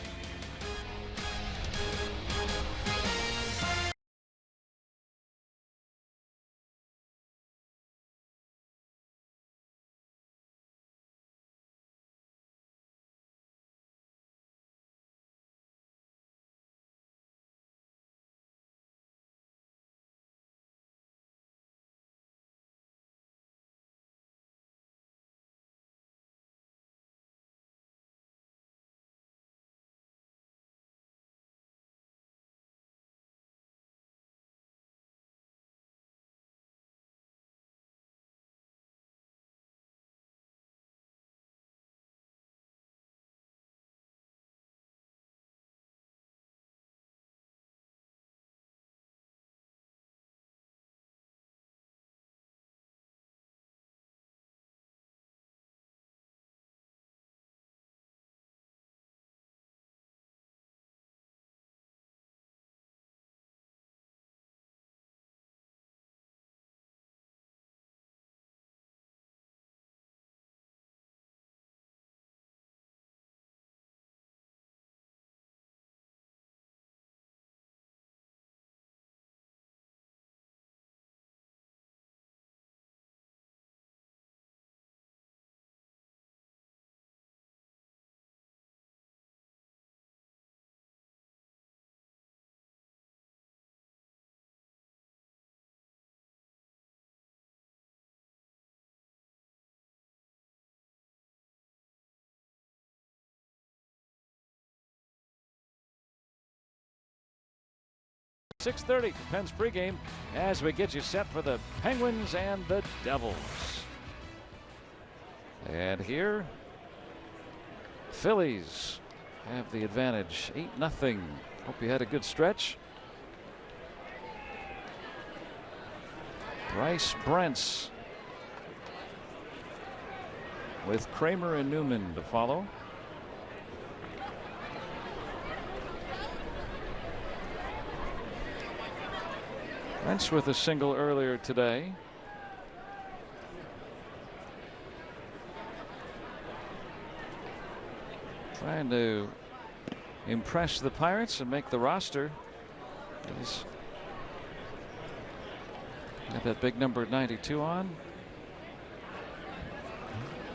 6:30 for Penn's pregame as we get you set for the Penguins and the Devils. And here, Phillies have the advantage, 8-0. Hope you had a good stretch. Bryce Brentz with Kramer and Newman to follow. Brentz with a single earlier today. Trying to impress the Pirates and make the roster. He's got that big number 92 on.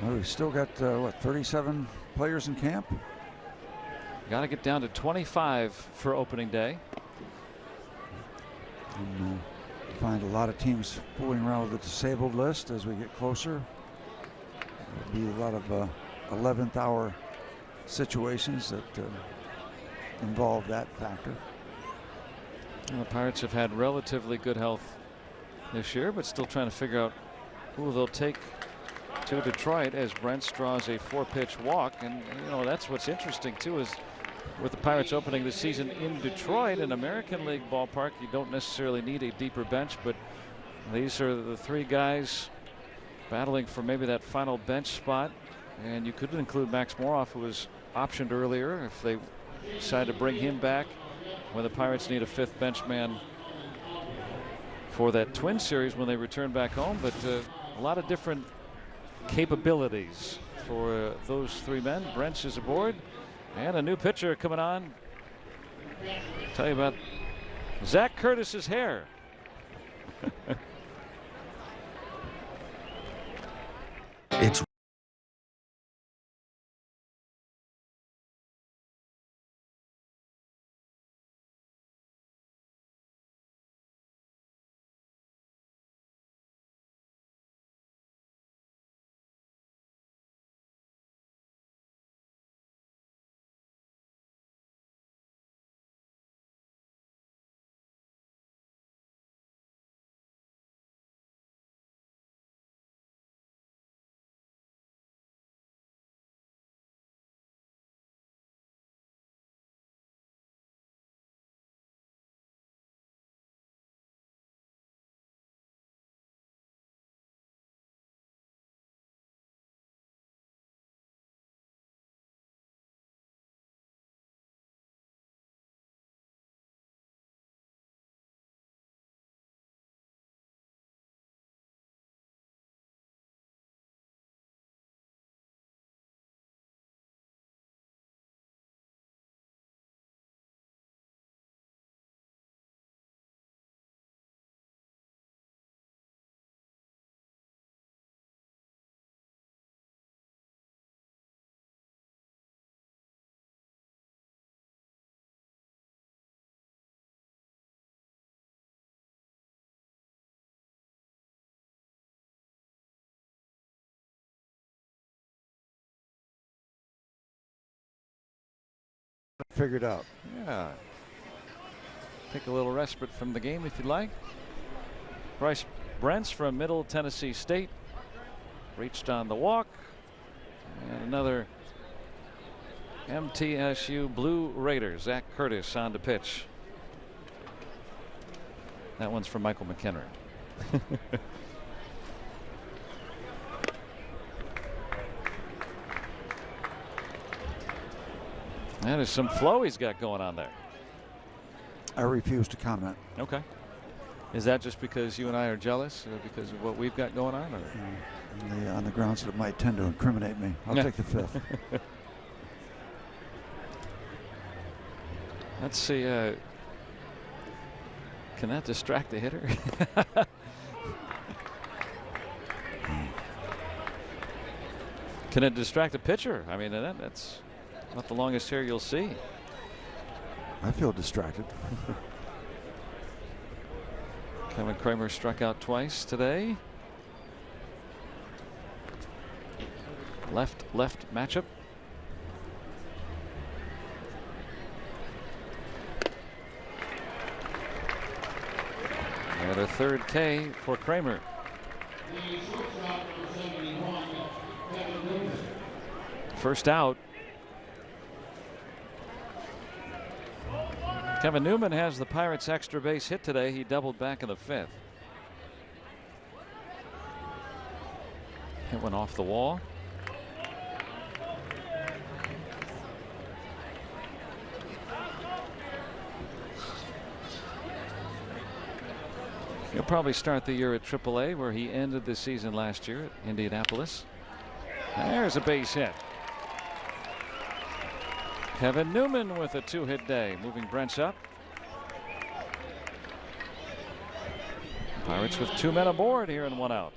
Well, we've still got, what, 37 players in camp? Got to get down to 25 for opening day. And find a lot of teams fooling around with the disabled list as we get closer. There'll be a lot of 11th hour situations that involve that factor. Well, the Pirates have had relatively good health this year, but still trying to figure out who they'll take to Detroit as Brentz draws a 4-pitch walk. And you know, that's what's interesting too, is with the Pirates opening the season in Detroit, an American League ballpark, you don't necessarily need a deeper bench, but these are the three guys battling for maybe that final bench spot. And you could include Max Moroff, who was optioned earlier, if they decide to bring him back, when the Pirates need a 5th bench man for that Twin series when they return back home. But a lot of different capabilities for those three men. Brentz is aboard, and a new pitcher coming on. Tell you about Zach Curtis's hair. It's Figured out. Yeah. Take a little respite from the game if you'd like. Bryce Brentz from Middle Tennessee State reached on the walk. And another MTSU Blue Raider, Zach Curtis, on to pitch. That one's from Michael McHenry. That is some flow he's got going on there. I refuse to comment. Okay. Is that just because you and I are jealous because of what we've got going on? Or? On the grounds that it might tend to incriminate me. I'll take the 5th. Let's see. Can that distract the hitter? Can it distract the pitcher? I mean, that's not the longest hair you'll see. I feel distracted. Kevin Kramer struck out twice today. Left matchup. And a third K for Kramer. First out. Kevin Newman has the Pirates' extra base hit today. He doubled back in the 5th. Hit one off the wall. He'll probably start the year at AAA, where he ended the season last year at Indianapolis. There's a base hit. Kevin Newman with a 2-hit day, moving Brents up. Pirates with 2 men aboard here and 1 out.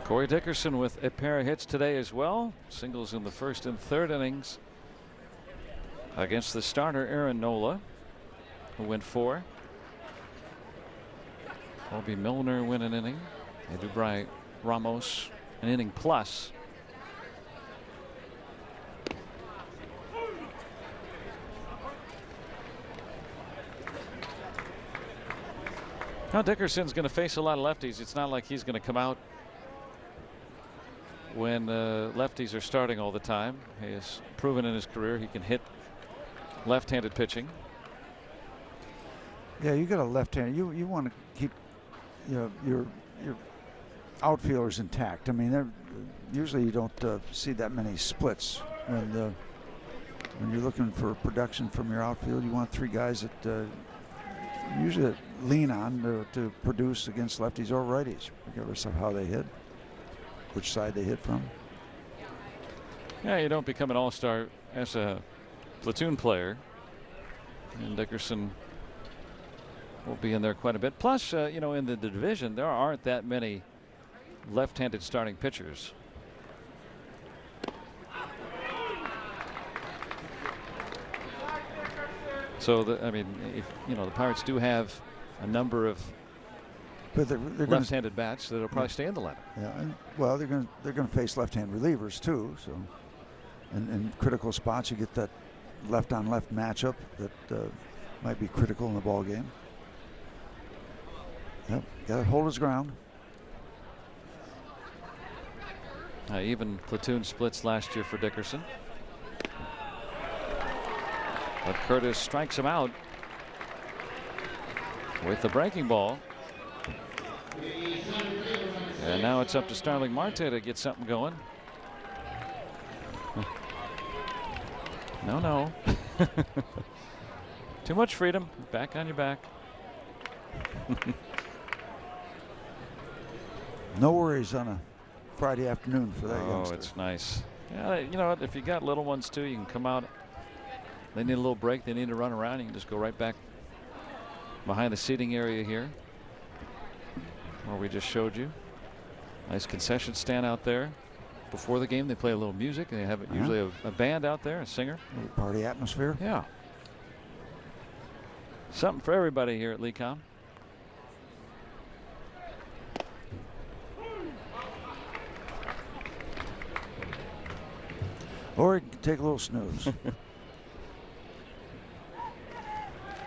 Corey Dickerson with a pair of hits today as well. Singles in the 1st and 3rd innings against the starter Aaron Nola, who went 4. Colby Milner win an inning. Edubray Ramos an inning plus. Now Dickerson's going to face a lot of lefties. It's not like he's going to come out when lefties are starting all the time. He has proven in his career he can hit left-handed pitching. Yeah, you got a left-hander. You want to keep your outfielders intact. I mean, usually you don't see that many splits when you're looking for production from your outfield. You want 3 guys that usually lean on to produce against lefties or righties, regardless of how they hit, which side they hit from. Yeah, you don't become an all-star as a platoon player, and Dickerson will be in there quite a bit. Plus, you know, in the division there aren't that many left-handed starting pitchers. So I mean, if you know, the Pirates do have a number of they're left-handed bats that'll probably stay in the lineup. Yeah, and, well, they're going to face left-hand relievers too. So, in critical spots, you get that left-on-left matchup that might be critical in the ball game. Yep, got to hold his ground. Even platoon splits last year for Dickerson. But Curtis strikes him out with the breaking ball. And now it's up to Starling Marte to get something going. No. Too much freedom. Back on your back. No worries on a Friday afternoon for that youngster. Oh, it's nice. Yeah, you know what? If you got little ones too, you can come out. They need a little break. They need to run around. You can just go right back behind the seating area here, where we just showed you. Nice concession stand out there. Before the game, they play a little music. They have usually a band out there, a singer. A little party atmosphere. Yeah. Something for everybody here at Lecom. Or you can take a little snooze.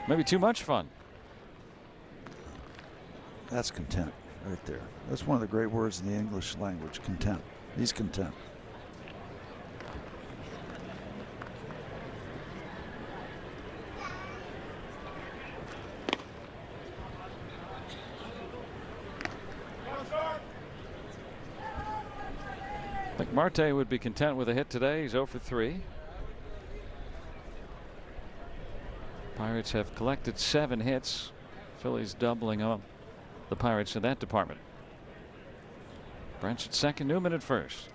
Maybe too much fun. That's content right there. That's one of the great words in the English language, content. He's content. I think Marte would be content with a hit today. He's 0 for 3. Pirates have collected 7 hits. Phillies doubling up the Pirates in that department. Branch at second, Newman at first.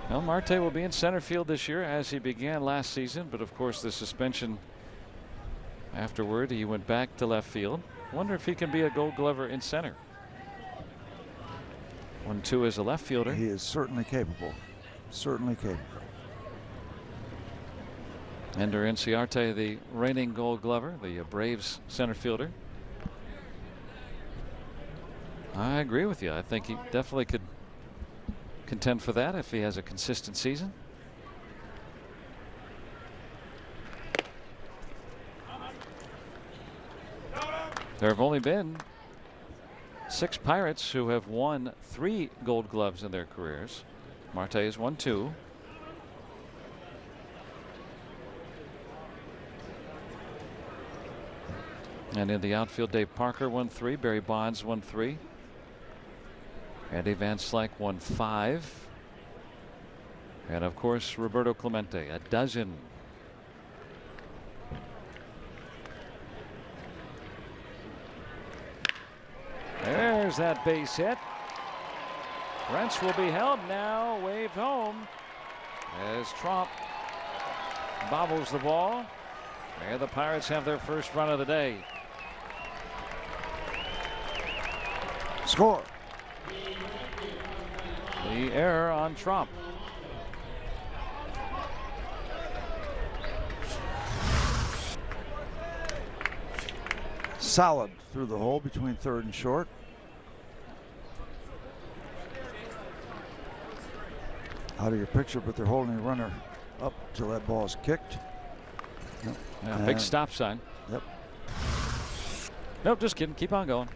Well, Marte will be in center field this year as he began last season, but of course the suspension Afterward, he went back to left field. Wonder if he can be a Gold Glover in center. 1-2 as a left fielder. He is certainly capable. Certainly capable. Ender Inciarte, the reigning Gold Glover, the Braves center fielder. I agree with you. I think he definitely could contend for that if he has a consistent season. There have only been 6 Pirates who have won 3 Gold Gloves in their careers. Marte has won 2. And in the outfield, Dave Parker won 3. Barry Bonds won 3. Andy Van Slyke won 5. And of course, Roberto Clemente, a dozen. There's that base hit. Rents will be held now, waved home as Trump bobbles the ball. And the Pirates have their first run of the day. Score. The error on Trump. Solid through the hole between third and short. Out of your picture, but they're holding the runner up till that ball is kicked. Yep. Yeah, big stop sign. Yep. Nope, just kidding. Keep on going.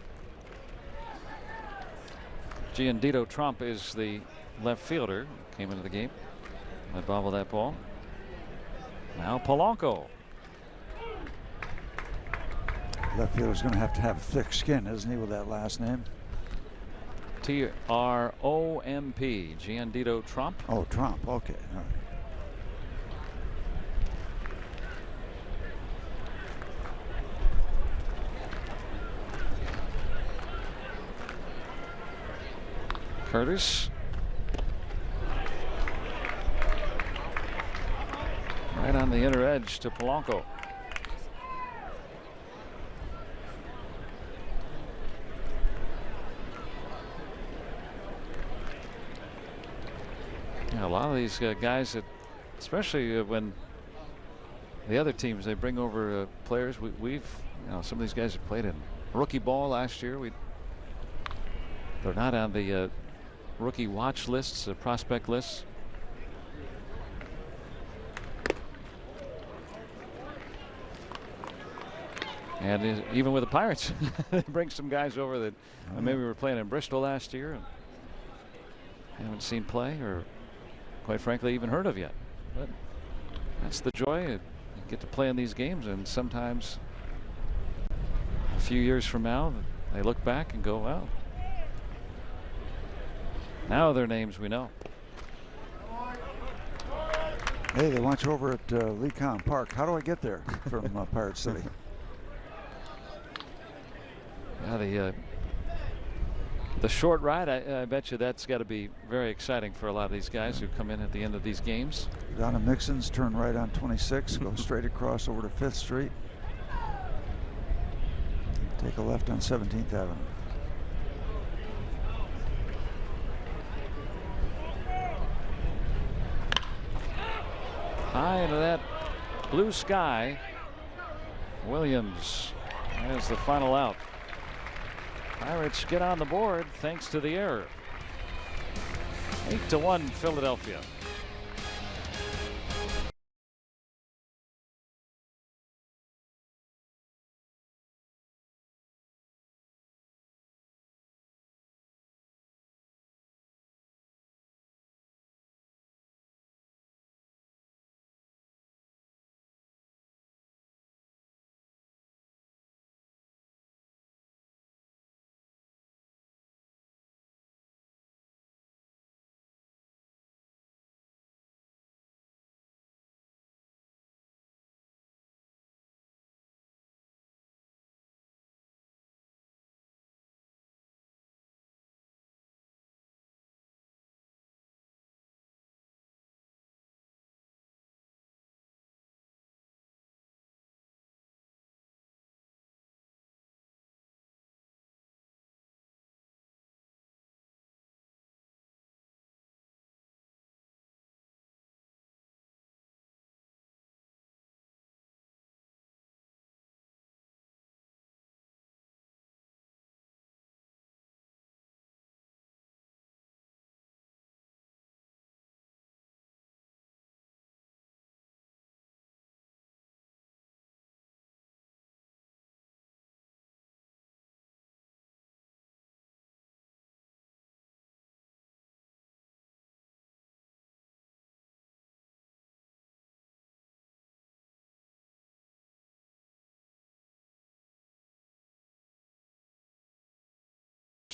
Gianandito Trump is the left fielder. Came into the game. I bobble that ball. Now Polanco. Left fielder's going to have thick skin, isn't he, with that last name? T-R-O-M-P. Gianandito Trump. Oh, Trump. Okay. All right. Curtis. Right on the inner edge to Polanco. Yeah, a lot of these guys that, especially when the other teams, they bring over players. We've, some of these guys have played in rookie ball last year. They're not on the rookie watch lists, prospect lists. And even with the Pirates, they bring some guys over that maybe were playing in Bristol last year and haven't seen play or, quite frankly, even heard of yet. But that's the joy. You get to play in these games, and sometimes a few years from now, they look back and go, well, now their names we know. Hey, they want you over at Lecom Park. How do I get there from Pirate City? Yeah, the short ride, I bet you that's got to be very exciting for a lot of these guys who come in at the end of these games. Down to Mixon's, turn right on 26, go straight across over to 5th Street. Take a left on 17th Avenue. High into that blue sky. Williams has the final out. Pirates get on the board thanks to the error. 8-1 Philadelphia.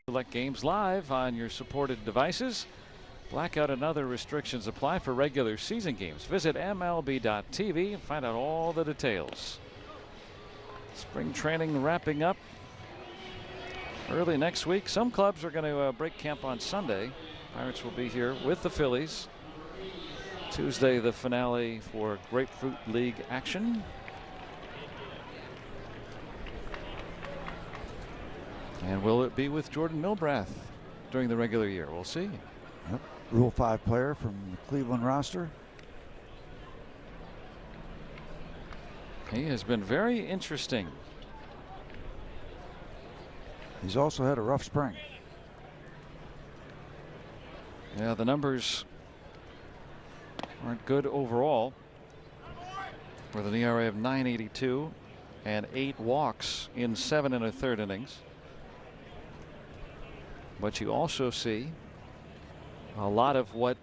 Select games live on your supported devices. Blackout and other restrictions apply for regular season games. Visit MLB.tv and find out all the details. Spring training wrapping up early next week. Some clubs are going to break camp on Sunday. Pirates will be here with the Phillies. Tuesday, the finale for Grapefruit League action. And will it be with Jordan Milbrath during the regular year? We'll see. Yep. Rule 5 player from the Cleveland roster. He has been very interesting. He's also had a rough spring. Yeah, the numbers aren't good overall, with an ERA of 9.82 and 8 walks in 7 1/3 innings. But you also see a lot of what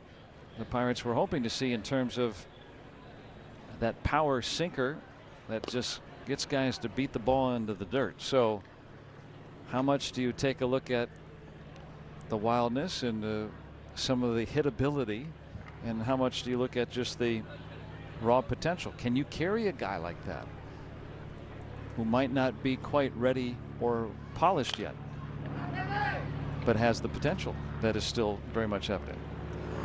the Pirates were hoping to see in terms of that power sinker that just gets guys to beat the ball into the dirt. So how much do you take a look at the wildness and some of the hitability, and how much do you look at just the raw potential? Can you carry a guy like that who might not be quite ready or polished yet, but has the potential that is still very much evident?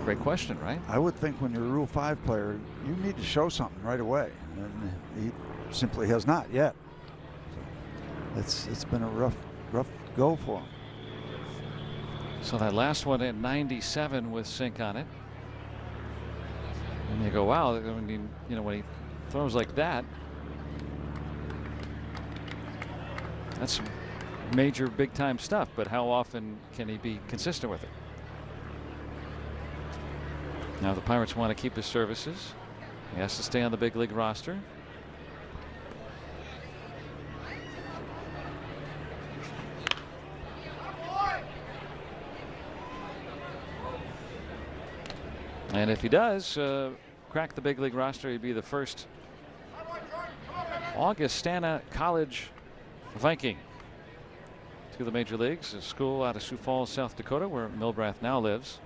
Great question, right? I would think when you're a Rule 5 player, you need to show something right away, and he simply has not yet. It's been a rough go for him. So that last one at 97 with sink on it, and you go, wow. I mean, you know, when he throws like that, that's some major big time stuff, but how often can he be consistent with it? Now the Pirates want to keep his services. He has to stay on the big league roster. And if he does crack the big league roster, he'd be the first Augustana College Viking to the major leagues, a school out of Sioux Falls, South Dakota, where Milbrath now lives.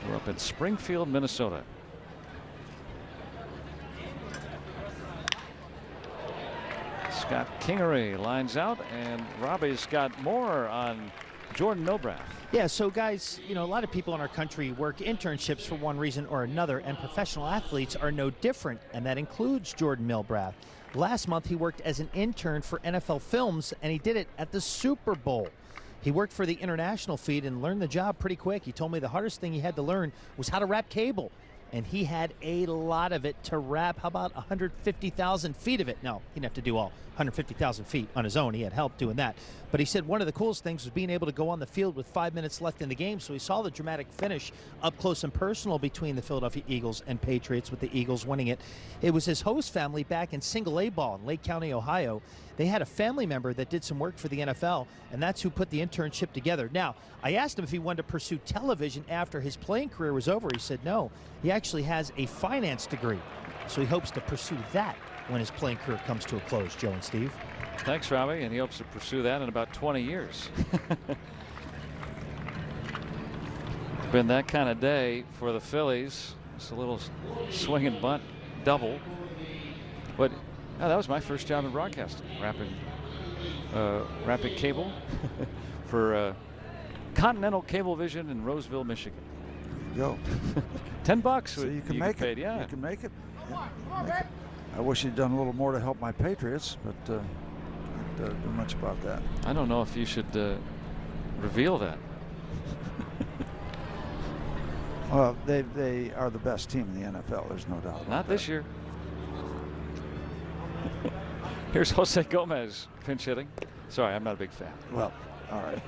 We're up in Springfield, Minnesota. Scott Kingery lines out, and Robbie's got more on Jordan Milbrath. Yeah, so guys, you know, a lot of people in our country work internships for one reason or another, and professional athletes are no different, and that includes Jordan Milbrath. Last month, he worked as an intern for NFL Films, and he did it at the Super Bowl. He worked for the international feed and learned the job pretty quick. He told me the hardest thing he had to learn was how to wrap cable, and he had a lot of it to wrap. How about 150,000 feet of it? No, he didn't have to do all 150,000 feet on his own. He had help doing that. But he said one of the coolest things was being able to go on the field with 5 minutes left in the game. So he saw the dramatic finish up close and personal between the Philadelphia Eagles and Patriots, with the Eagles winning it. It was his host family back in Single A ball in Lake County, Ohio. They had a family member that did some work for the NFL, and that's who put the internship together. Now, I asked him if he wanted to pursue television after his playing career was over. He said no. He actually has a finance degree, so he hopes to pursue that when his playing career comes to a close. Joe and Steve. Thanks, Robbie, and he hopes to pursue that in about 20 years. It's been that kind of day for the Phillies. It's a little swing and bunt double. But that was my first job in broadcasting, wrapping cable for Continental Cablevision in Roseville, Michigan. Go. $10. So you can make it. Paid, yeah. You can make it. Yeah, make it. I wish he'd done a little more to help my Patriots, but didn't do much about that. I don't know if you should reveal that. Well, they are the best team in the NFL. There's no doubt about that. Not this year. Here's Jose Gomez pinch hitting. Sorry, I'm not a big fan. Well, all right.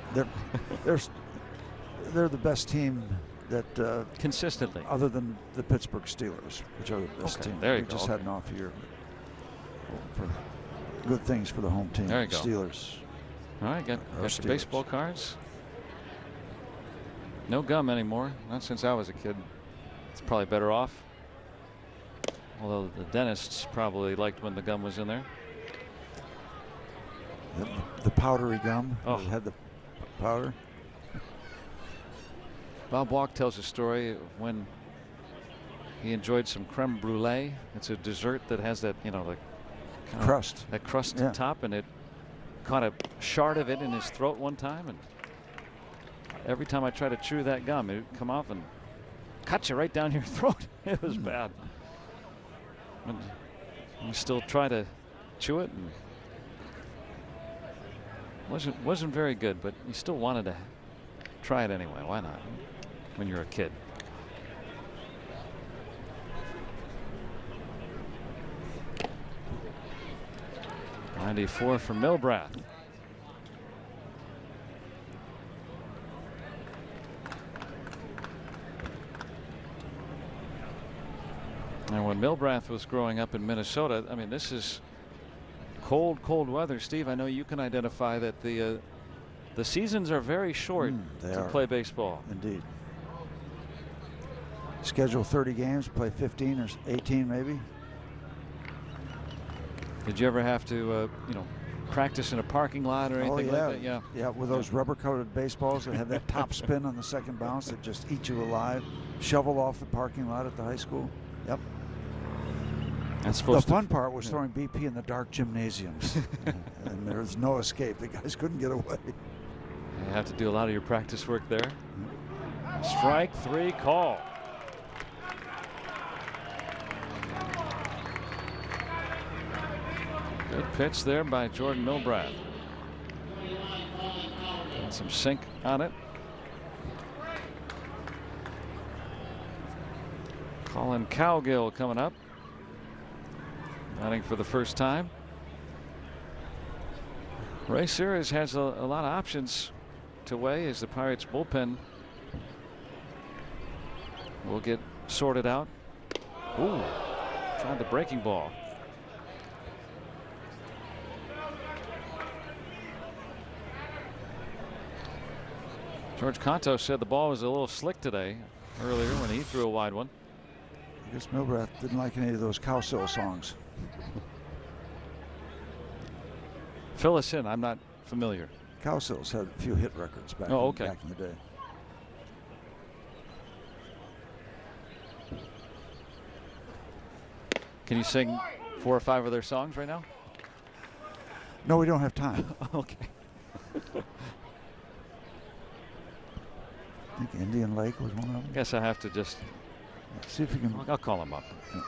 They're the best team that consistently, other than the Pittsburgh Steelers, which are the best team. There you we go. Just had an off year for good things for the home team. There you go. Steelers. All right, got your baseball cards. No gum anymore. Not since I was a kid. It's probably better off. Although the dentists probably liked when the gum was in there. The powdery gum. Oh. It had the powder. Bob Walk tells a story of when he enjoyed some creme brulee. It's a dessert that has that, you know, like Crust. that crust Yeah. top, and it caught a shard of it in his throat one time, and every time I try to chew that gum, it would come off and cut you right down your throat. It was bad. And you still try to chew it, and wasn't very good, but you still wanted to try it anyway. Why not? When you're a kid. .94 for Milbrath. And when Milbrath was growing up in Minnesota, I mean, this is cold weather. Steve, I know you can identify that the seasons are very short to play baseball. Indeed. Schedule 30 games, play 15 or 18 maybe. Did you ever have to, you know, practice in a parking lot or anything like that? Yeah. Yeah, with those rubber-coated baseballs that have that top spin on the second bounce that just eat you alive. Shovel off the parking lot at the high school. Yep. That's The fun part was throwing BP in the dark gymnasiums, and there was no escape. The guys couldn't get away. You have to do a lot of your practice work there. Strike three call. Good pitch there by Jordan Milbrath. Got some sink on it. Colin Cowgill coming up. Batting for the first time. Ray Sears has a lot of options to weigh as the Pirates bullpen will get sorted out. Ooh, tried the breaking ball. George Conto said the ball was a little slick today earlier when he threw a wide one. I guess Milbrath didn't like any of those Cowsill songs. Fill us in. I'm not familiar. Cowsills had a few hit records back, back in the day. Can you sing 4 or 5 of their songs right now? No, we don't have time. Okay. I think Indian Lake was one of them. Guess I have to just see if you can. I'll call him up. Yeah.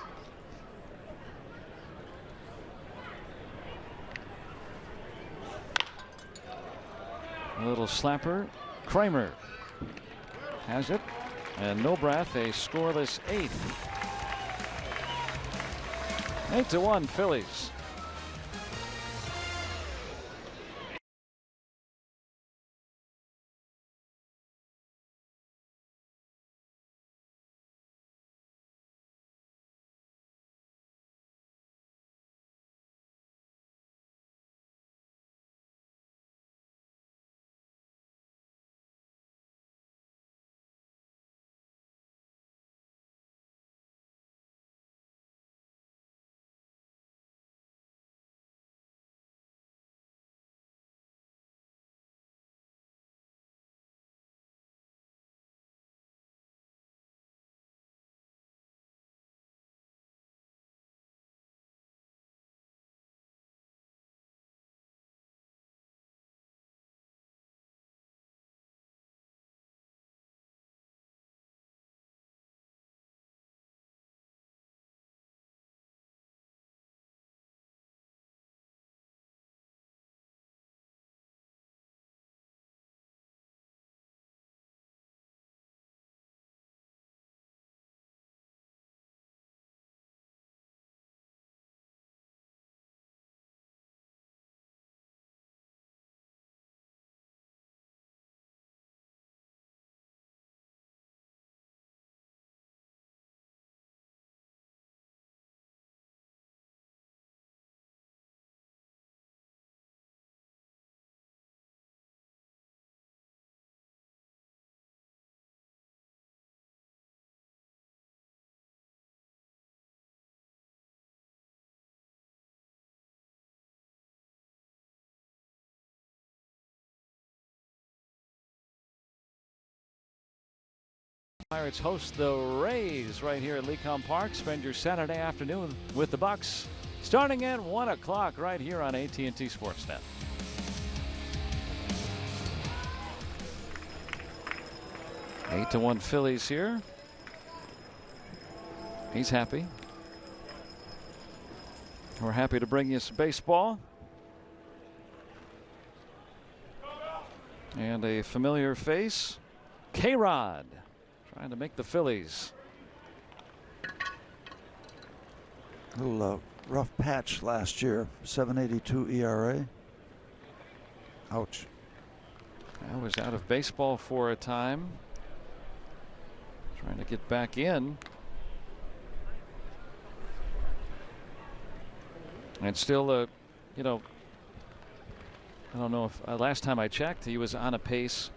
A little slapper. Kramer has it, and Milbrath a scoreless 8th. 8-1 Phillies. Pirates host the Rays right here at Lecom Park. Spend your Saturday afternoon with the Bucks starting at 1 o'clock right here on AT&T Sportsnet. Eight to 1 Phillies here. He's happy. We're happy to bring you some baseball. And a familiar face, K-Rod, trying to make the Phillies. A little rough patch last year, 7.82 ERA. Ouch. I was out of baseball for a time. Trying to get back in. And still, you know, I don't know if last time I checked, he was on a pace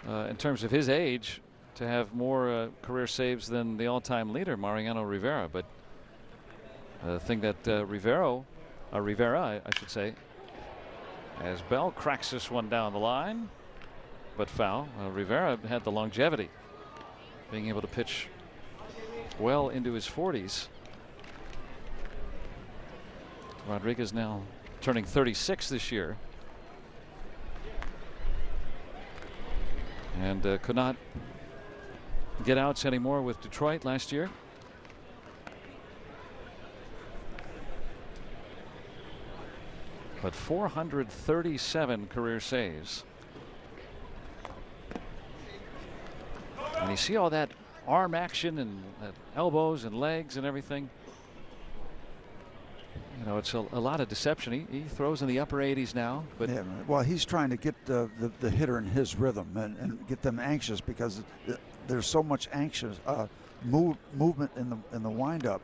in terms of his age to have more career saves than the all-time leader, Mariano Rivera. But the thing that Rivera, I should say, as Bell cracks this one down the line, but foul. Rivera had the longevity, being able to pitch well into his 40s. Rodriguez now turning 36 this year. And could not get outs anymore with Detroit last year. But 437 career saves. And you see all that arm action and elbows and legs and everything. You know, it's a lot of deception. He throws in the upper 80s now. But yeah, well, he's trying to get the hitter in his rhythm and get them anxious, because there's so much anxious movement in the windup.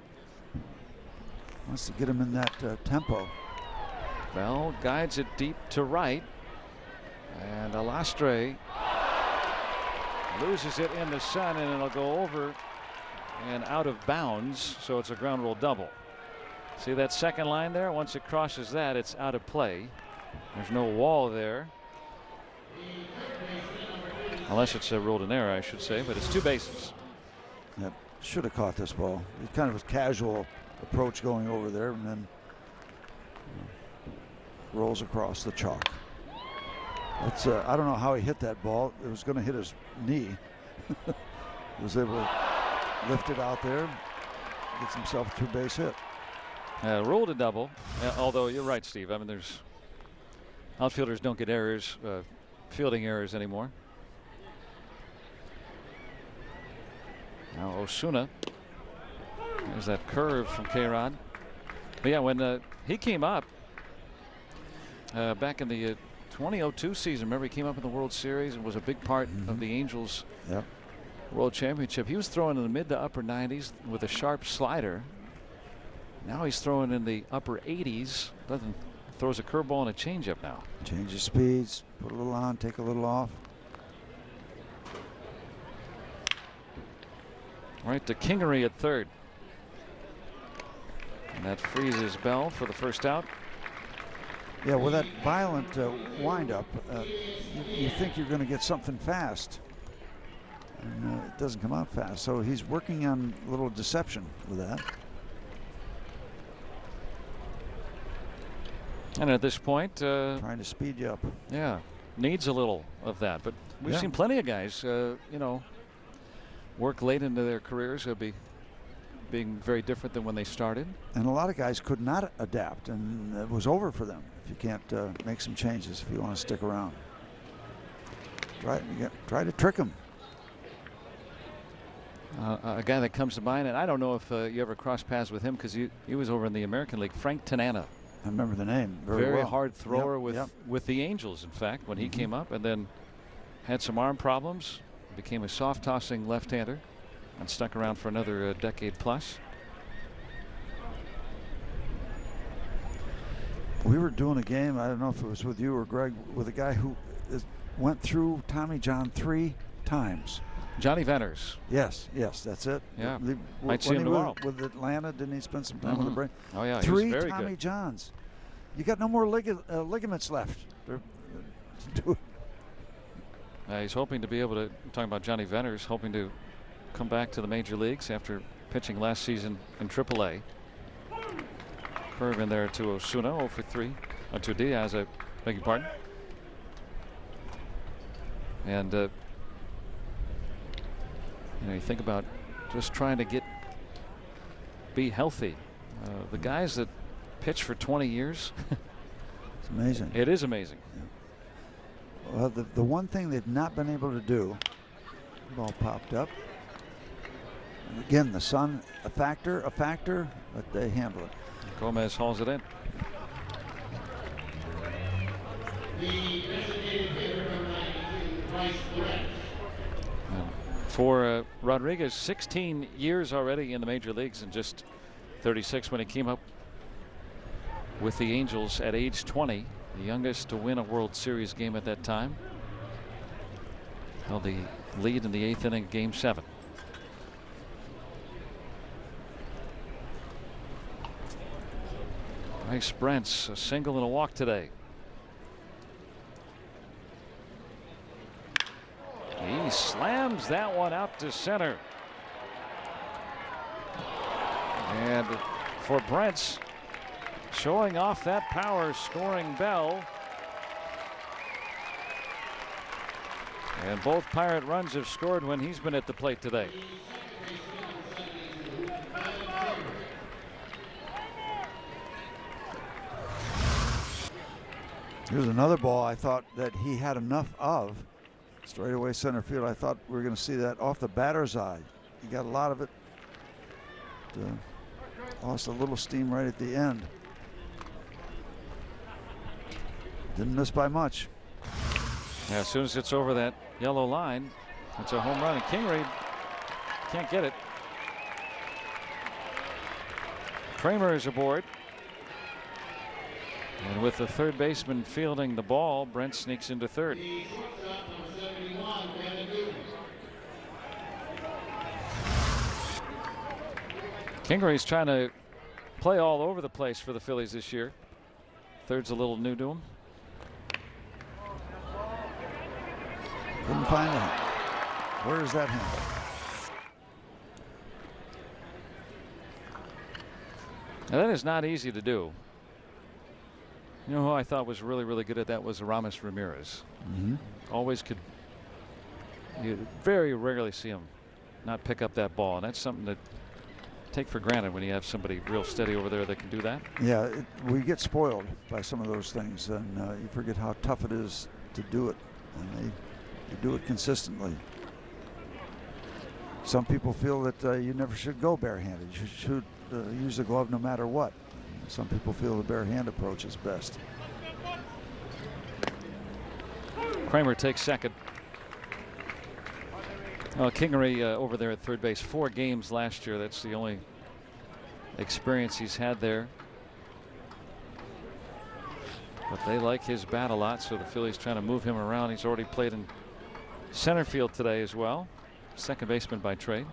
Wants to get him in that tempo. Bell guides it deep to right, and Alastre loses it in the sun, and it'll go over and out of bounds, so it's a ground rule double. See that second line there? Once it crosses that, it's out of play. There's no wall there, unless it's ruled an error, I should say, but it's two bases. Yep, should have caught this ball. It kind of a casual approach going over there, and then rolls across the chalk. That's I don't know how he hit that ball. It was going to hit his knee. He was able to lift it out there, gets himself a two-base hit. Ruled a double, although you're right, Steve. I mean, there's outfielders don't get errors, fielding errors anymore. Now Osuna, there's that curve from K-Rod. But yeah, when he came up back in the 2002 season, remember he came up in the World Series and was a big part of the Angels World Championship. He was throwing in the mid to upper 90s with a sharp slider. Now he's throwing in the upper 80s. Throws a curveball and a changeup now. Changes speeds, put a little on, take a little off. Right to Kingery at third. And that freezes Bell for the first out. Yeah, with that violent windup, you think you're going to get something fast. And it doesn't come out fast. So he's working on a little deception with that. And at this point, trying to speed you up. Yeah, needs a little of that. But we've seen plenty of guys, you know, work late into their careers, being very different than when they started. And a lot of guys could not adapt, and it was over for them if you can't make some changes if you want to stick around. Try to trick them. A guy that comes to mind, and I don't know if you ever crossed paths with him because he was over in the American League, Frank Tanana. I remember the name very well. hard thrower with the Angels, in fact, when he came up, and then had some arm problems, became a soft tossing left-hander, and stuck around for another decade plus. We were doing a game, I don't know if it was with you or Greg, with a guy who went through Tommy John 3 times. Johnny Venners. Yes, that's it. Yeah, might see him tomorrow. With Atlanta, didn't he spend some time with the brain? Oh yeah, 3 he was very Tommy good. Johns. You got no more ligaments left. He's hoping to be able to, talking about Johnny Venners, hoping to come back to the major leagues after pitching last season in AAA. Curve in there to Osuna, 0 for 3. To Diaz, I beg your pardon. And you know, you think about just trying to be healthy. The guys that pitch for 20 years. It's amazing. It is amazing. Yeah. Well, the one thing they've not been able to do, ball popped up. And again, the sun, a factor, but they handle it. Gomez hauls it in. For Rodriguez, 16 years already in the major leagues and just 36 when he came up with the Angels at age 20, the youngest to win a World Series game at that time. Held the lead in the 8th inning, Game 7. Bryce Brent's a single and a walk today. He slams that one out to center. And for Brent's, showing off that power, scoring bell. And both Pirate runs have scored when he's been at the plate today. Here's another ball I thought that he had enough of. Straightaway center field. I thought we were going to see that off the batter's eye. He got a lot of it. Lost a little steam right at the end. Didn't miss by much. Yeah, as soon as it's over that yellow line, it's a home run. And Kingery can't get it. Kramer is aboard. And with the third baseman fielding the ball, Brent sneaks into third. Kingery's trying to play all over the place for the Phillies this year. Third's a little new to him. Couldn't find it. Where is that handle? Now that is not easy to do. You know who I thought was really, really good at that was Aramis Ramirez. Always could. You very rarely see him not pick up that ball, and that's something to take for granted when you have somebody real steady over there that can do that. Yeah, we get spoiled by some of those things, and you forget how tough it is to do it, and they do it consistently. Some people feel that you never should go barehanded. You should use the glove no matter what. Some people feel the bare hand approach is best. Kramer takes second. Kingery over there at third base. 4 games last year. That's the only experience he's had there. But they like his bat a lot, so the Phillies trying to move him around. He's already played in center field today as well. Second baseman by trade.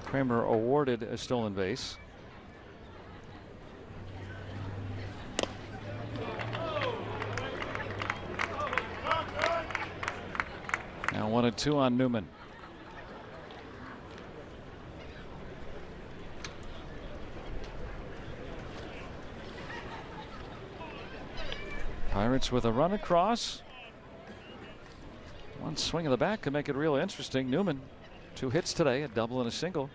Kramer awarded a stolen base. Now 1-2 on Newman. Pirates with a run across. One swing of the bat could make it real interesting. Newman, 2 hits today, a double and a single.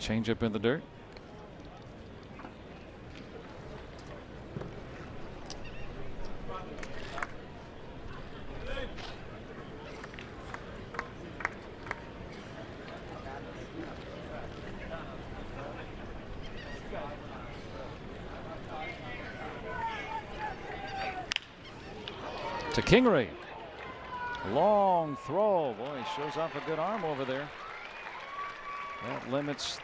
Changeup in the dirt. To Kingery. Long throw. Boy, he shows off a good arm over there. That limits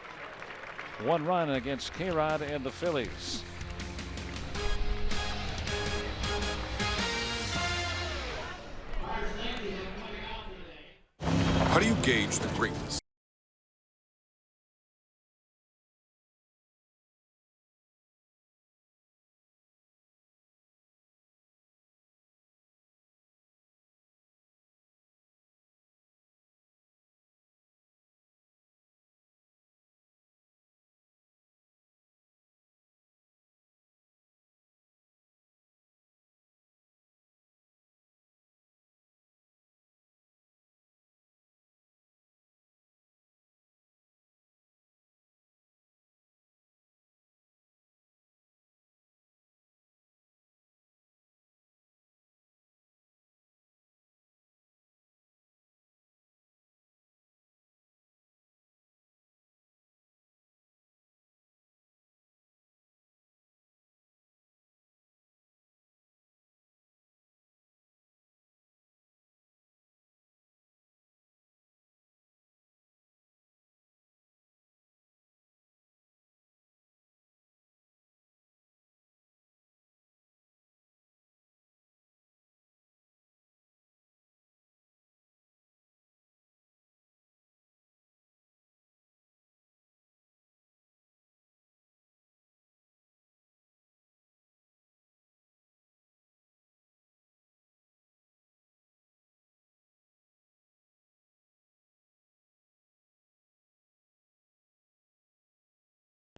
1 run against K-Rod and the Phillies. How do you gauge the greatness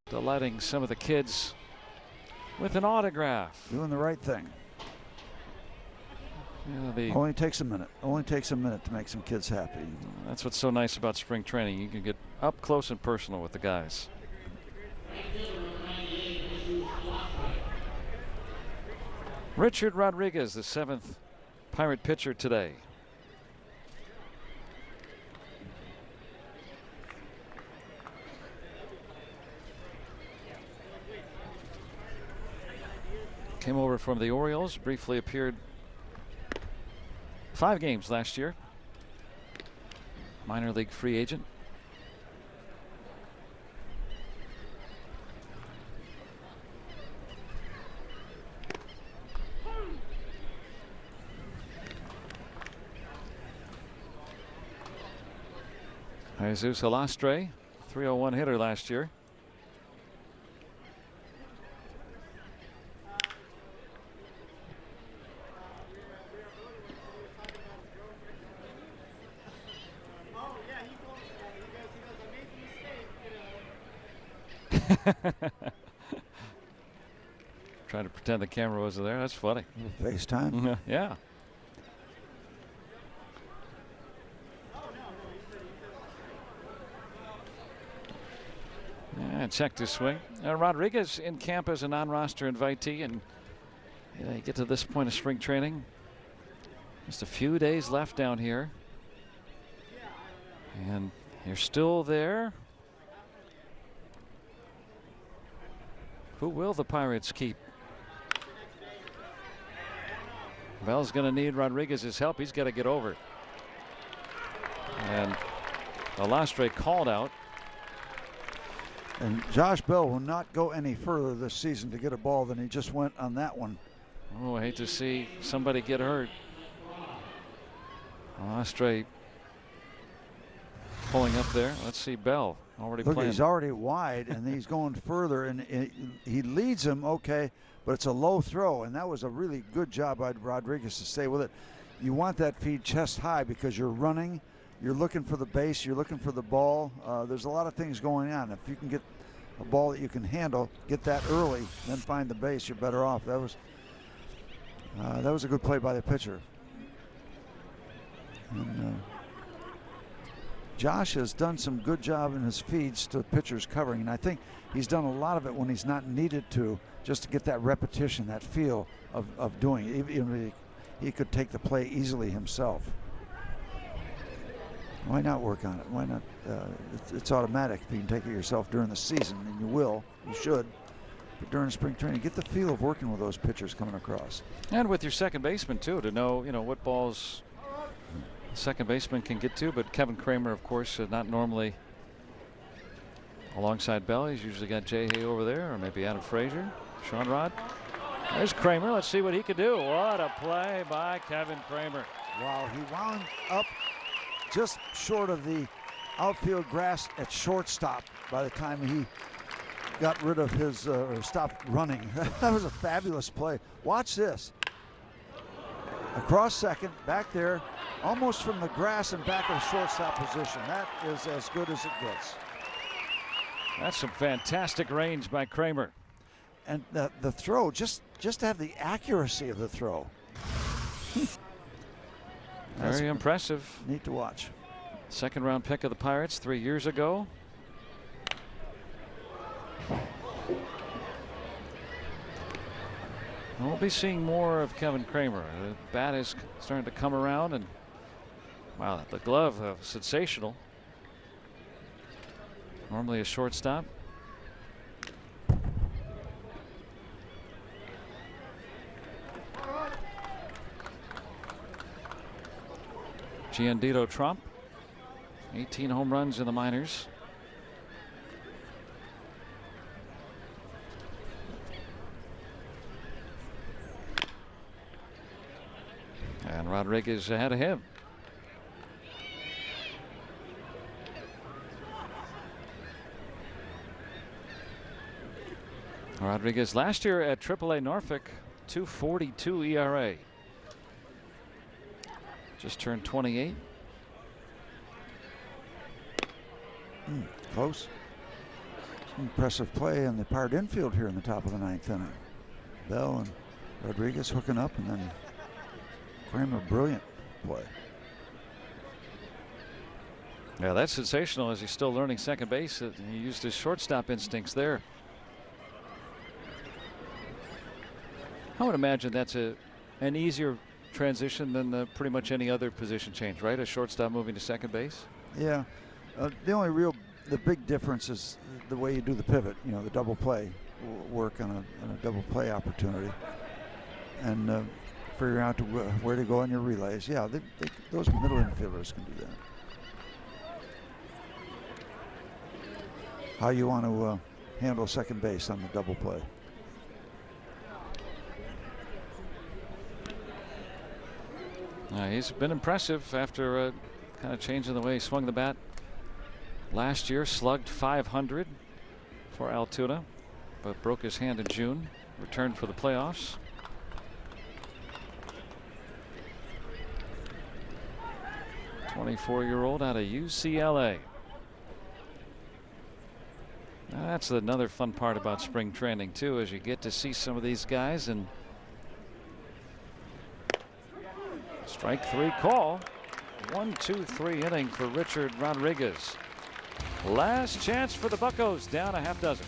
delighting some of the kids with an autograph. Doing the right thing. Yeah, only takes a minute. Only takes a minute to make some kids happy. That's what's so nice about spring training. You can get up close and personal with the guys. Richard Rodriguez, the 7th Pirate pitcher today. Came over from the Orioles, briefly appeared 5 games last year. Minor league free agent. Jesus Alastre, 301 hitter last year. Trying to pretend the camera wasn't there. That's funny. FaceTime. Yeah. Checked his swing. Rodriguez in camp as a non-roster invitee, and you get to this point of spring training. Just a few days left down here. And you're still there. Who will the Pirates keep? Bell's going to need Rodriguez's help. He's got to get over. And Alastre called out. And Josh Bell will not go any further this season to get a ball than he just went on that one. Oh, I hate to see somebody get hurt. Alastre pulling up there. Let's see Bell already Look, playing. he's already wide, and he's going further, and he leads him, okay, but it's a low throw, and that was a really good job by Rodriguez to stay with it. You want that feed chest high because you're running, you're looking for the base, you're looking for the ball. There's a lot of things going on. If you can get a ball that you can handle, get that early, then find the base, you're better off. That was a good play by the pitcher. And Josh has done some good job in his feeds to pitchers covering, and I think he's done a lot of it when he's not needed to, just to get that repetition, that feel of doing it. Even he could take the play easily himself. Why not work on it? Why not? It's automatic if you can take it yourself during the season, and you will. You should. But during spring training, get the feel of working with those pitchers coming across. And with your second baseman too, to know what balls the second baseman can get to. But Kevin Kramer, of course, not normally alongside Bell. He's usually got Jay Hay over there, or maybe Adam Frazier, Sean Rod. There's Kramer. Let's see what he can do. What a play by Kevin Kramer. Wow, he wound up just short of the outfield grass at shortstop by the time he got rid of his or stopped running. That was a fabulous play. Watch this. Across second, back there, almost from the grass and back of shortstop position. That is as good as it gets. That's some fantastic range by Kramer. And the throw, just to have the accuracy of the throw. Very impressive. Neat to watch. Second round pick of the Pirates 3 years ago. We'll be seeing more of Kevin Kramer. The bat is starting to come around, and wow, the glove, sensational. Normally a shortstop. Giandito Trump, 18 home runs in the minors. And Rodriguez ahead of him. Rodriguez last year at AAA Norfolk, 2.42 ERA. Just turned 28. Close. impressive play in the Pirate infield here in the top of the 9th inning. Bell and Rodriguez hooking up, and then Kramer, brilliant play. Yeah, that's sensational as he's still learning second base. He used his shortstop instincts there. I would imagine that's an easier transition than pretty much any other position change, right? A shortstop moving to second base. Yeah, the big difference is the way you do the pivot. You know, the double play work on a double play opportunity, and figuring out where to go on your relays. Yeah, those middle infielders can do that. How you want to handle second base on the double play. He's been impressive after kind of changing the way he swung the bat. Last year slugged .500 for Altoona, but broke his hand in June. Returned for the playoffs. '24-year-old out of UCLA. Now, that's another fun part about spring training too, is you get to see some of these guys. And strike 3 call. 1-2-3 inning for Richard Rodriguez. Last chance for the Buccos, down a half dozen.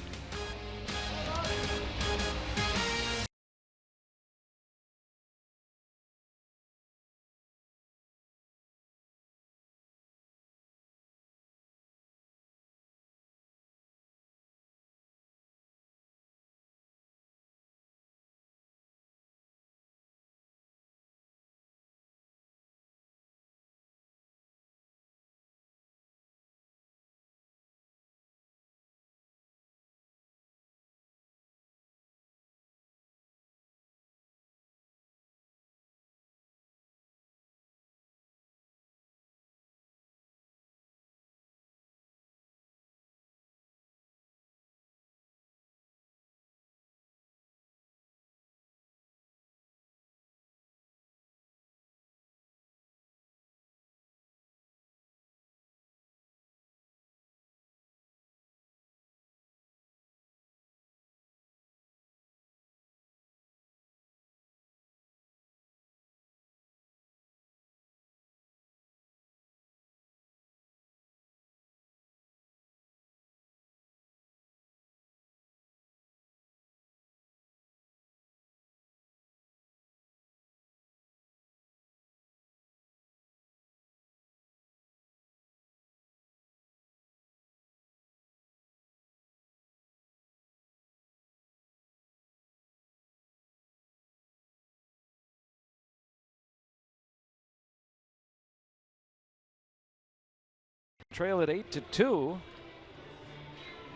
Trail at 8-2.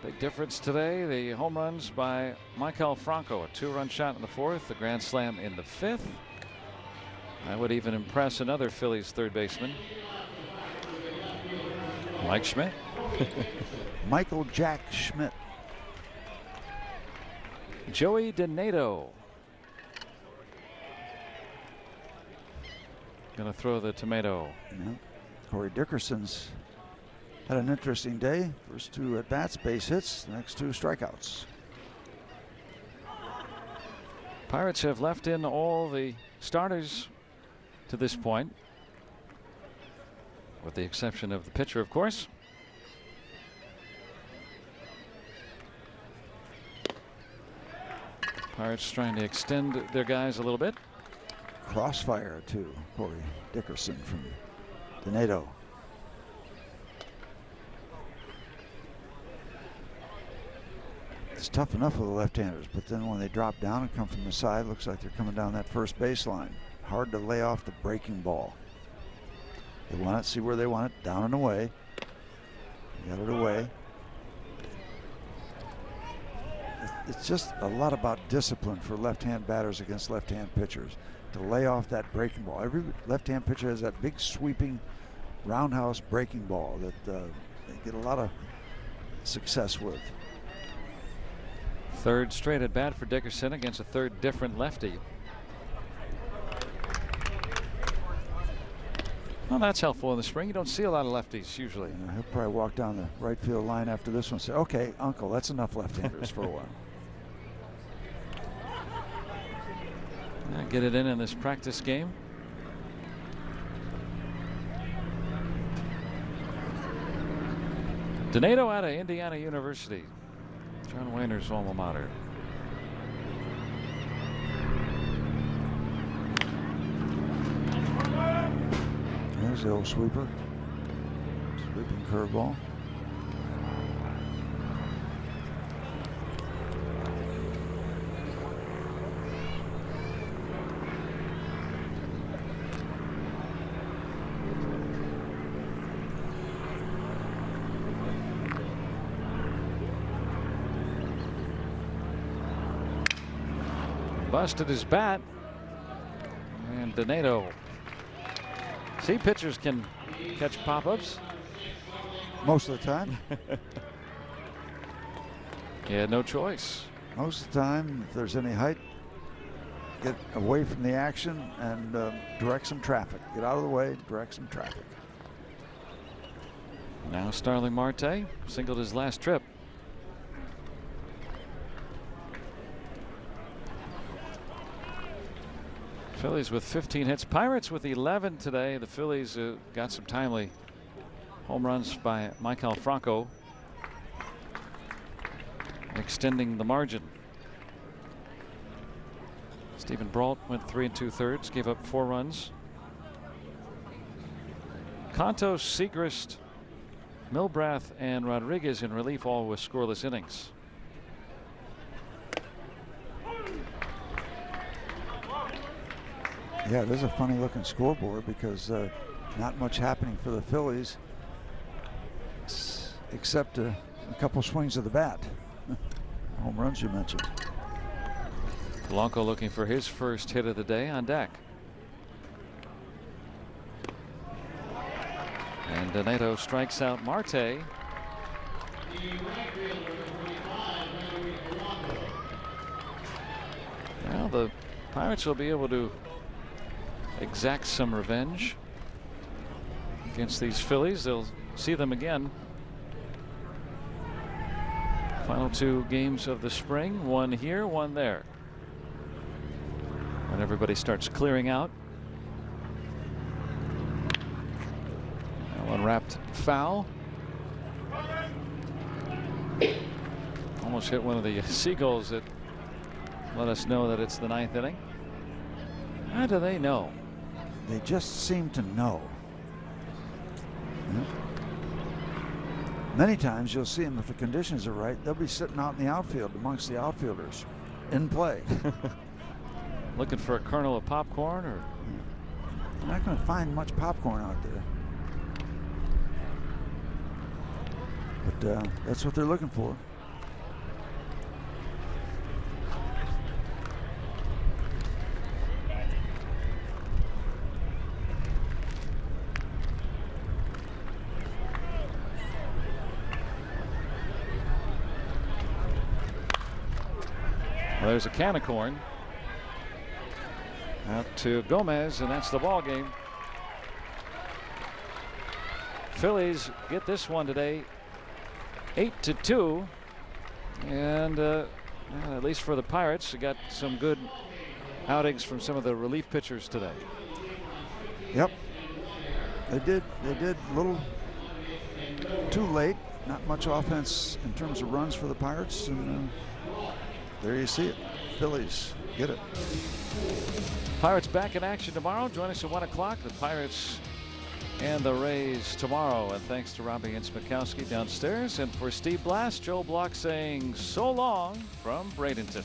Big difference today. The home runs by Michael Franco, a 2-run shot in the 4th, a grand slam in the 5th. I would even impress another Phillies third baseman, Mike Schmidt. Michael Jack Schmidt. Joey Donato. Gonna throw the tomato. Yeah. Corey Dickerson's had an interesting day. First 2 at bats, base hits, next 2 strikeouts. Pirates have left in all the starters to this point, with the exception of the pitcher, of course. Pirates trying to extend their guys a little bit. Crossfire to Corey Dickerson from Donato. It's tough enough with the left-handers, but then when they drop down and come from the side, looks like they're coming down that first baseline. Hard to lay off the breaking ball. They want it, see where they want it, down and away. Got it away. It's just a lot about discipline for left-hand batters against left-hand pitchers to lay off that breaking ball. Every left-hand pitcher has that big sweeping roundhouse breaking ball that they get a lot of success with. Third straight at bat for Dickerson against a third different lefty. Well, that's helpful in the spring. You don't see a lot of lefties usually. He'll probably walk down the right field line after this one and say, okay, Uncle, that's enough left-handers for a while. Get it in this practice game. Donato out of Indiana University, John Wayner's alma mater. There's the old sweeper. Sweeping curveball. Busted his bat. And Donato. See, pitchers can catch pop-ups. Most of the time. He had no choice. Most of the time, if there's any height, get away from the action and direct some traffic. Get out of the way, direct some traffic. Now Starling Marte singled his last trip. Phillies with 15 hits. Pirates with 11 today. The Phillies got some timely home runs by Michael Franco, extending the margin. Stephen Brault went 3 2/3, gave up 4 runs. Contos, Segrist, Milbrath, and Rodriguez in relief, all with scoreless innings. Yeah, it is a funny looking scoreboard because not much happening for the Phillies except a couple swings of the bat. Home runs you mentioned. Blanco looking for his first hit of the day on deck. And Donato strikes out Marte. Well, the Pirates will be able to exact some revenge against these Phillies. They'll see them again. Final 2 games of the spring, one here, one there. When everybody starts clearing out. Unwrapped foul. Almost hit one of the seagulls that let us know that it's the 9th inning. How do they know? They just seem to know. Yep. Many times you'll see them, if the conditions are right, they'll be sitting out in the outfield amongst the outfielders in play. Looking for a kernel of popcorn, or you're not going to find much popcorn out there. But that's what they're looking for. Well, there's a can of corn out to Gomez, and that's the ball game. Phillies get this one today, 8-2, and at least for the Pirates, they got some good outings from some of the relief pitchers today. Yep, they did. They did a little too late. Not much offense in terms of runs for the Pirates, and there you see it. Phillies get it. Pirates back in action tomorrow. Join us at 1 o'clock. The Pirates and the Rays tomorrow. And thanks to Robbie Ince-Mikowski downstairs. And for Steve Blass, Joe Block saying so long from Bradenton.